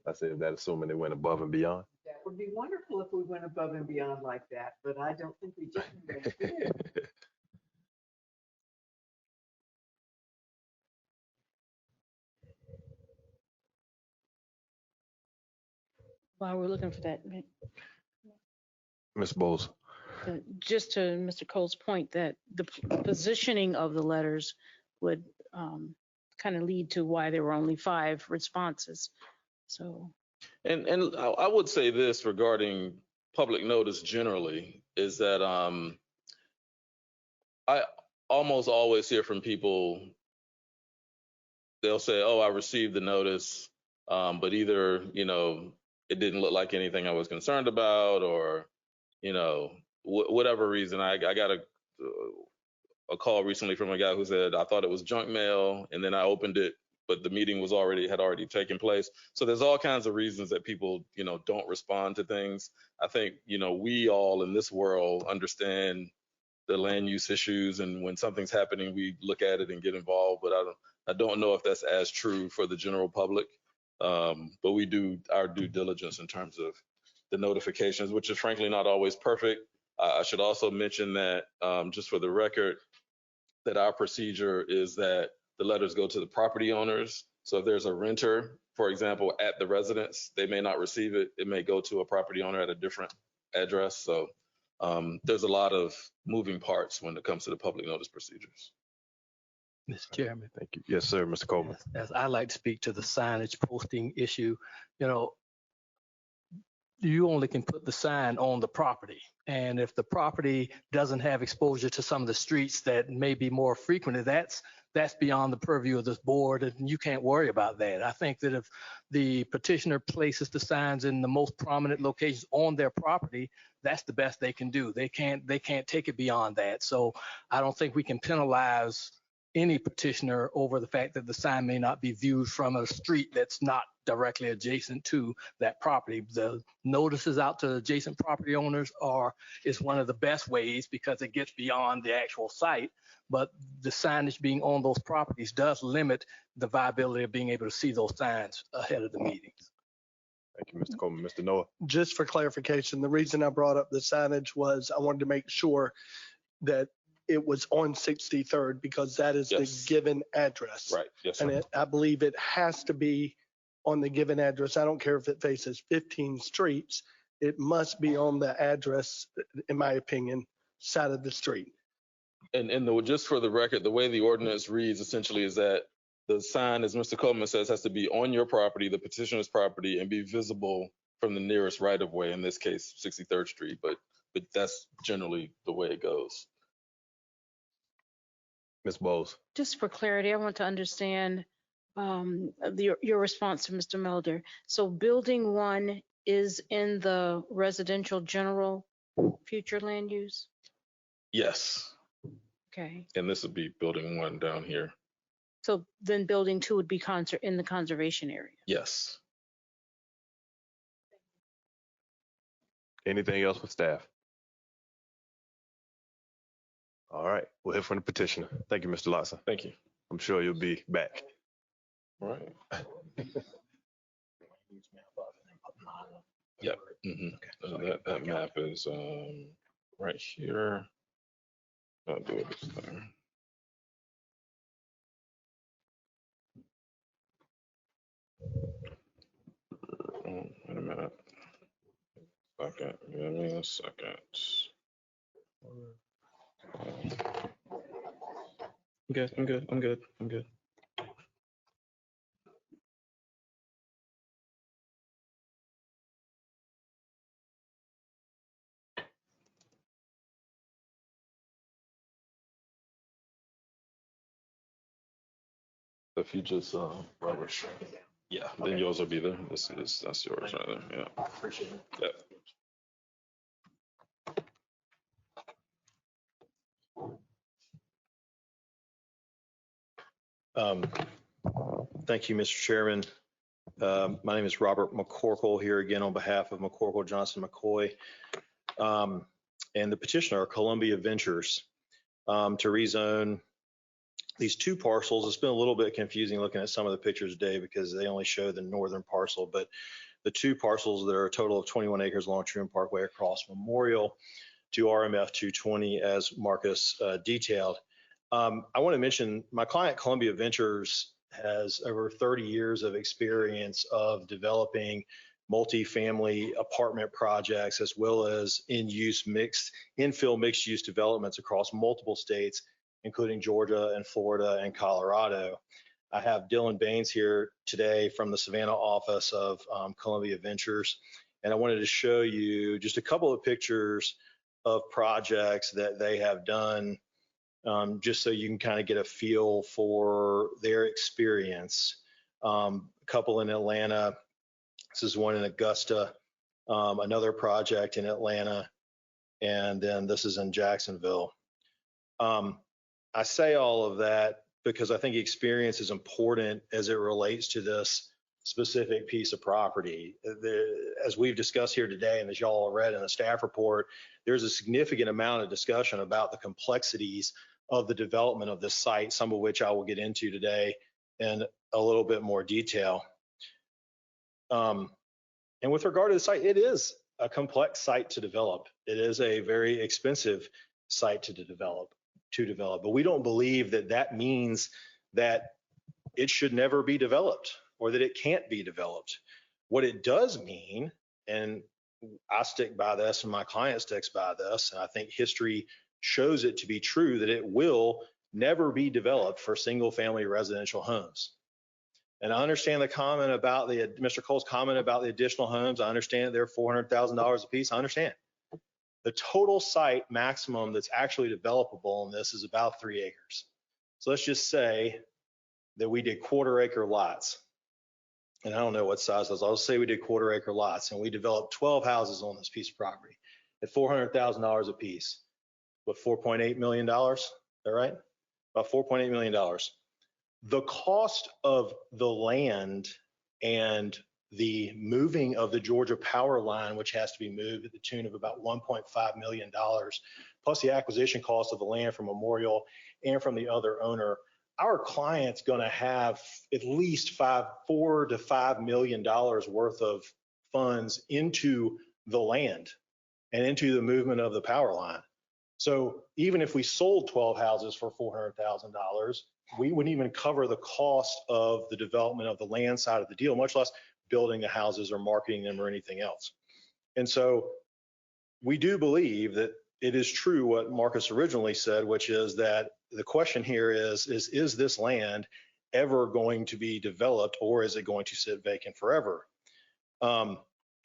I said that assuming they went above and beyond. That would be wonderful if we went above and beyond like that, but I don't think we did. While we're looking for that, Ms. Bowles. just to Mr. Cole's point that the positioning of the letters would kind of lead to why there were only 5 responses. So. And I would say this regarding public notice generally is that I almost always hear from people, they'll say, oh, I received the notice, but either, it didn't look like anything I was concerned about, or, whatever reason. I got a call recently from a guy who said, I thought it was junk mail, and then I opened it, but the meeting had already taken place. So there's all kinds of reasons that people, don't respond to things. I think, we all in this world understand the land use issues, and when something's happening, we look at it and get involved, but I don't know if that's as true for the general public. But we do our due diligence in terms of the notifications, which is frankly not always perfect. I should also mention that, just for the record, that our procedure is that the letters go to the property owners. So if there's a renter, for example, at the residence, they may not receive it. It may go to a property owner at a different address. So there's a lot of moving parts when it comes to the public notice procedures. Mr. Chairman. Thank you. Yes, sir, Mr. Coleman. As I like to speak to the signage posting issue, you only can put the sign on the property. And if the property doesn't have exposure to some of the streets that may be more frequented, that's beyond the purview of this board, and you can't worry about that. I think that if the petitioner places the signs in the most prominent locations on their property, that's the best they can do. They can't take it beyond that. So I don't think we can penalize any petitioner over the fact that the sign may not be viewed from a street that's not directly adjacent to that property. The notices out to adjacent property owners is one of the best ways because it gets beyond the actual site, but the signage being on those properties does limit the viability of being able to see those signs ahead of the meetings. Thank you, Mr. Coleman. Mr. Noah. Just for clarification, the reason I brought up the signage was I wanted to make sure that it was on 63rd because that is the given address. Right. Yes, sir. And I believe it has to be on the given address. I don't care if it faces 15 streets. It must be on the address, in my opinion, side of the street. Just for the record, the way the ordinance reads essentially is that the sign, as Mr. Coleman says, has to be on your property, the petitioner's property, and be visible from the nearest right of way, in this case, 63rd Street, but that's generally the way it goes. Ms. Bowles. Just for clarity, I want to understand your response to Mr. Melder. So building 1 is in the residential general future land use? Yes. Okay. And this would be building 1 down here. So then building 2 would be in the conservation area? Yes. Anything else with staff? All right, we'll hear from the petitioner. Thank you, Mr. Lotson. Thank you. I'm sure you'll be back. All right. Yep. That map is right here. I'll do it this time. Oh, wait a minute. Second. Give me a second. I'm good. If you just rubbish. Yeah, then yours will be there. That's yours right there. Yeah. Appreciate it. Yep. Thank you, Mr. Chairman. My name is Robert McCorkle here again on behalf of McCorkle, Johnson, McCoy, and the petitioner, Columbia Ventures, to rezone these 2 parcels. It's been a little bit confusing looking at some of the pictures today because they only show the northern parcel, but the 2 parcels that are a total of 21 acres along Truman Parkway across Memorial to RMF 220, as Marcus detailed. I want to mention my client, Columbia Ventures, has over 30 years of experience of developing multifamily apartment projects as well as infill mixed use developments across multiple states, including Georgia and Florida and Colorado. I have Dylan Baines here today from the Savannah office of Columbia Ventures, and I wanted to show you just a couple of pictures of projects that they have done, just so you can kind of get a feel for their experience. A couple in Atlanta. This is one in Augusta, another project in Atlanta, and then this is in Jacksonville. I say all of that because I think experience is important as it relates to this specific piece of property. As we've discussed here today, and as y'all read in the staff report, there's a significant amount of discussion about the complexities of the development of this site, some of which I will get into today in a little bit more detail. And with regard to the site, it is a complex site to develop. It is a very expensive site to develop, but we don't believe that that means that it should never be developed or that it can't be developed. What it does mean, and I stick by this and my client sticks by this, and I think history shows it to be true, that it will never be developed for single family residential homes. And I understand the comment about Mr. Cole's comment about the additional homes. I understand they're $400,000 a piece. I understand. The total site maximum that's actually developable in this is about 3 acres. So let's just say that we did 1/4 acre lots. And I don't know what size those. I'll say we did 1/4 acre lots and we developed 12 houses on this piece of property at $400,000 a piece. With $4.8 million, is that right? About $4.8 million. The cost of the land and the moving of the Georgia power line, which has to be moved at the tune of about $1.5 million, plus the acquisition cost of the land from Memorial and from the other owner, our client's going to have at least $4 to $5 million worth of funds into the land and into the movement of the power line. So even if we sold 12 houses for $400,000, we wouldn't even cover the cost of the development of the land side of the deal, much less building the houses or marketing them or anything else. And so we do believe that it is true what Marcus originally said, which is that the question here is this land ever going to be developed, or is it going to sit vacant forever?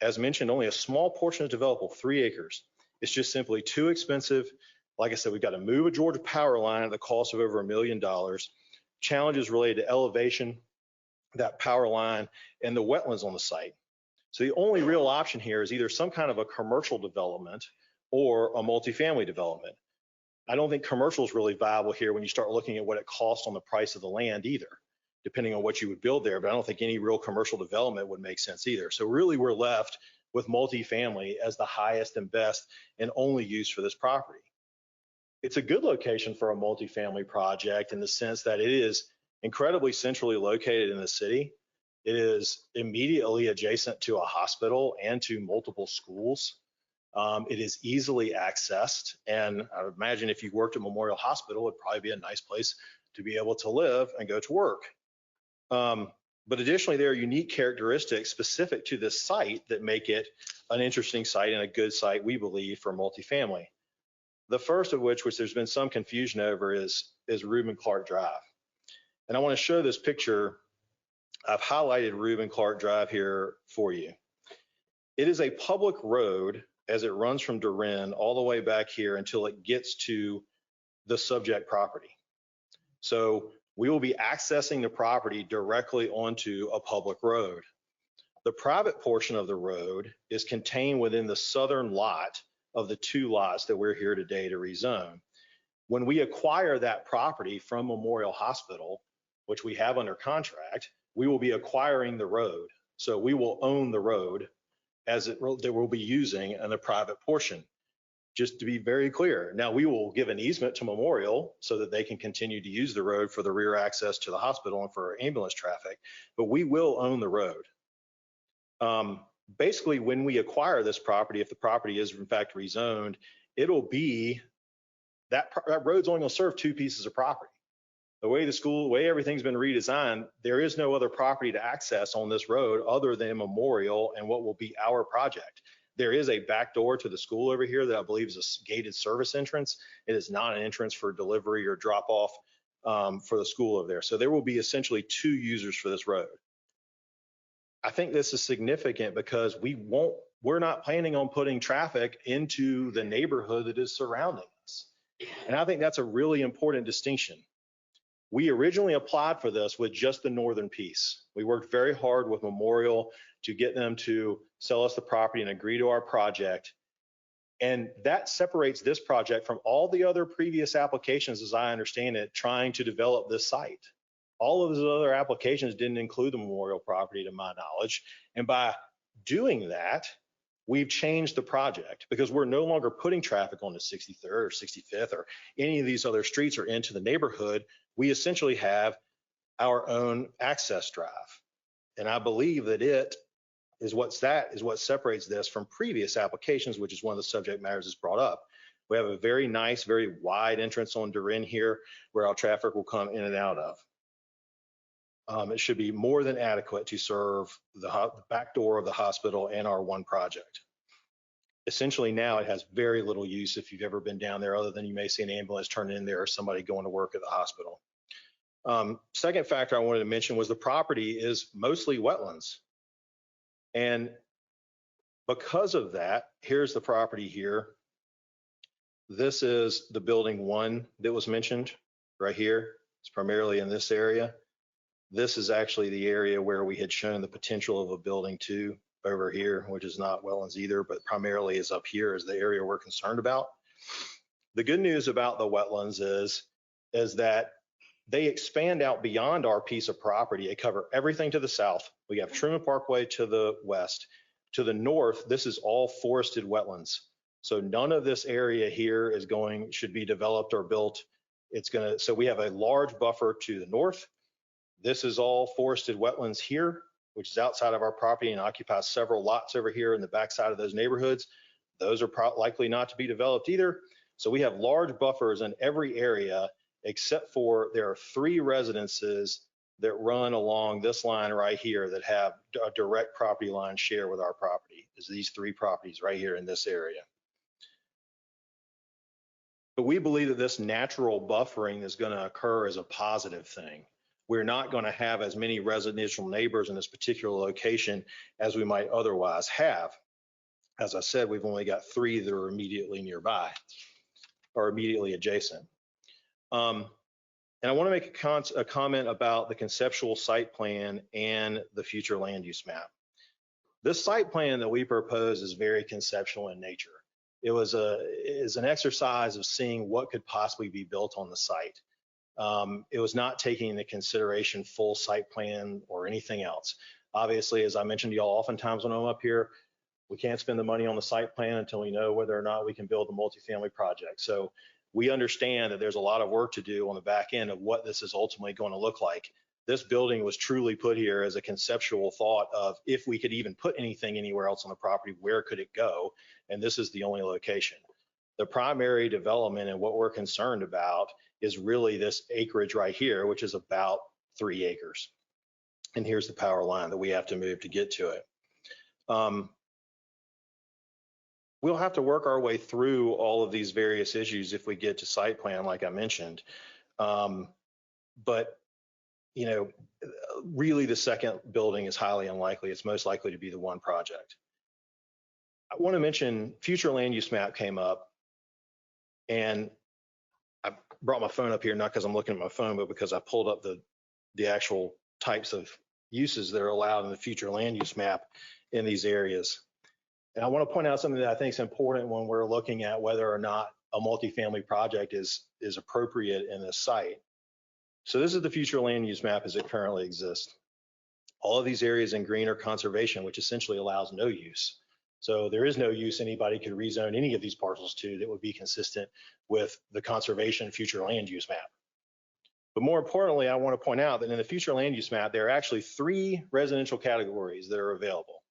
As mentioned, only a small portion is developable, 3 acres. It's just simply too expensive. Like I said, we've got to move a Georgia power line at the cost of over $1 million. Challenges related to elevation, that power line, and the wetlands on the site. So the only real option here is either some kind of a commercial development or a multifamily development. I don't think commercial is really viable here when you start looking at what it costs on the price of the land either, depending on what you would build there. But I don't think any real commercial development would make sense either. So really we're left with multifamily as the highest and best and only use for this property. It's a good location for a multifamily project in the sense that it is incredibly centrally located in the city. It is immediately adjacent to a hospital and to multiple schools. It is easily accessed. And I would imagine if you worked at Memorial Hospital, it'd probably be a nice place to be able to live and go to work. But additionally, there are unique characteristics specific to this site that make it an interesting site and a good site, we believe, for multifamily. The first of which there's been some confusion over, is Reuben Clark Drive. And I want to show this picture. I've highlighted Reuben Clark Drive here for you. It is a public road as it runs from Durin all the way back here until it gets to the subject property. So we will be accessing the property directly onto a public road. The private portion of the road is contained within the southern lot of the 2 lots that we're here today to rezone. When we acquire that property from Memorial Hospital, which we have under contract, we will be acquiring the road. So we will own the road that we'll be using in the private portion. Just to be very clear. Now we will give an easement to Memorial so that they can continue to use the road for the rear access to the hospital and for ambulance traffic, but we will own the road. Basically, when we acquire this property, if the property is in fact rezoned, it'll be that road's only going to serve 2 pieces of property. The way everything's been redesigned, there is no other property to access on this road other than Memorial and what will be our project. There is a back door to the school over here that I believe is a gated service entrance. It is not an entrance for delivery or drop off for the school over there. So there will be essentially 2 users for this road. I think this is significant because we're not planning on putting traffic into the neighborhood that is surrounding us. And I think that's a really important distinction. We originally applied for this with just the northern piece. We worked very hard with Memorial to get them to sell us the property and agree to our project. And that separates this project from all the other previous applications, as I understand it, trying to develop this site. All of those other applications didn't include the Memorial property, to my knowledge. And by doing that, we've changed the project because we're no longer putting traffic on the 63rd or 65th or any of these other streets or into the neighborhood. We essentially have our own access drive. And I believe that it is what separates this from previous applications, which is one of the subject matters that's brought up. We have a very nice, very wide entrance on Durin here where our traffic will come in and out of. It should be more than adequate to serve the back door of the hospital and our one project. Essentially now it has very little use if you've ever been down there, other than you may see an ambulance turn in there or somebody going to work at the hospital. Second factor I wanted to mention was the property is mostly wetlands. And because of that, here's the property here. This is the building 1 that was mentioned right here. It's primarily in this area. This is actually the area where we had shown the potential of a building 2 over here, which is not wetlands either, but primarily is up here is the area we're concerned about. The good news about the wetlands is that they expand out beyond our piece of property. They cover everything to the south. We have Truman Parkway to the west. To the north, this is all forested wetlands. So none of this area here should be developed or built. So we have a large buffer to the north. This is all forested wetlands here, which is outside of our property and occupies several lots over here in the backside of those neighborhoods. Those are likely not to be developed either. So we have large buffers in every area, except for there are 3 residences that run along this line right here that have a direct property line share with our property. Is these 3 properties right here in this area. But we believe that this natural buffering is going to occur as a positive thing. We're not going to have as many residential neighbors in this particular location as we might otherwise have. As I said, we've only got 3 that are immediately nearby or immediately adjacent. And I want to make a comment about the conceptual site plan and the future land use map. This site plan that we propose is very conceptual in nature. It is an exercise of seeing what could possibly be built on the site. It was not taking into consideration full site plan or anything else. Obviously, as I mentioned to y'all, oftentimes when I'm up here, we can't spend the money on the site plan until we know whether or not we can build a multifamily project. So we understand that there's a lot of work to do on the back end of what this is ultimately going to look like. This building was truly put here as a conceptual thought of if we could even put anything anywhere else on the property, where could it go? And this is the only location. The primary development and what we're concerned about is really this acreage right here, which is about 3 acres. And here's the power line that we have to move to get to it. We'll have to work our way through all of these various issues if we get to site plan, like I mentioned. But, you know, really the second building is highly unlikely. It's most likely to be the one project. I want to mention future land use map came up, and I brought my phone up here, not because I'm looking at my phone, but because I pulled up the actual types of uses that are allowed in the future land use map in these areas. And I want to point out something that I think is important when we're looking at whether or not a multifamily project is appropriate in this site. So this is the future land use map as it currently exists. All of these areas in green are conservation, which essentially allows no use. So there is no use anybody could rezone any of these parcels to that would be consistent with the conservation future land use map. But more importantly, I want to point out that in the future land use map, there are actually 3 residential categories that are available.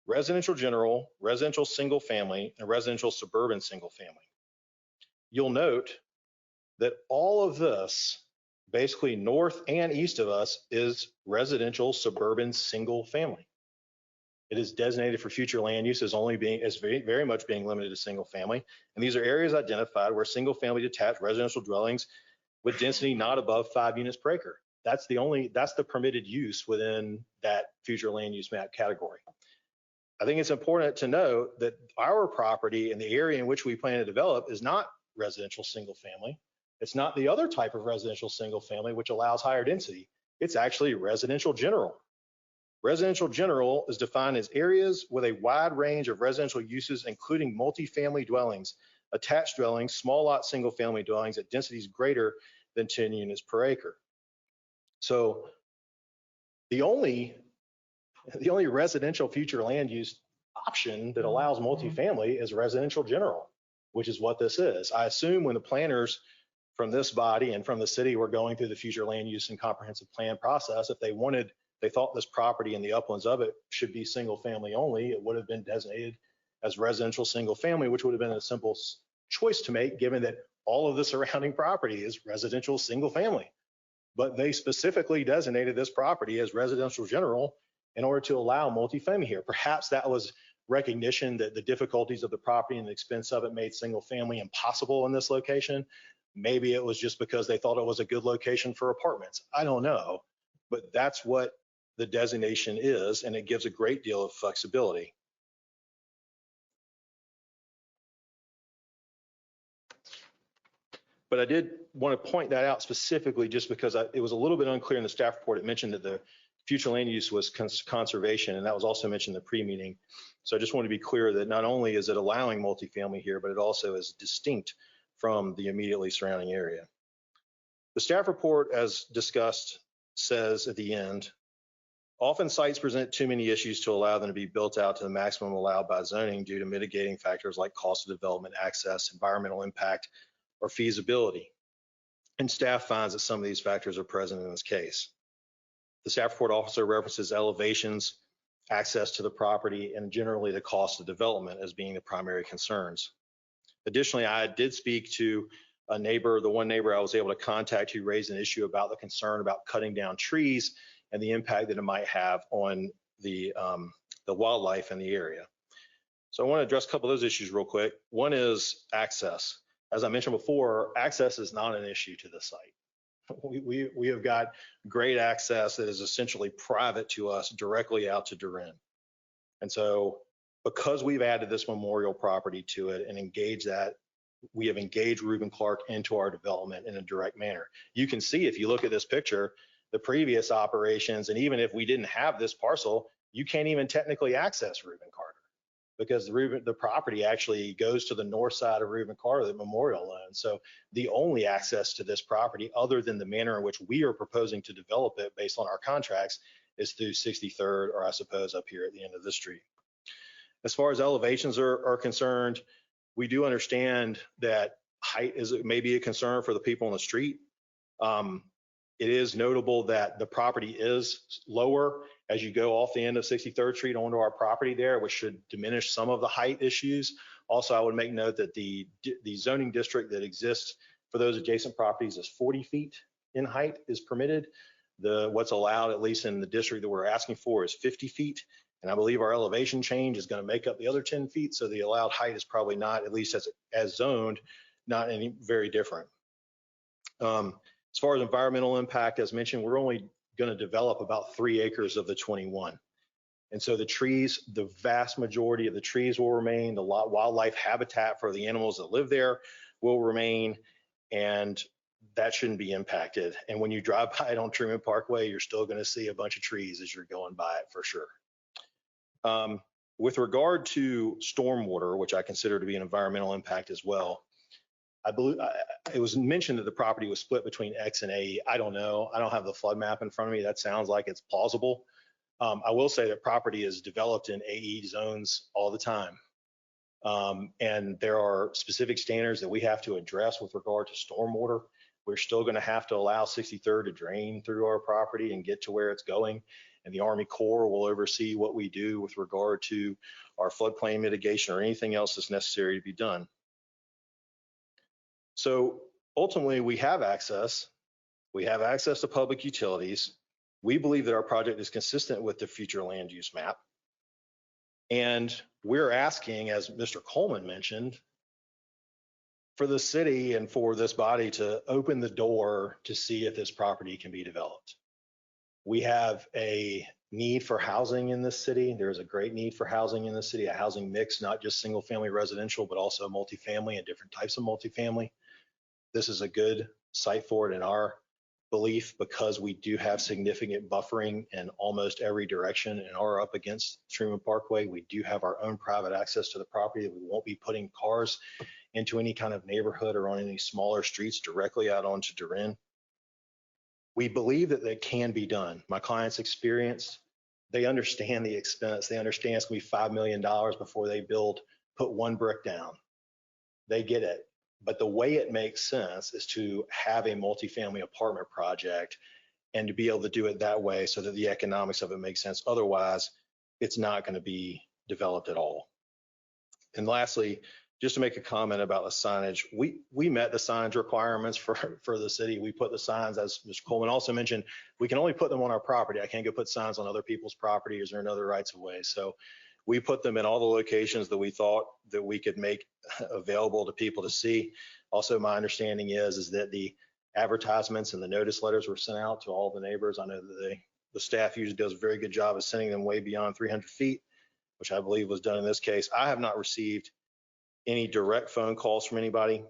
Residential general, residential single family, and residential suburban single family. You'll note that all of this, basically north and east of us, is residential suburban single family. It is designated for future land use as very much being limited to single family. And these are areas identified where single family detached residential dwellings with density not above 5 units per acre. That's the permitted use within that future land use map category. I think it's important to note that our property in the area in which we plan to develop is not residential single family. It's not the other type of residential single family, which allows higher density. It's actually residential general. Residential general is defined as areas with a wide range of residential uses, including multifamily dwellings, attached dwellings, small lot single family dwellings at densities greater than 10 units per acre. So the only residential future land use option that allows multifamily is residential general, which is what this is. I assume when the planners from this body and from the city were going through the future land use and comprehensive plan process, if they thought this property and the uplands of it should be single family only, it would have been designated as residential single family, which would have been a simple choice to make, given that all of the surrounding property is residential single family. But they specifically designated this property as residential general in order to allow multifamily here. Perhaps that was recognition that the difficulties of the property and the expense of it made single family impossible in this location. Maybe it was just because they thought it was a good location for apartments. I don't know, but that's what the designation is, and it gives a great deal of flexibility. But I did want to point that out specifically just because it was a little bit unclear in the staff report. It mentioned that the future land use was conservation, and that was also mentioned in the pre-meeting. So I just want to be clear that not only is it allowing multifamily here, but it also is distinct from the immediately surrounding area. The staff report, as discussed, says at the end, often sites present too many issues to allow them to be built out to the maximum allowed by zoning due to mitigating factors like cost of development, access, environmental impact, or feasibility. And staff finds that some of these factors are present in this case. The staff report also references elevations, access to the property, and generally the cost of development as being the primary concerns. Additionally, I did speak to a neighbor, the one neighbor I was able to contact who raised an issue about the concern about cutting down trees and the impact that it might have on the wildlife in the area. So I want to address a couple of those issues real quick. One is access. as I mentioned before, access is not an issue to the site. We have got great access that is essentially private to us directly out to Durin. And so because we've added this memorial property to it and engaged that, we have engaged Reuben Clark into our development in a direct manner. You can see if you look at this picture, the previous operations, and even if we didn't have this parcel, you can't even technically access Reuben Carter because the property actually goes to the north side of Reuben Carter, the memorial owns. So the only access to this property other than the manner in which we are proposing to develop it based on our contracts is through 63rd, or I suppose up here at the end of the street. As far as elevations are concerned, we do understand that height is maybe a concern for the people on the street. It is notable that the property is lower as you go off the end of 63rd Street onto our property there, which should diminish some of the height issues. Also, I would make note that the zoning district that exists for those adjacent properties is 40 feet in height is permitted. What's allowed, at least in the district that we're asking for, is 50 feet. And I believe our elevation change is going to make up the other 10 feet. So the allowed height is probably not, at least as zoned, not any very different. As far as environmental impact, as mentioned, we're only going to develop about 3 acres of the 21. And so the trees, the vast majority of the trees will remain, the wildlife habitat for the animals that live there will remain, and that shouldn't be impacted. And when you drive by it on Truman Parkway, you're still going to see a bunch of trees as you're going by it for sure. With regard to stormwater, which I consider to be an environmental impact as well, I believe it was mentioned that the property was split between X and AE. I don't know. I don't have the flood map in front of me. That sounds like it's plausible. I will say that property is developed in AE zones all the time. And there are specific standards that we have to address with regard to stormwater. We're still going to have to allow 63rd to drain through our property and get to where it's going. And the Army Corps will oversee what we do with regard to our floodplain mitigation or anything else that's necessary to be done. So ultimately, we have access. We have access to public utilities. We believe that our project is consistent with the future land use map. And we're asking, as Mr. Coleman mentioned, for the city and for this body to open the door to see if this property can be developed. We have a need for housing in this city. There is a great need for housing in the city, a housing mix, not just single family residential, but also multifamily and different types of multifamily. This is a good site for it in our belief because we do have significant buffering in almost every direction and are up against Truman Parkway. We do have our own private access to the property. We won't be putting cars into any kind of neighborhood or on any smaller streets directly out onto Durin. We believe that that can be done. My clients experienced, they understand the expense. They understand it's going to be $5 million before they put one brick down. They get it. But the way it makes sense is to have a multifamily apartment project and to be able to do it that way so that the economics of it makes sense. Otherwise, it's not going to be developed at all. And lastly, just to make a comment about the signage, we met the signage requirements for the city. We put the signs, as Mr. Coleman also mentioned, we can only put them on our property. I can't go put signs on other people's properties or in other rights of way. So we put them in all the locations that we thought that we could make available to people to see. Also, my understanding is that the advertisements and the notice letters were sent out to all the neighbors. I know that the staff usually does a very good job of sending them way beyond 300 feet, which I believe was done in this case. I have not received any direct phone calls from anybody.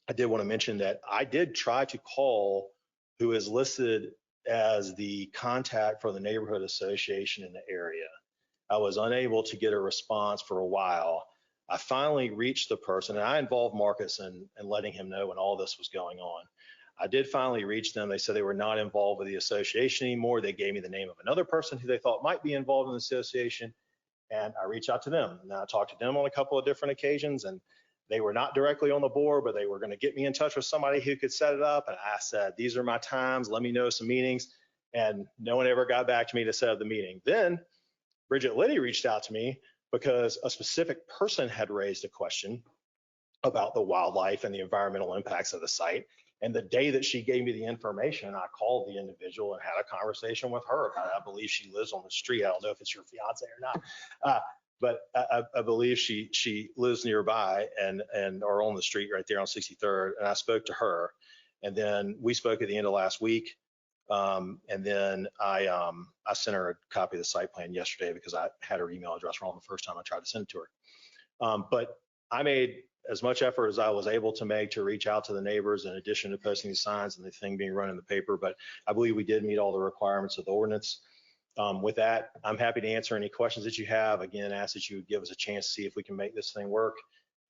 I did want to mention that I did try to call who is listed as the contact for the neighborhood association in the area. I was unable to get a response for a while. I finally reached the person, and I involved Marcus in letting him know when all this was going on. I did finally reach them. They said they were not involved with the association anymore. They gave me the name of another person who they thought might be involved in the association, and I reached out to them. And I talked to them on a couple of different occasions, and they were not directly on the board, but they were going to get me in touch with somebody who could set it up. And I said, these are my times. Let me know some meetings. And no one ever got back to me to set up the meeting. Then Bridget Liddy reached out to me because a specific person had raised a question about the wildlife and the environmental impacts of the site. And the day that she gave me the information, I called the individual and had a conversation with her about it. I believe she lives on the street. I don't know if it's your fiance or not. but I believe she lives nearby and or on the street right there on 63rd. And I spoke to her, and then we spoke at the end of last week. And then I sent her a copy of the site plan yesterday because I had her email address wrong the first time I tried to send it to her. But I made as much effort as I was able to make to reach out to the neighbors in addition to posting the signs and the thing being run in the paper. But I believe we did meet all the requirements of the ordinance. With that, I'm happy to answer any questions that you have. Again, ask that you would give us a chance to see if we can make this thing work.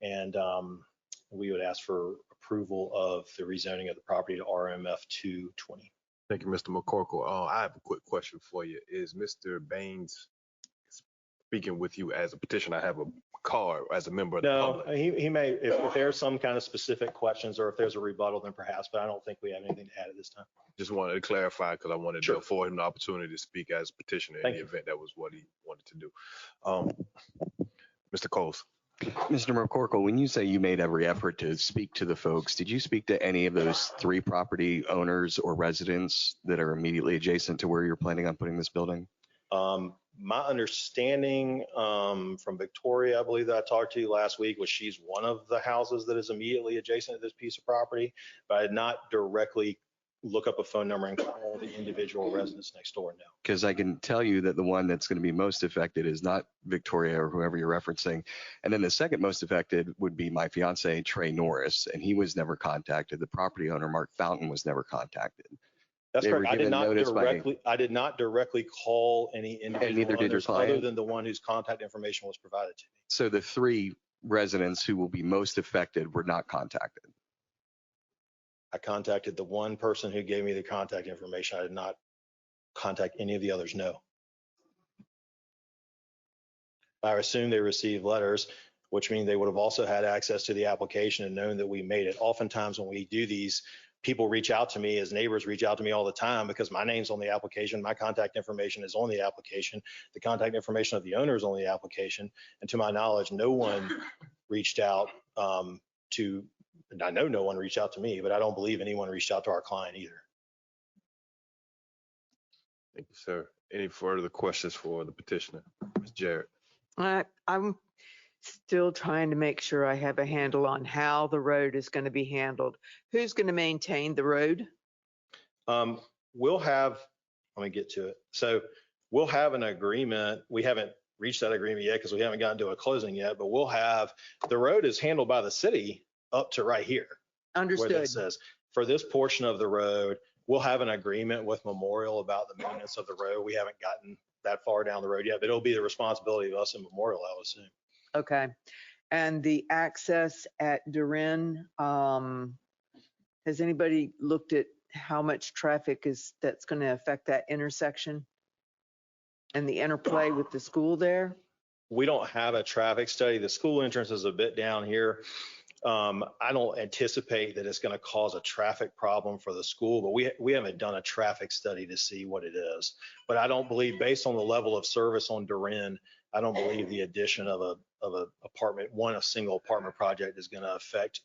And we would ask for approval of the rezoning of the property to RMF 220. Thank you, Mr. McCorkle. I have a quick question for you. Is Mr. Baines speaking with you as a petitioner? I have a card as a member of the public. No, he may, if there's some kind of specific questions or if there's a rebuttal, then perhaps, but I don't think we have anything to add at this time. Just wanted to clarify because I wanted to afford him the opportunity to speak as a petitioner in the event that was what he wanted to do. Mr. Coles. Mr. McCorkle, when you say you made every effort to speak to the folks, did you speak to any of those 3 property owners or residents that are immediately adjacent to where you're planning on putting this building? My understanding from Victoria, I believe that I talked to you last week, was she's one of the houses that is immediately adjacent to this piece of property, but I did not directly look up a phone number and call the individual residents next door now. Because I can tell you that the one that's going to be most affected is not Victoria or whoever you're referencing. And then the second most affected would be my fiance, Trey Norris, and he was never contacted. The property owner, Mark Fountain, was never contacted. That's correct. I did not directly call any individual owners other than the one whose contact information was provided to me. So the 3 residents who will be most affected were not contacted. I contacted the one person who gave me the contact information. I did not contact any of the others, no. I assume they received letters, which means they would have also had access to the application and known that we made it. Oftentimes when we do these, people reach out to me, as neighbors reach out to me all the time because my name's on the application, my contact information is on the application, the contact information of the owner is on the application. And to my knowledge, no one reached out to, I know no one reached out to me, but I don't believe anyone reached out to our client either. Thank you, sir. Any further questions for the petitioner? Ms. Jarrett. I'm still trying to make sure I have a handle on how the road is going to be handled. Who's going to maintain the road? We'll have, let me get to it. So we'll have an agreement. We haven't reached that agreement yet because we haven't gotten to a closing yet, but we'll have, the road is handled by the city up to right here. Understood. Where that says, for this portion of the road, we'll have an agreement with Memorial about the maintenance of the road. We haven't gotten that far down the road yet, but it'll be the responsibility of us and Memorial, I would assume. Okay. And the access at Durin, has anybody looked at how much traffic that's going to affect that intersection and the interplay with the school there? We don't have a traffic study. The school entrance is a bit down here. I don't anticipate that it's going to cause a traffic problem for the school, but we haven't done a traffic study to see what it is. But I don't believe, based on the level of service on Durin, I don't believe the addition of a single apartment project is going to affect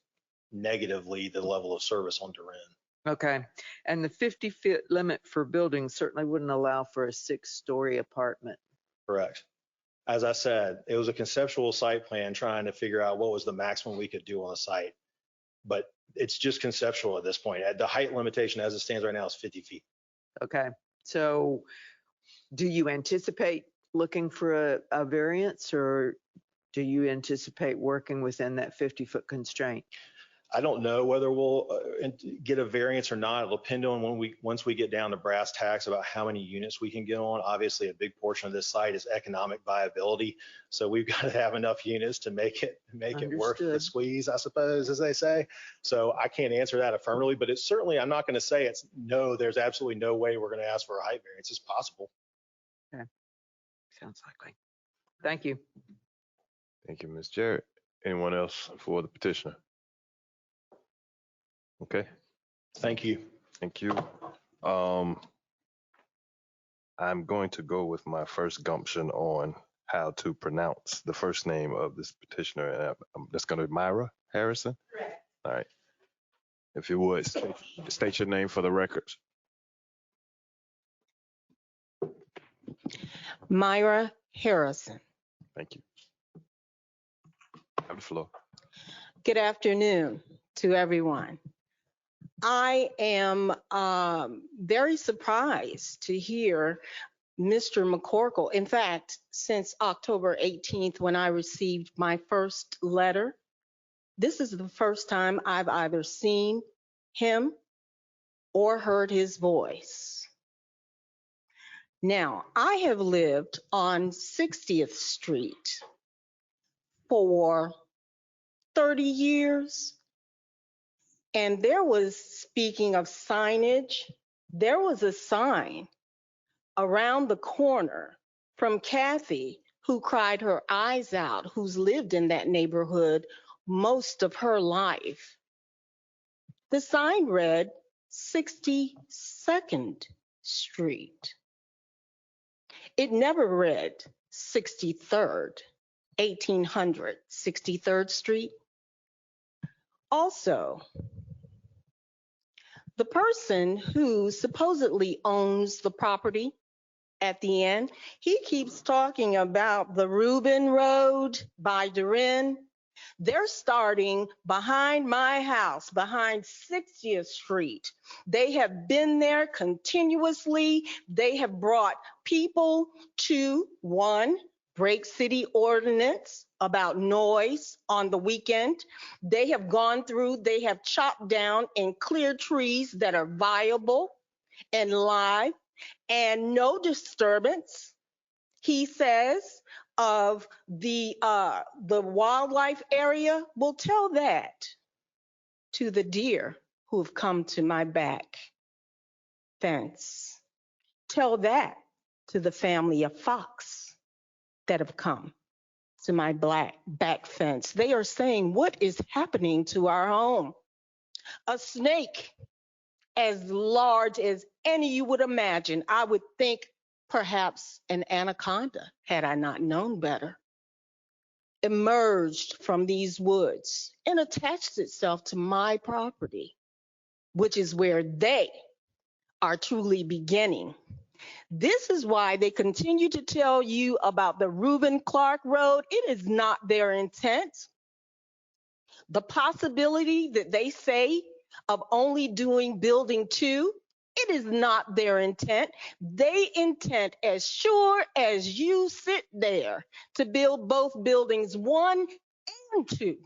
negatively the level of service on Durin. Okay. And the 50-foot limit for buildings certainly wouldn't allow for a 6-story apartment. Correct. As I said, it was a conceptual site plan trying to figure out what was the maximum we could do on a site. But it's just conceptual at this point. The height limitation as it stands right now is 50 feet. Okay. So do you anticipate looking for a variance, or do you anticipate working within that 50-foot constraint? I don't know whether we'll get a variance or not. It'll depend on once we get down to brass tacks about how many units we can get on. Obviously, a big portion of this site is economic viability. So we've got to have enough units to make it worth the squeeze, I suppose, as they say. So I can't answer that affirmatively, but it's certainly, I'm not going to say it's no, there's absolutely no way we're going to ask for a height variance. It's possible. Okay. Sounds likely. Thank you. Thank you, Ms. Jarrett. Anyone else for the petitioner? Okay. Thank you. Thank you. I'm going to go with my first gumption on how to pronounce the first name of this petitioner. And that's going to be Myra Harrison? Correct. All right. If you would, state your name for the records. Myra Harrison. Thank you. Have the floor. Good afternoon to everyone. I am very surprised to hear Mr. McCorkle. In fact, since October 18th, when I received my first letter, this is the first time I've either seen him or heard his voice. Now, I have lived on 60th Street for 30 years. And there was, speaking of signage, there was a sign around the corner from Kathy, who cried her eyes out, who's lived in that neighborhood most of her life. The sign read 62nd Street. It never read 63rd, 1800 63rd Street. Also, the person who supposedly owns the property at the end, he keeps talking about the Reuben Road by Durin. They're starting behind my house, behind 60th Street. They have been there continuously. They have brought people to, one, break city ordinance about noise on the weekend. They have gone through, they have chopped down and cleared trees that are viable and live and no disturbance, he says, of the wildlife area. Will tell that to the deer who have come to my back fence. Tell that to the family of fox that have come to my back fence. They are saying, what is happening to our home? A snake as large as any you would imagine. I would think perhaps an anaconda, had I not known better, emerged from these woods and attached itself to my property, which is where they are truly beginning. This is why they continue to tell you about the Reuben Clark Road. It is not their intent. The possibility that they say of only doing building 2, it is not their intent. They intend, as sure as you sit there, to build both buildings 1 and 2,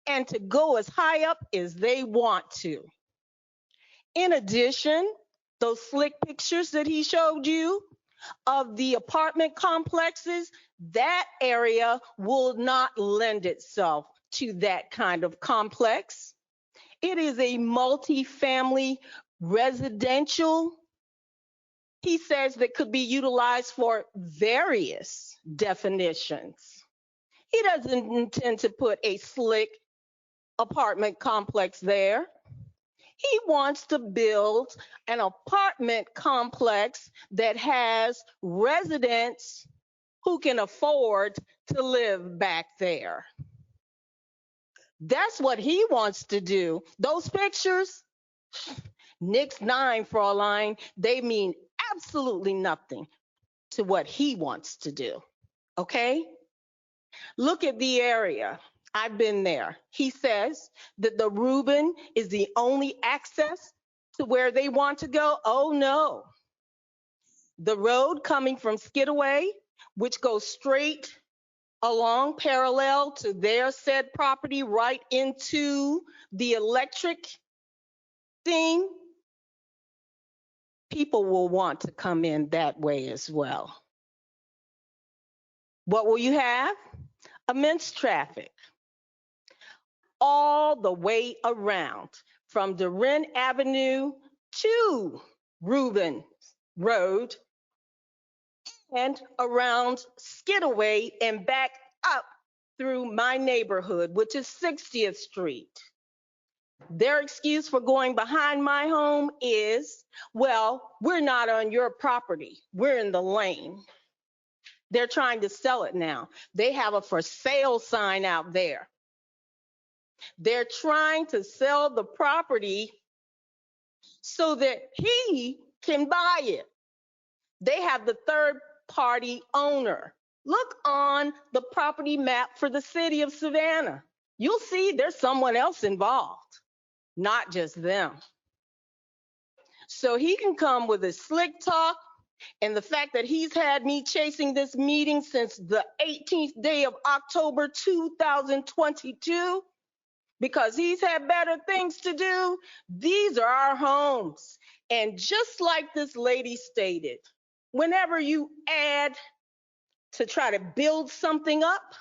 and to go as high up as they want to. In addition, those slick pictures that he showed you of the apartment complexes, that area will not lend itself to that kind of complex. It is a multi-family residential, he says, that could be utilized for various definitions. He doesn't intend to put a slick apartment complex there. He wants to build an apartment complex that has residents who can afford to live back there. That's what he wants to do. Those pictures, Nick's 9, Fraulein, they mean absolutely nothing to what he wants to do, okay? Look at the area. I've been there. He says that the Reuben is the only access to where they want to go. Oh no. The road coming from Skidaway, which goes straight along parallel to their said property right into the electric thing, people will want to come in that way as well. What will you have? Immense traffic all the way around from Durin Avenue to Reuben Road and around Skidaway and back up through my neighborhood, which is 60th Street. Their excuse for going behind my home is, well, we're not on your property. We're in the lane. They're trying to sell it now. They have a for sale sign out there. They're trying to sell the property so that he can buy it. They have the third party owner Look on the property map for the city of Savannah. You'll see there's someone else involved, not just them. So he can come with his slick talk and the fact that he's had me chasing this meeting since the 18th day of October 2022 because he's had better things to do. These are our homes. And just like this lady stated, whenever you add to try to build something up,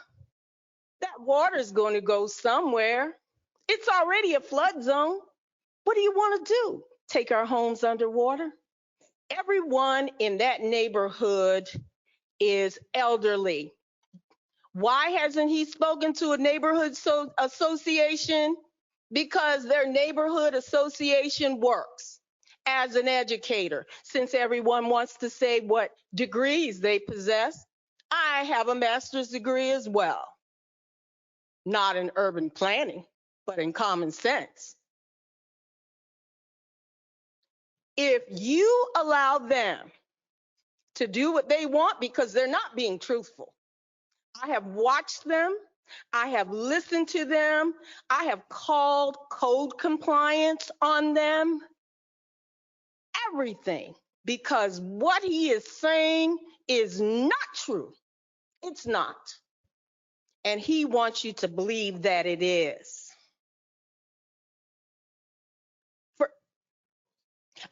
that water is going to go somewhere. It's already a flood zone. What do you want to do? Take our homes underwater? Everyone in that neighborhood is elderly. Why hasn't he spoken to a neighborhood association? Because their neighborhood association works as an educator. Since everyone wants to say what degrees they possess, I have a master's degree as well. Not in urban planning, but in common sense. If you allow them to do what they want because they're not being truthful, I have watched them, I have listened to them, I have called code compliance on them, everything, because what he is saying is not true. It's not. And he wants you to believe that it is.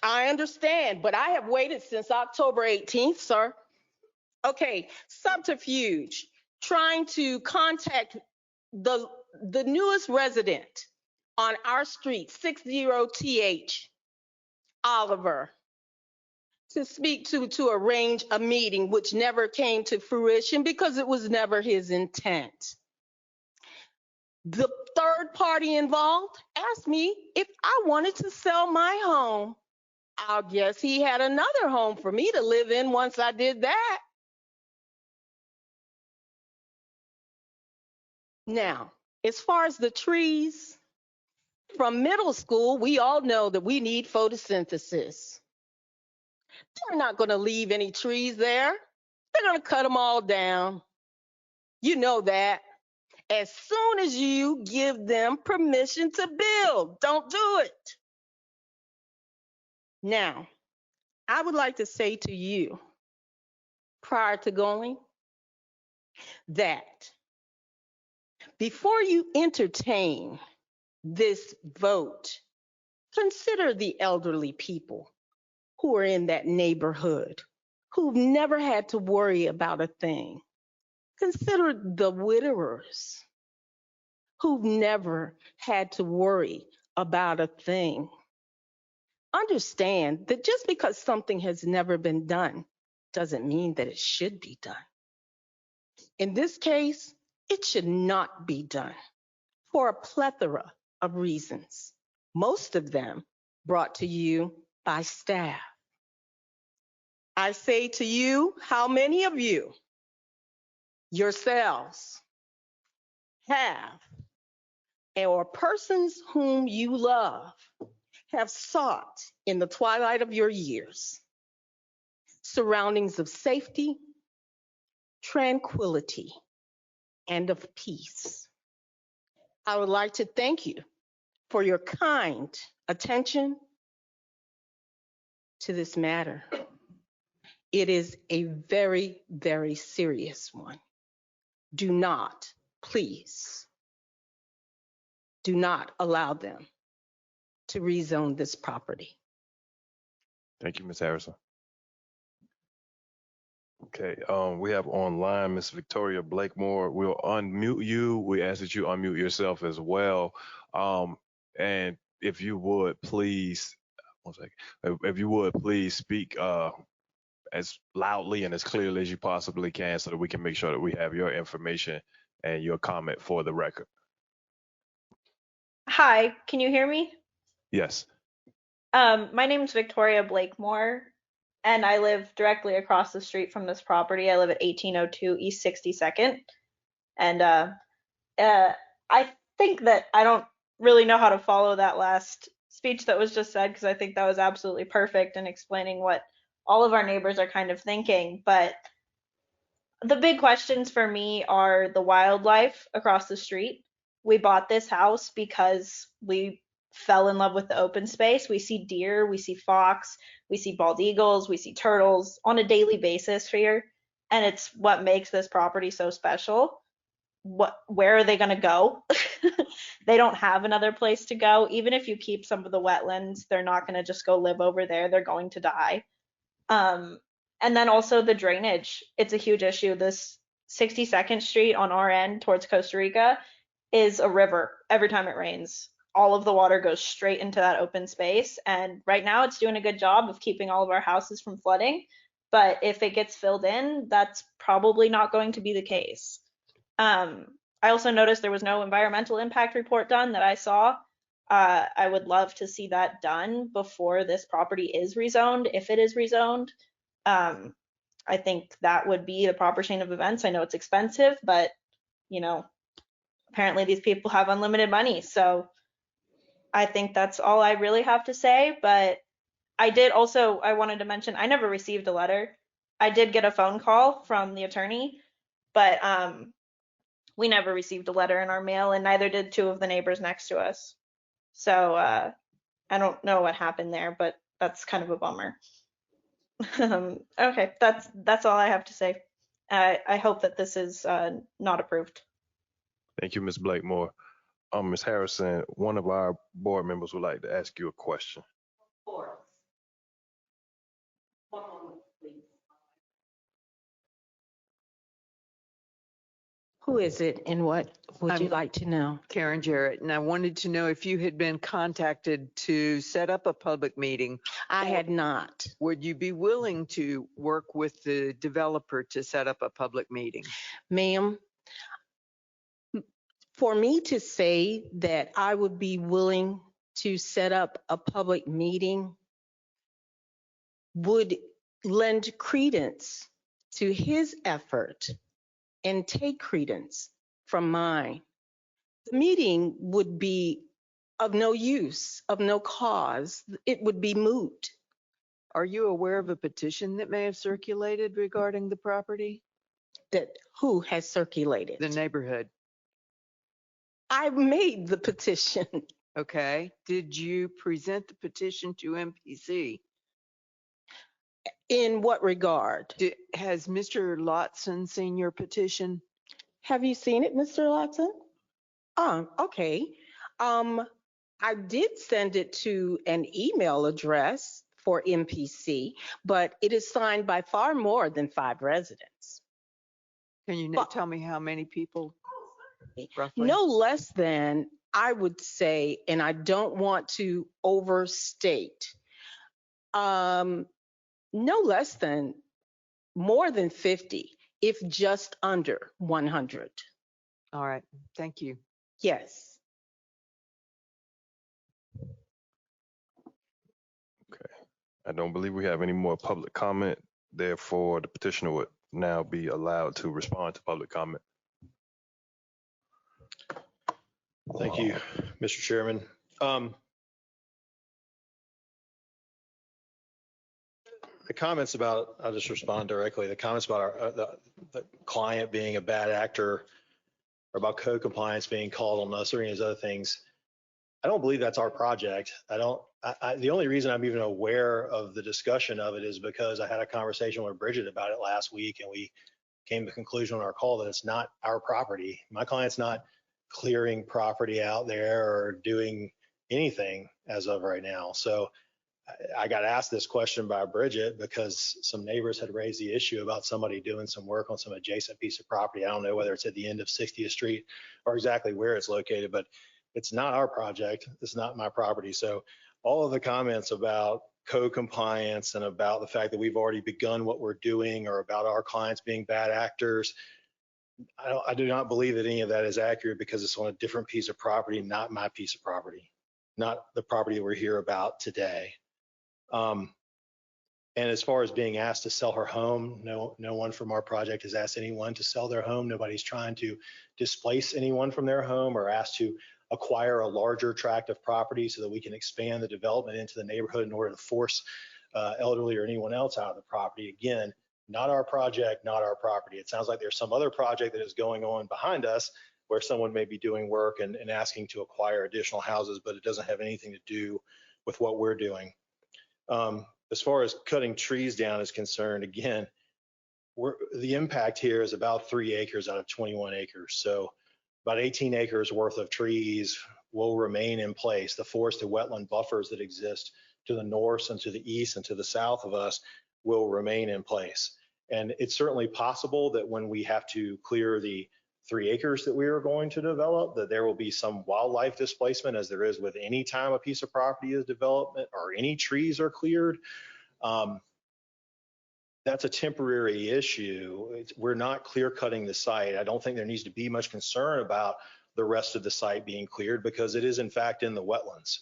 I understand, but I have waited since October 18th, sir. Okay, subterfuge, trying to contact the newest resident on our street, 60TH Oliver, to speak to arrange a meeting, which never came to fruition because it was never his intent. The third party involved asked me if I wanted to sell my home. I guess he had another home for me to live in once I did that. Now, as far as the trees, from middle school, we all know that we need photosynthesis. They're not going to leave any trees there. They're going to cut them all down. You know that. As soon as you give them permission to build, don't do it. Now, I would like to say to you, prior to going, that before you entertain this vote, consider the elderly people who are in that neighborhood, who've never had to worry about a thing. Consider the widowers who've never had to worry about a thing. Understand that just because something has never been done doesn't mean that it should be done. In this case, it should not be done for a plethora of reasons, most of them brought to you by staff. I say to you, how many of you yourselves have, or persons whom you love, have sought in the twilight of your years surroundings of safety, tranquility, and of peace? I would like to thank you for your kind attention to this matter. It is a very, very serious one. Do not, please, do not allow them to rezone this property. Thank you, Ms. Harrison. Okay, we have online Ms. Victoria Blakemore. We'll unmute you. We ask that you unmute yourself as well. And if you would please, one second, if you would please speak as loudly and as clearly as you possibly can so that we can make sure that we have your information and your comment for the record. Hi, can you hear me? Yes. My name is Victoria Blakemore, and I live directly across the street from this property. I live at 1802 East 62nd. And I think that I don't really know how to follow that last speech that was just said, because I think that was absolutely perfect in explaining what all of our neighbors are kind of thinking. But the big questions for me are the wildlife across the street. We bought this house because we fell in love with the open space. We see deer, we see fox, we see bald eagles, we see turtles on a daily basis here, and it's what makes this property so special. Where are they going to go? They don't have another place to go. Even if you keep some of the wetlands, they're not going to just go live over there. They're going to die. And then also the drainage. It's a huge issue. This 62nd Street on our end towards Costa Rica is a river every time it rains. All of the water goes straight into that open space. And right now it's doing a good job of keeping all of our houses from flooding. But if it gets filled in, that's probably not going to be the case. I also noticed there was no environmental impact report done that I saw. I would love to see that done before this property is rezoned, if it is rezoned. I think that would be the proper chain of events. I know it's expensive, but you know, apparently these people have unlimited money. So I think that's all I really have to say. But I wanted to mention, I never received a letter. I did get a phone call from the attorney, but we never received a letter in our mail, and neither did two of the neighbors next to us. So I don't know what happened there, but that's kind of a bummer. Okay, that's all I have to say. I hope that this is not approved. Thank you, Ms. Blakemore. Ms. Harrison, one of our board members would like to ask you a question. Who is it and what would you I'm like to know? Karen Jarrett, and I wanted to know if you had been contacted to set up a public meeting. I had not. Would you be willing to work with the developer to set up a public meeting? Ma'am, for me to say that I would be willing to set up a public meeting would lend credence to his effort and take credence from mine. The meeting would be of no use, of no cause. It would be moot. Are you aware of a petition that may have circulated regarding the property? That who has circulated? The neighborhood. I made the petition. Okay. Did you present the petition to MPC? In what regard? Has Mr. Lotson seen your petition? Have you seen it, Mr. Lotson? Okay. I did send it to an email address for MPC, but it is signed by far more than 5 residents. Can you tell me how many people roughly? No less than, I would say, and I don't want to overstate, no less than more than 50, if just under 100. All right, thank you. Yes. Okay. I don't believe we have any more public comment. Therefore, the petitioner would now be allowed to respond to public comment. Thank you, Mr. Chairman. The comments about, I'll just respond directly. The comments about the client being a bad actor or about code compliance being called on us or any of those other things, I don't believe that's our project. The only reason I'm even aware of the discussion of it is because I had a conversation with Bridget about it last week, and we came to the conclusion on our call that it's not our property. My client's not clearing property out there or doing anything as of right now. So I got asked this question by Bridget because some neighbors had raised the issue about somebody doing some work on some adjacent piece of property. I don't know whether it's at the end of 60th Street or exactly where it's located, but it's not our project. It's not my property. So all of the comments about code compliance and about the fact that we've already begun what we're doing or about our clients being bad actors, I do not believe that any of that is accurate because it's on a different piece of property, not my piece of property, not the property we're here about today. And as far as being asked to sell her home, no one from our project has asked anyone to sell their home. Nobody's trying to displace anyone from their home or asked to acquire a larger tract of property so that we can expand the development into the neighborhood in order to force elderly or anyone else out of the property. Again, not our project, not our property. It sounds like there's some other project that is going on behind us where someone may be doing work and asking to acquire additional houses, but it doesn't have anything to do with what we're doing. As far as cutting trees down is concerned, again, the impact here is about 3 acres out of 21 acres. So about 18 acres worth of trees will remain in place. The forest and wetland buffers that exist to the north and to the east and to the south of us will remain in place. And it's certainly possible that when we have to clear the 3 acres that we are going to develop, that there will be some wildlife displacement, as there is with any time a piece of property is developed or any trees are cleared. That's a temporary issue. We're not clear cutting the site. I don't think there needs to be much concern about the rest of the site being cleared because it is in fact in the wetlands.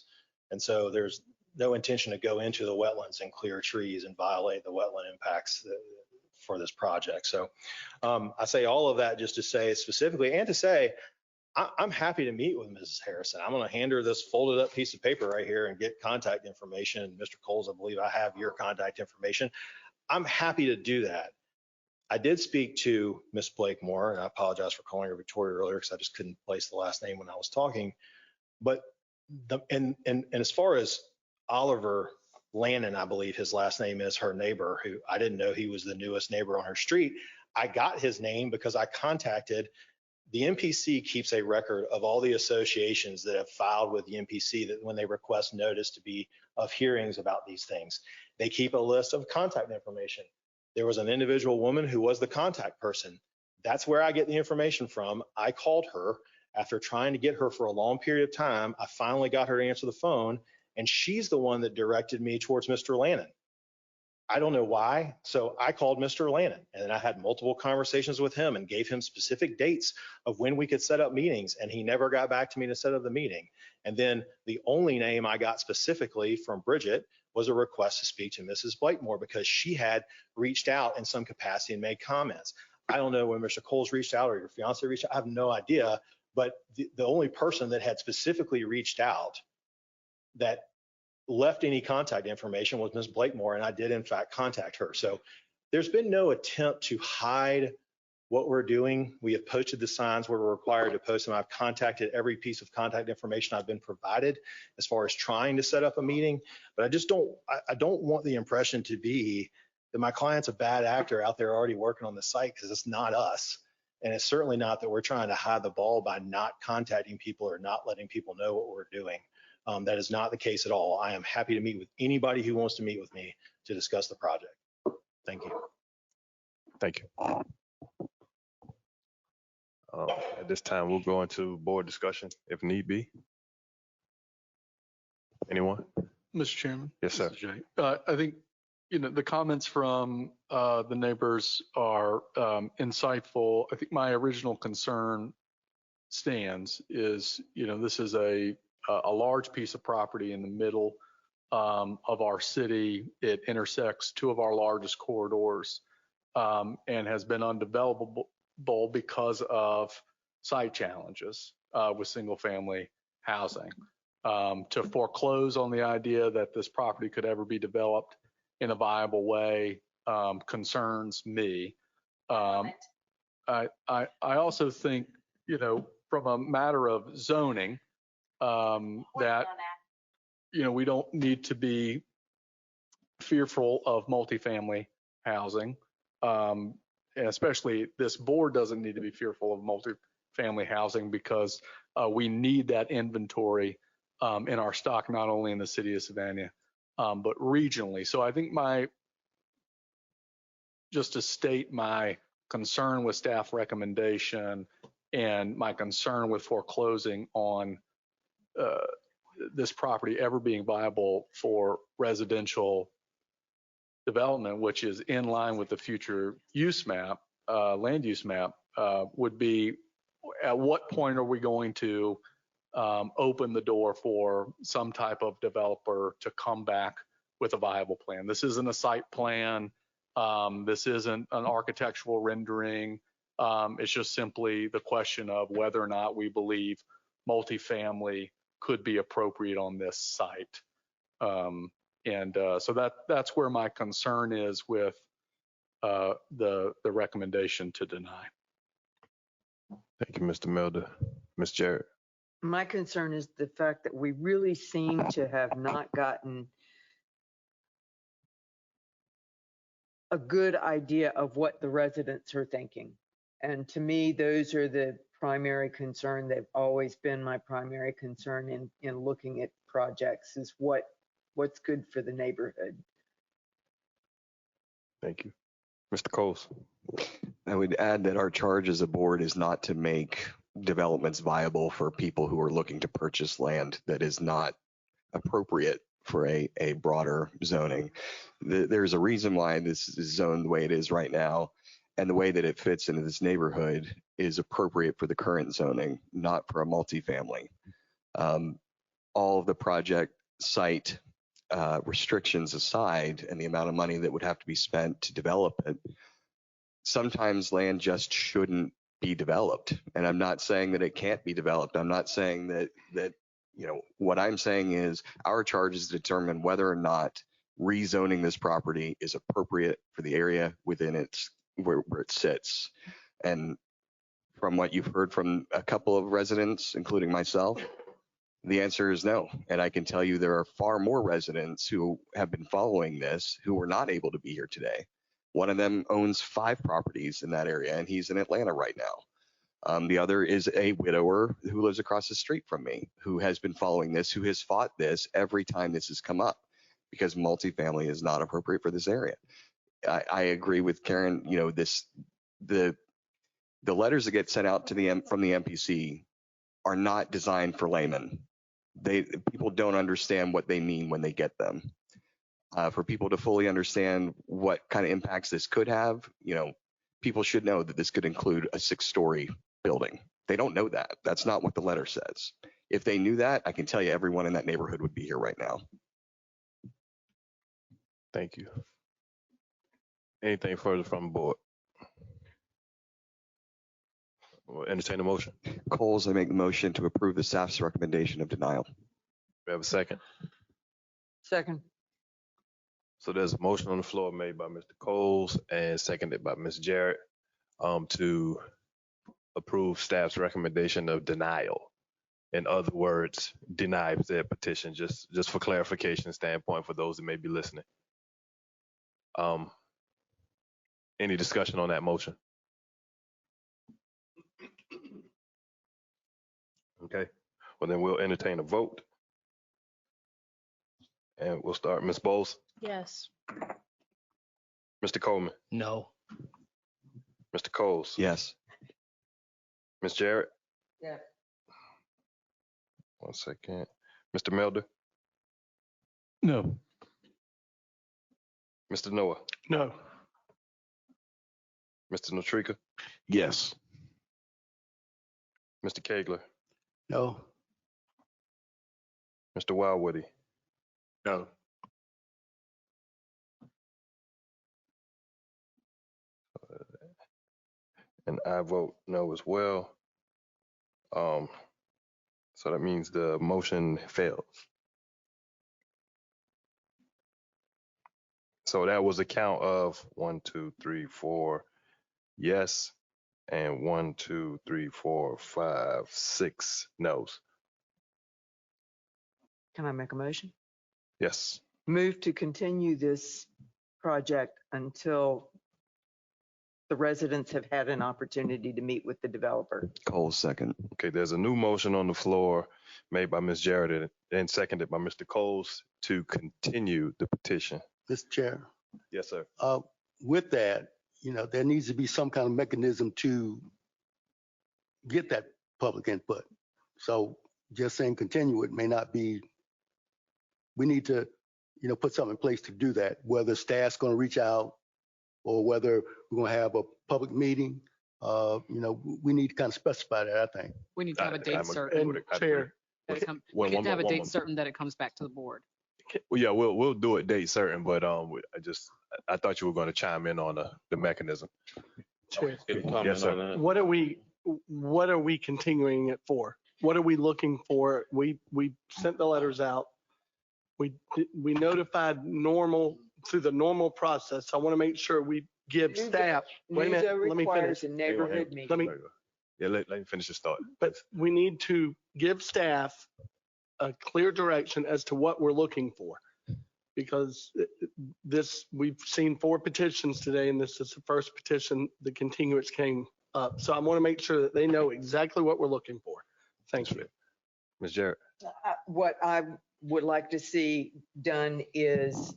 And so there's no intention to go into the wetlands and clear trees and violate the wetland impacts for this project. So I say all of that just to say specifically and to say, I'm happy to meet with Mrs. Harrison. I'm going to hand her this folded up piece of paper right here and get contact information. And Mr. Coles, I believe I have your contact information. I'm happy to do that. I did speak to Miss Blakemore, and I apologize for calling her Victoria earlier because I just couldn't place the last name when I was talking. But and as far as Oliver Lannon, I believe his last name is, her neighbor, who I didn't know he was the newest neighbor on her street. I got his name because I contacted the MPC. Keeps a record of all the associations that have filed with the MPC that when they request notice to be of hearings about these things, they keep a list of contact information. There was an individual woman who was the contact person. That's where I get the information from. I called her after trying to get her for a long period of time. I finally got her to answer the phone, and she's the one that directed me towards Mr. Lannon. I don't know why. So I called Mr. Lannon, and I had multiple conversations with him and gave him specific dates of when we could set up meetings, and he never got back to me to set up the meeting. And then the only name I got specifically from Bridget was a request to speak to Mrs. Blakemore because she had reached out in some capacity and made comments. I don't know when Mr. Coles reached out or your fiance reached out. I have no idea. But the only person that had specifically reached out that left any contact information was Ms. Blakemore, and I did in fact contact her. So there's been no attempt to hide what we're doing. We have posted the signs where we're required to post them. I've contacted every piece of contact information I've been provided as far as trying to set up a meeting, but I don't want the impression to be that my client's a bad actor out there already working on the site, because it's not us. And it's certainly not that we're trying to hide the ball by not contacting people or not letting people know what we're doing. That is not the case at all. I am happy to meet with anybody who wants to meet with me to discuss the project. Thank you. Thank you. At this time, we'll go into board discussion if need be. Anyone? Mr. Chairman. Yes, sir. Mr. Jay. I think, the comments from the neighbors are insightful. I think my original concern stands is, this is a large piece of property in the middle of our city. It intersects 2 of our largest corridors and has been undevelopable because of site challenges with single family housing. To foreclose on the idea that this property could ever be developed in a viable way concerns me. I also think, from a matter of zoning, that, we don't need to be fearful of multifamily housing. And especially this board doesn't need to be fearful of multifamily housing because we need that inventory in our stock, not only in the city of Savannah, but regionally. So I think just to state my concern with staff recommendation and my concern with foreclosing on this property ever being viable for residential development, which is in line with the future use map, land use map, would be at what point are we going to open the door for some type of developer to come back with a viable plan? This isn't a site plan. This isn't an architectural rendering. It's just simply the question of whether or not we believe multifamily could be appropriate on this site. So that's where my concern is with the recommendation to deny. Thank you, Mr. Melder. Ms. Jarrett. My concern is the fact that we really seem to have not gotten a good idea of what the residents are thinking. And to me, those are the primary concern. They've always been my primary concern in looking at projects, is what's good for the neighborhood. Thank you. Mr. Coles. I would add that our charge as a board is not to make developments viable for people who are looking to purchase land that is not appropriate for a broader zoning. There's a reason why this is zoned the way it is right now, and the way that it fits into this neighborhood is appropriate for the current zoning, not for a multifamily. All of the project site restrictions aside, and the amount of money that would have to be spent to develop it, sometimes land just shouldn't be developed. And I'm not saying that it can't be developed. I'm not saying that what I'm saying is our charge is to determine whether or not rezoning this property is appropriate for the area within where it sits. And from what you've heard from a couple of residents, including myself, the answer is no. And I can tell you there are far more residents who have been following this who were not able to be here today. One of them owns 5 properties in that area, and he's in Atlanta right now. The other is a widower who lives across the street from me, who has been following this, who has fought this every time this has come up, because multifamily is not appropriate for this area. I agree with Karen. The letters that get sent out to from the MPC are not designed for laymen. People don't understand what they mean when they get them. For people to fully understand what kind of impacts this could have, people should know that this could include a 6-story building. They don't know that. That's not what the letter says. If they knew that, I can tell you everyone in that neighborhood would be here right now. Thank you. Anything further from the board? We'll entertain a motion. Coles, I make the motion to approve the staff's recommendation of denial. We have a second. Second. So there's a motion on the floor made by Mr. Coles and seconded by Ms. Jarrett to approve staff's recommendation of denial. In other words, deny said petition, just for clarification standpoint for those that may be listening. Any discussion on that motion? Okay, well then we'll entertain a vote. And we'll start, Ms. Bowles. Yes. Mr. Coleman. No. Mr. Coles. Yes. Ms. Jarrett. Yeah. 1 second. Mr. Melder. No. Mr. Noah. No. Mr. Notrika. Yes. Mr. Kegler. No. Mr. Wildwoody. No. And I vote no as well. So that means the motion fails. So that was a count of 1, 2, 3, 4 yes, and 1, 2, 3, 4, 5, 6 no's. Can I make a motion? Yes. Move to continue this project until the residents have had an opportunity to meet with the developer. Coles, second. Okay, there's a new motion on the floor made by Ms. Jarrett and seconded by Mr. Coles to continue the petition. Mr. Chair, Yes, sir. with that, there needs to be some kind of mechanism to get that public input. So just saying continue it may not be, we need to, put something in place to do that, whether staff's going to reach out or whether we're going to have a public meeting. We need to kind of specify that, I think. We need to have a date certain. Chair. We need to have a date certain that it comes back to the board. Well, yeah, we'll do it date certain, but I thought you were going to chime in on the mechanism. Chair. Yes, sir. What are we continuing it for? What are we looking for? We sent the letters out. We notified through the normal process. I want to make sure we give staff, wait a minute, let me finish. requires a neighborhood Let meeting. me, Yeah, let me finish this thought. but we need to give staff a clear direction as to what we're looking for. Because this, we've seen 4 petitions today, and this is the first petition, the continuance came up. So I want to make sure that they know exactly what we're looking for. Thank you. Ms. Jarrett. What I would like to see done is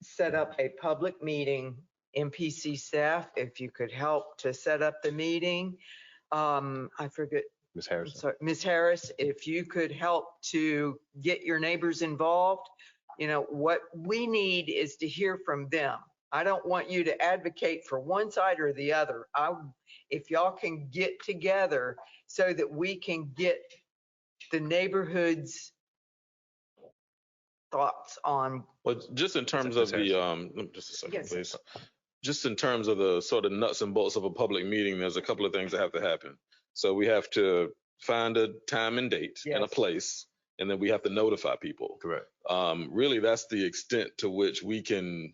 set up a public meeting. MPC staff, if you could help to set up the meeting. I forget. Ms. Harrison. Sorry, Ms. Harris, if you could help to get your neighbors involved. You know, what we need is to hear from them. I don't want you to advocate for one side or the other. If y'all can get together so that we can get the neighborhood's thoughts on. Well, just in terms of the, just a second, Yes. please. Just in terms of the sort of nuts and bolts of a public meeting, there's a couple of things that have to happen. So we have to find a time and date and a Yes. place, and then we have to notify people. Correct. Really, that's the extent to which we can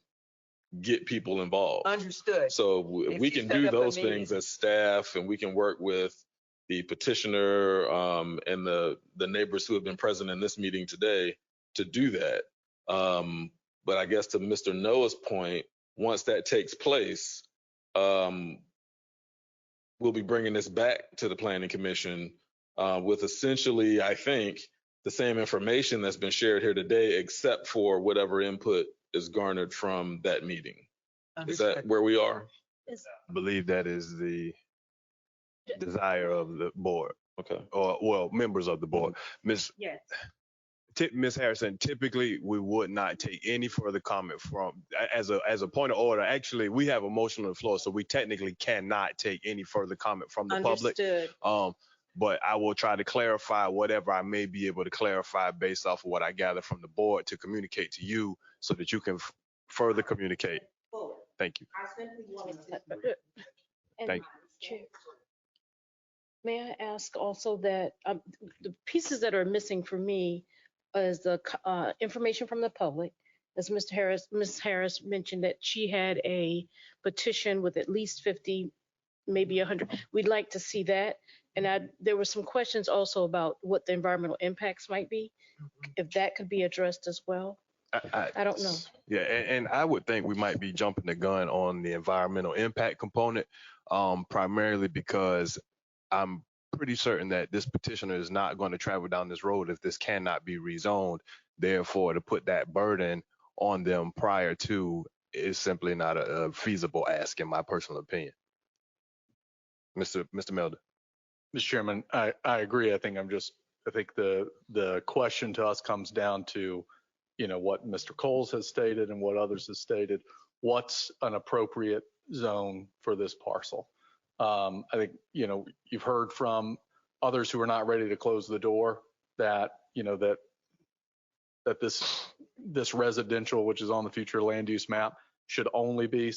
get people involved. Understood. So If we you can set do up a those meeting- things as staff, and we can work with the petitioner and the neighbors who have been present in this meeting today to do that. But I guess to Mr. Noah's point, once that takes place, we'll be bringing this back to the Planning Commission with essentially, I think, the same information that's been shared here today, except for whatever input is garnered from that meeting. Is that where we are? I believe that is the desire of the board. Okay. Or, well, members of the board. Ms. Yes. Ms. Harrison, typically we would not take any further comment from, as a point of order, actually, we have a motion on the floor, so we technically cannot take any further comment from the public. Understood. But I will try to clarify whatever I may be able to clarify based off of what I gather from the board to communicate to you so that you can further communicate. Thank you. Thank Chair, may I ask also that the pieces that are missing for me is the information from the public. As Ms. Harris mentioned that she had a petition with at least 50, maybe 100. We'd like to see that. And there were some questions also about what the environmental impacts might be, if that could be addressed as well. I don't know. Yeah, and I would think we might be jumping the gun on the environmental impact component, primarily because I'm pretty certain that this petitioner is not going to travel down this road if this cannot be rezoned. Therefore, to put that burden on them prior to is simply not a feasible ask, in my personal opinion. Mr. Melder. Mr. Chairman, I agree. I think the question to us comes down to, what Mr. Coles has stated and what others have stated. What's an appropriate zone for this parcel? I think, you've heard from others who are not ready to close the door that, that this residential, which is on the future land use map, should only be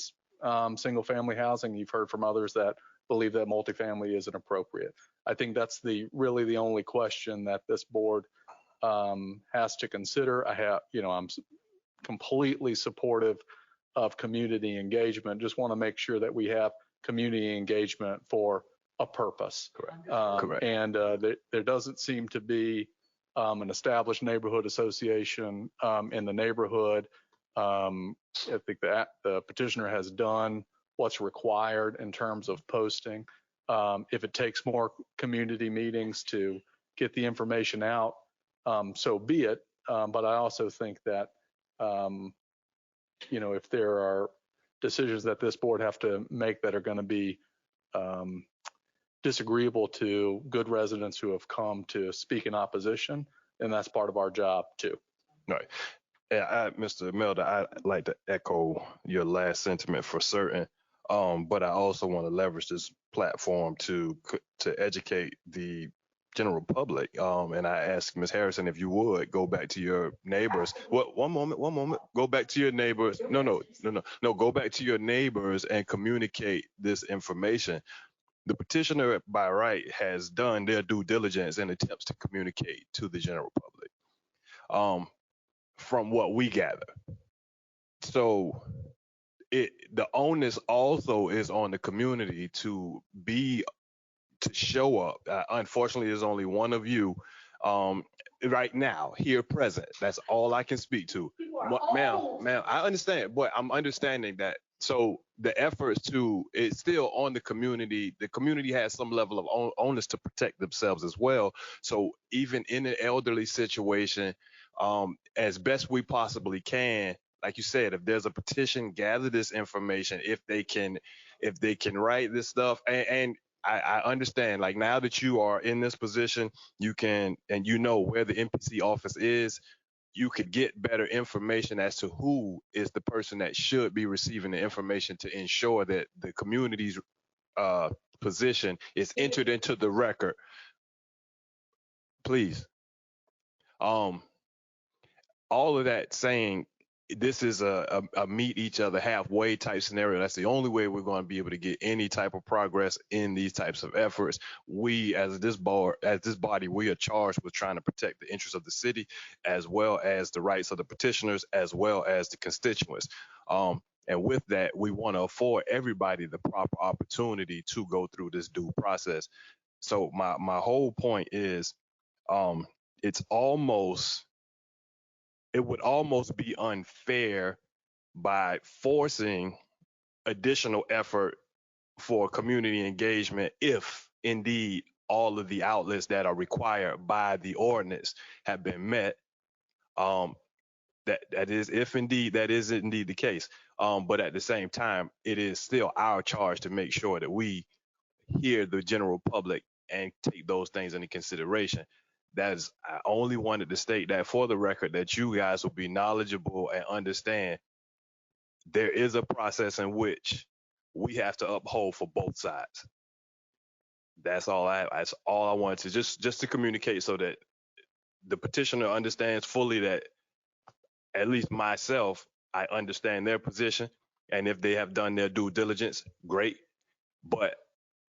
single family housing. You've heard from others that believe that multifamily isn't appropriate. I think that's really the only question that this board has to consider. I'm completely supportive of community engagement. Just want to make sure that we have community engagement for a purpose. Correct. Correct. And there doesn't seem to be an established neighborhood association in the neighborhood. I think that the petitioner has done what's required in terms of posting. If it takes more community meetings to get the information out, so be it. But I also think that, if there are decisions that this board have to make that are going to be disagreeable to good residents who have come to speak in opposition, then that's part of our job too. Right. Yeah, Mr. Melder, I'd like to echo your last sentiment for certain. But I also want to leverage this platform to educate the general public. And I ask Ms. Harrison, if you would go back to your neighbors. Well, one moment. Go back to your neighbors. No. Go back to your neighbors and communicate this information. The petitioner, by right, has done their due diligence and attempts to communicate to the general public. From what we gather. So the onus also is on the community to show up. Unfortunately, there's only one of you right now here present. That's all I can speak to. Ma'am, I understand, but I'm understanding that. So the efforts it's still on the community. The community has some level of onus to protect themselves as well. So even in an elderly situation, as best we possibly can, like you said, if there's a petition, gather this information. If they can write this stuff, and I understand, like, now that you are in this position, you can, and you know where the MPC office is, you could get better information as to who is the person that should be receiving the information to ensure that the community's position is entered into the record. Please. All of that saying, this is a meet each other halfway type scenario. That's the only way we're going to be able to get any type of progress in these types of efforts. We, as this body, we are charged with trying to protect the interests of the city, as well as the rights of the petitioners, as well as the constituents. And with that, we want to afford everybody the proper opportunity to go through this due process. So my whole point is, it would almost be unfair by forcing additional effort for community engagement if indeed all of the outlets that are required by the ordinance have been met. That is indeed the case. But at the same time, it is still our charge to make sure that we hear the general public and take those things into consideration. I only wanted to state that for the record, that you guys will be knowledgeable and understand there is a process in which we have to uphold for both sides. That's all I wanted to just to communicate, so that the petitioner understands fully that, at least myself, I understand their position. And if they have done their due diligence, great. But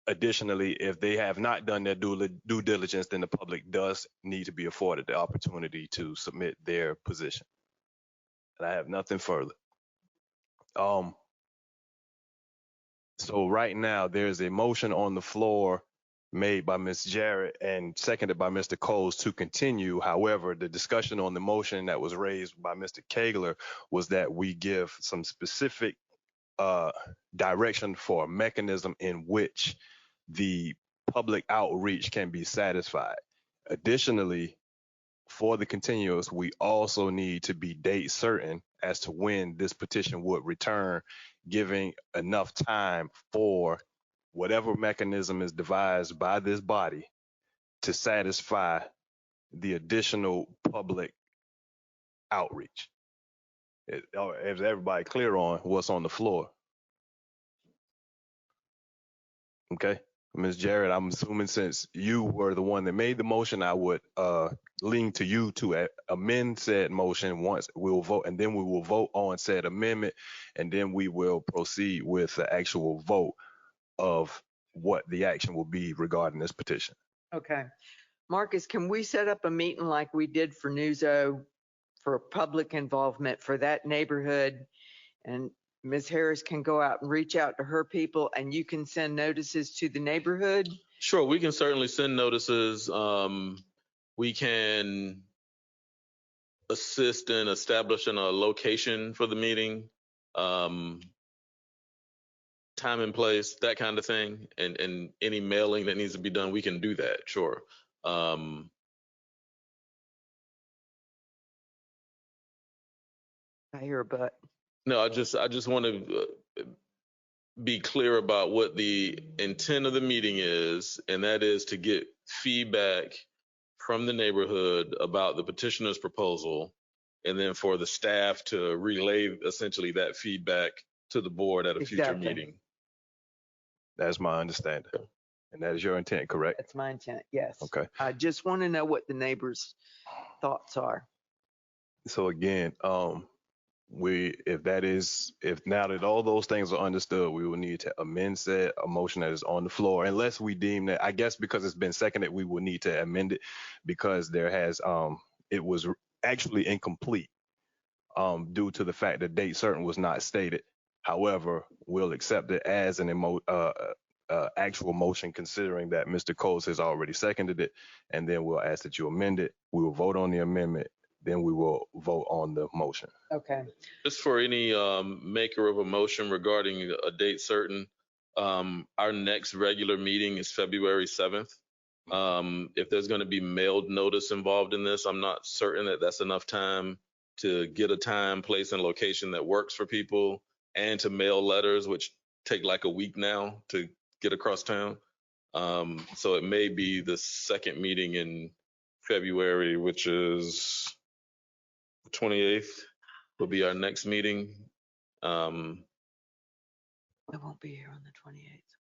additionally, if they have not done their due diligence, then the public does need to be afforded the opportunity to submit their position. And I have nothing further. So right now, there's a motion on the floor made by Ms. Jarrett and seconded by Mr. Coles to continue. However, the discussion on the motion that was raised by Mr. Kegler was that we give some specific direction for a mechanism in which the public outreach can be satisfied. Additionally, for the continuous, we also need to be date certain as to when this petition would return, giving enough time for whatever mechanism is devised by this body to satisfy the additional public outreach. Is everybody clear on what's on the floor? Okay. Ms. Jarrett, I'm assuming since you were the one that made the motion, I would lean to you to amend said motion. Once we'll vote, and then we will vote on said amendment, and then we will proceed with the actual vote of what the action will be regarding this petition. Okay. Marcus, can we set up a meeting like we did for Newso for public involvement for that neighborhood? And Ms. Harris can go out and reach out to her people, and you can send notices to the neighborhood? Sure, we can certainly send notices. We can assist in establishing a location for the meeting, time and place, that kind of thing, and any mailing that needs to be done, we can do that, sure. I hear a but. No, I just want to be clear about what the intent of the meeting is, and that is to get feedback from the neighborhood about the petitioner's proposal, and then for the staff to relay essentially that feedback to the board at a future meeting. That's my understanding. And that is your intent, correct? That's my intent, yes. Okay. I just want to know what the neighbors' thoughts are. So again, if now that all those things are understood, we will need to amend said a motion that is on the floor, unless we deem that, I guess because it's been seconded, we will need to amend it because it was actually incomplete due to the fact that date certain was not stated. However, we'll accept it as an actual motion, considering that Mr. Coles has already seconded it, and then we'll ask that you amend it. We will vote on the amendment, then we will vote on the motion. Okay. Just for any maker of a motion regarding a date certain, our next regular meeting is February 7th. If there's going to be mailed notice involved in this, I'm not certain that that's enough time to get a time, place, and location that works for people, and to mail letters, which take like a week now to get across town. So it may be the second meeting in February, which is the 28th, will be our next meeting. I won't be here on the 28th.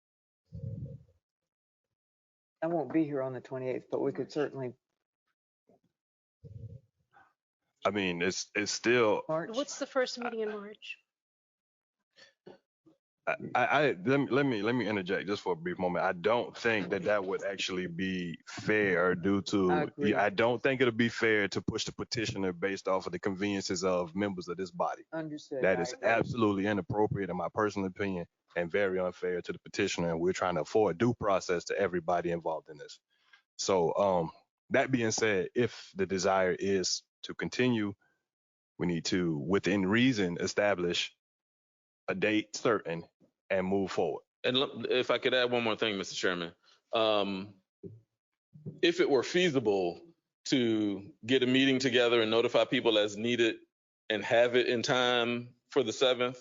I won't be here on the 28th, but we could certainly. I mean, it's still. March. What's the first meeting in March? Let me interject just for a brief moment. I don't think that would actually be fair due to, I don't think it'll be fair to push the petitioner based off of the conveniences of members of this body. Understood. That is absolutely inappropriate in my personal opinion and very unfair to the petitioner. And we're trying to afford due process to everybody involved in this. So that being said, if the desire is to continue, we need to, within reason, establish a date certain and move forward. And if I could add one more thing, Mr. Chairman, if it were feasible to get a meeting together and notify people as needed and have it in time for the 7th,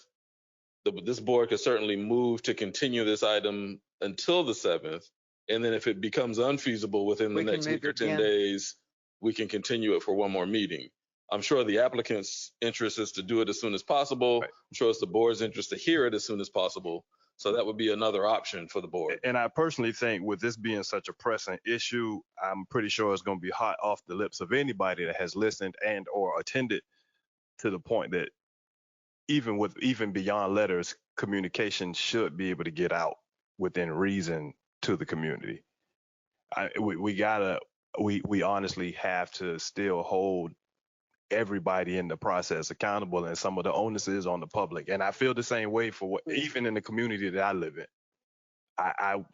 this board could certainly move to continue this item until the 7th. And then if it becomes unfeasible within the next week or 10 days, we can continue it for one more meeting. I'm sure the applicant's interest is to do it as soon as possible. Right. I'm sure it's the board's interest to hear it as soon as possible. So that would be another option for the board. And I personally think with this being such a pressing issue, I'm pretty sure it's going to be hot off the lips of anybody that has listened and or attended, to the point that even beyond letters, communication should be able to get out within reason to the community. We honestly have to still hold everybody in the process accountable, and some of the onus is on the public. And I feel the same way for even in the community that I live in. I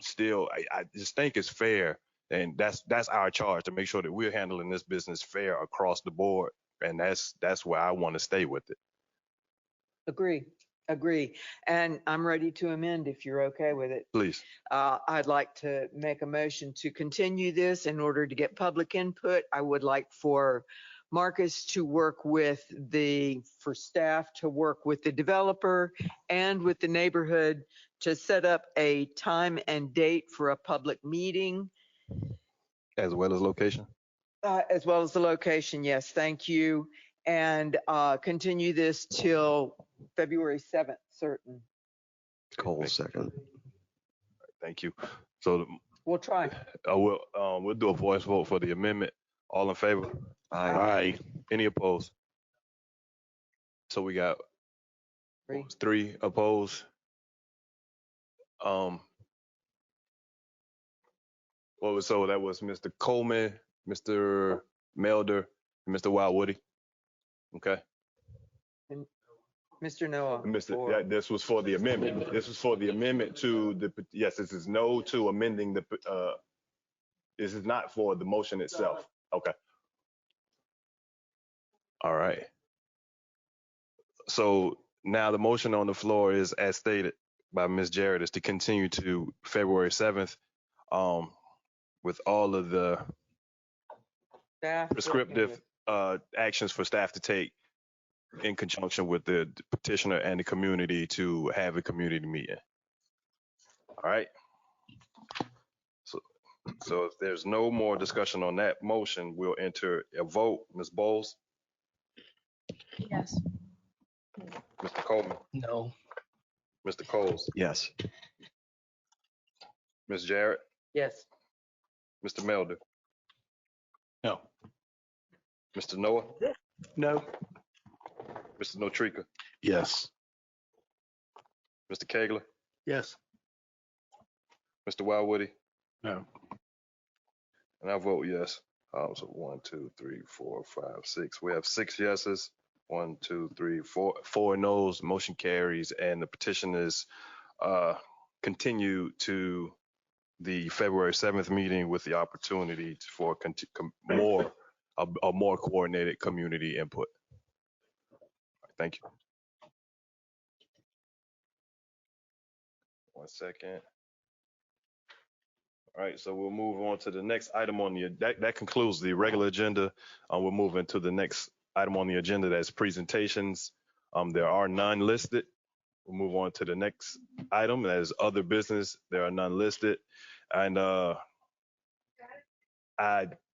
just think it's fair, and that's our charge, to make sure that we're handling this business fair across the board. And that's where I want to stay with it. Agree. And I'm ready to amend if you're okay with it. Please. I'd like to make a motion to continue this in order to get public input. I would like for Marcus to work with for staff to work with the developer and with the neighborhood to set up a time and date for a public meeting. As well as location? As well as the location, yes, thank you. And continue this till February 7th, certain. Cole second. Thank you. So we'll try. We'll do a voice vote for the amendment. All in favor? Aye. Any opposed? So we got 3 opposed. So that was Mr. Coleman, Mr. Melder, and Mr. Wildwoody. Okay. And Mr. Noah. This was for the amendment. This was for the amendment to the, yes, this is no to amending the, this is not for the motion itself. Okay. All right. So now the motion on the floor is, as stated by Ms. Jarrett, is to continue to February 7th with all of the prescriptive actions for staff to take in conjunction with the petitioner and the community to have a community meeting. All right. So if there's no more discussion on that motion, we'll enter a vote. Ms. Bowles? Yes. Mr. Coleman? No. Mr. Coles? Yes. Ms. Jarrett? Yes. Mr. Melder? No. Mr. Noah? No. Mr. Notrika? Yes. Mr. Kegler? Yes. Mr. Wildwoody? No. And I vote yes. So 1, 2, 3, 4, 5, 6. We have 6 yeses. 1, 2, 3, 4. 4 no's, motion carries, and the petition is continued to the February 7th meeting with the opportunity for a more coordinated community input. Thank you. 1 second. All right, so we'll move on to the next item on the, that concludes the regular agenda. We'll move into the next item on the agenda, that's presentations. There are none listed. We'll move on to the next item, that is other business. There are none listed. And I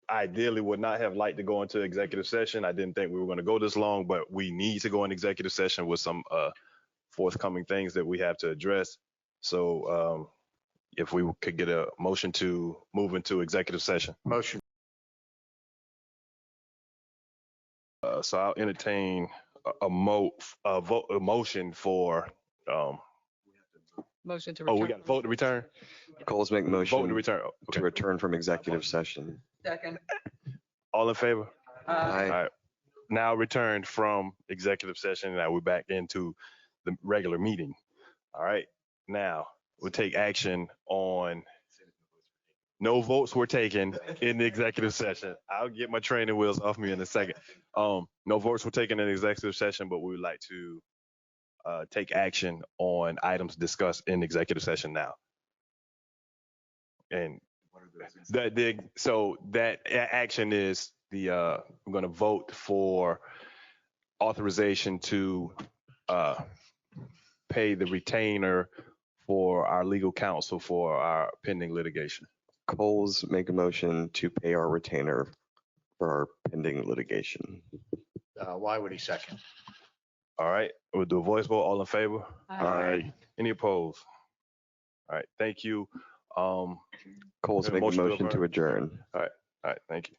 ideally would not have liked to go into executive session. I didn't think we were going to go this long, but we need to go in executive session with some forthcoming things that we have to address. So if we could get a motion to move into executive session. Motion. So I'll entertain a motion for, Motion to oh, return. we got to vote to return? Coles make motion Vote to return. Oh, to okay. return from executive session. Second. All in favor? All Aye. right. Now returned from executive session. Now we're back into the regular meeting. All right. Now we'll take action on no votes were taken in the executive session. I'll get my training wheels off me in a second. No votes were taken in the executive session, but we would like to take action on items discussed in executive session now. And so that action is we're going to vote for authorization to pay the retainer for our legal counsel for our pending litigation. Coles make a motion to pay our retainer for our pending litigation. Why would he second? All right, we'll do a voice vote. All in favor? Aye. Any opposed? All right, thank you. Coles make a motion to adjourn. All right, thank you.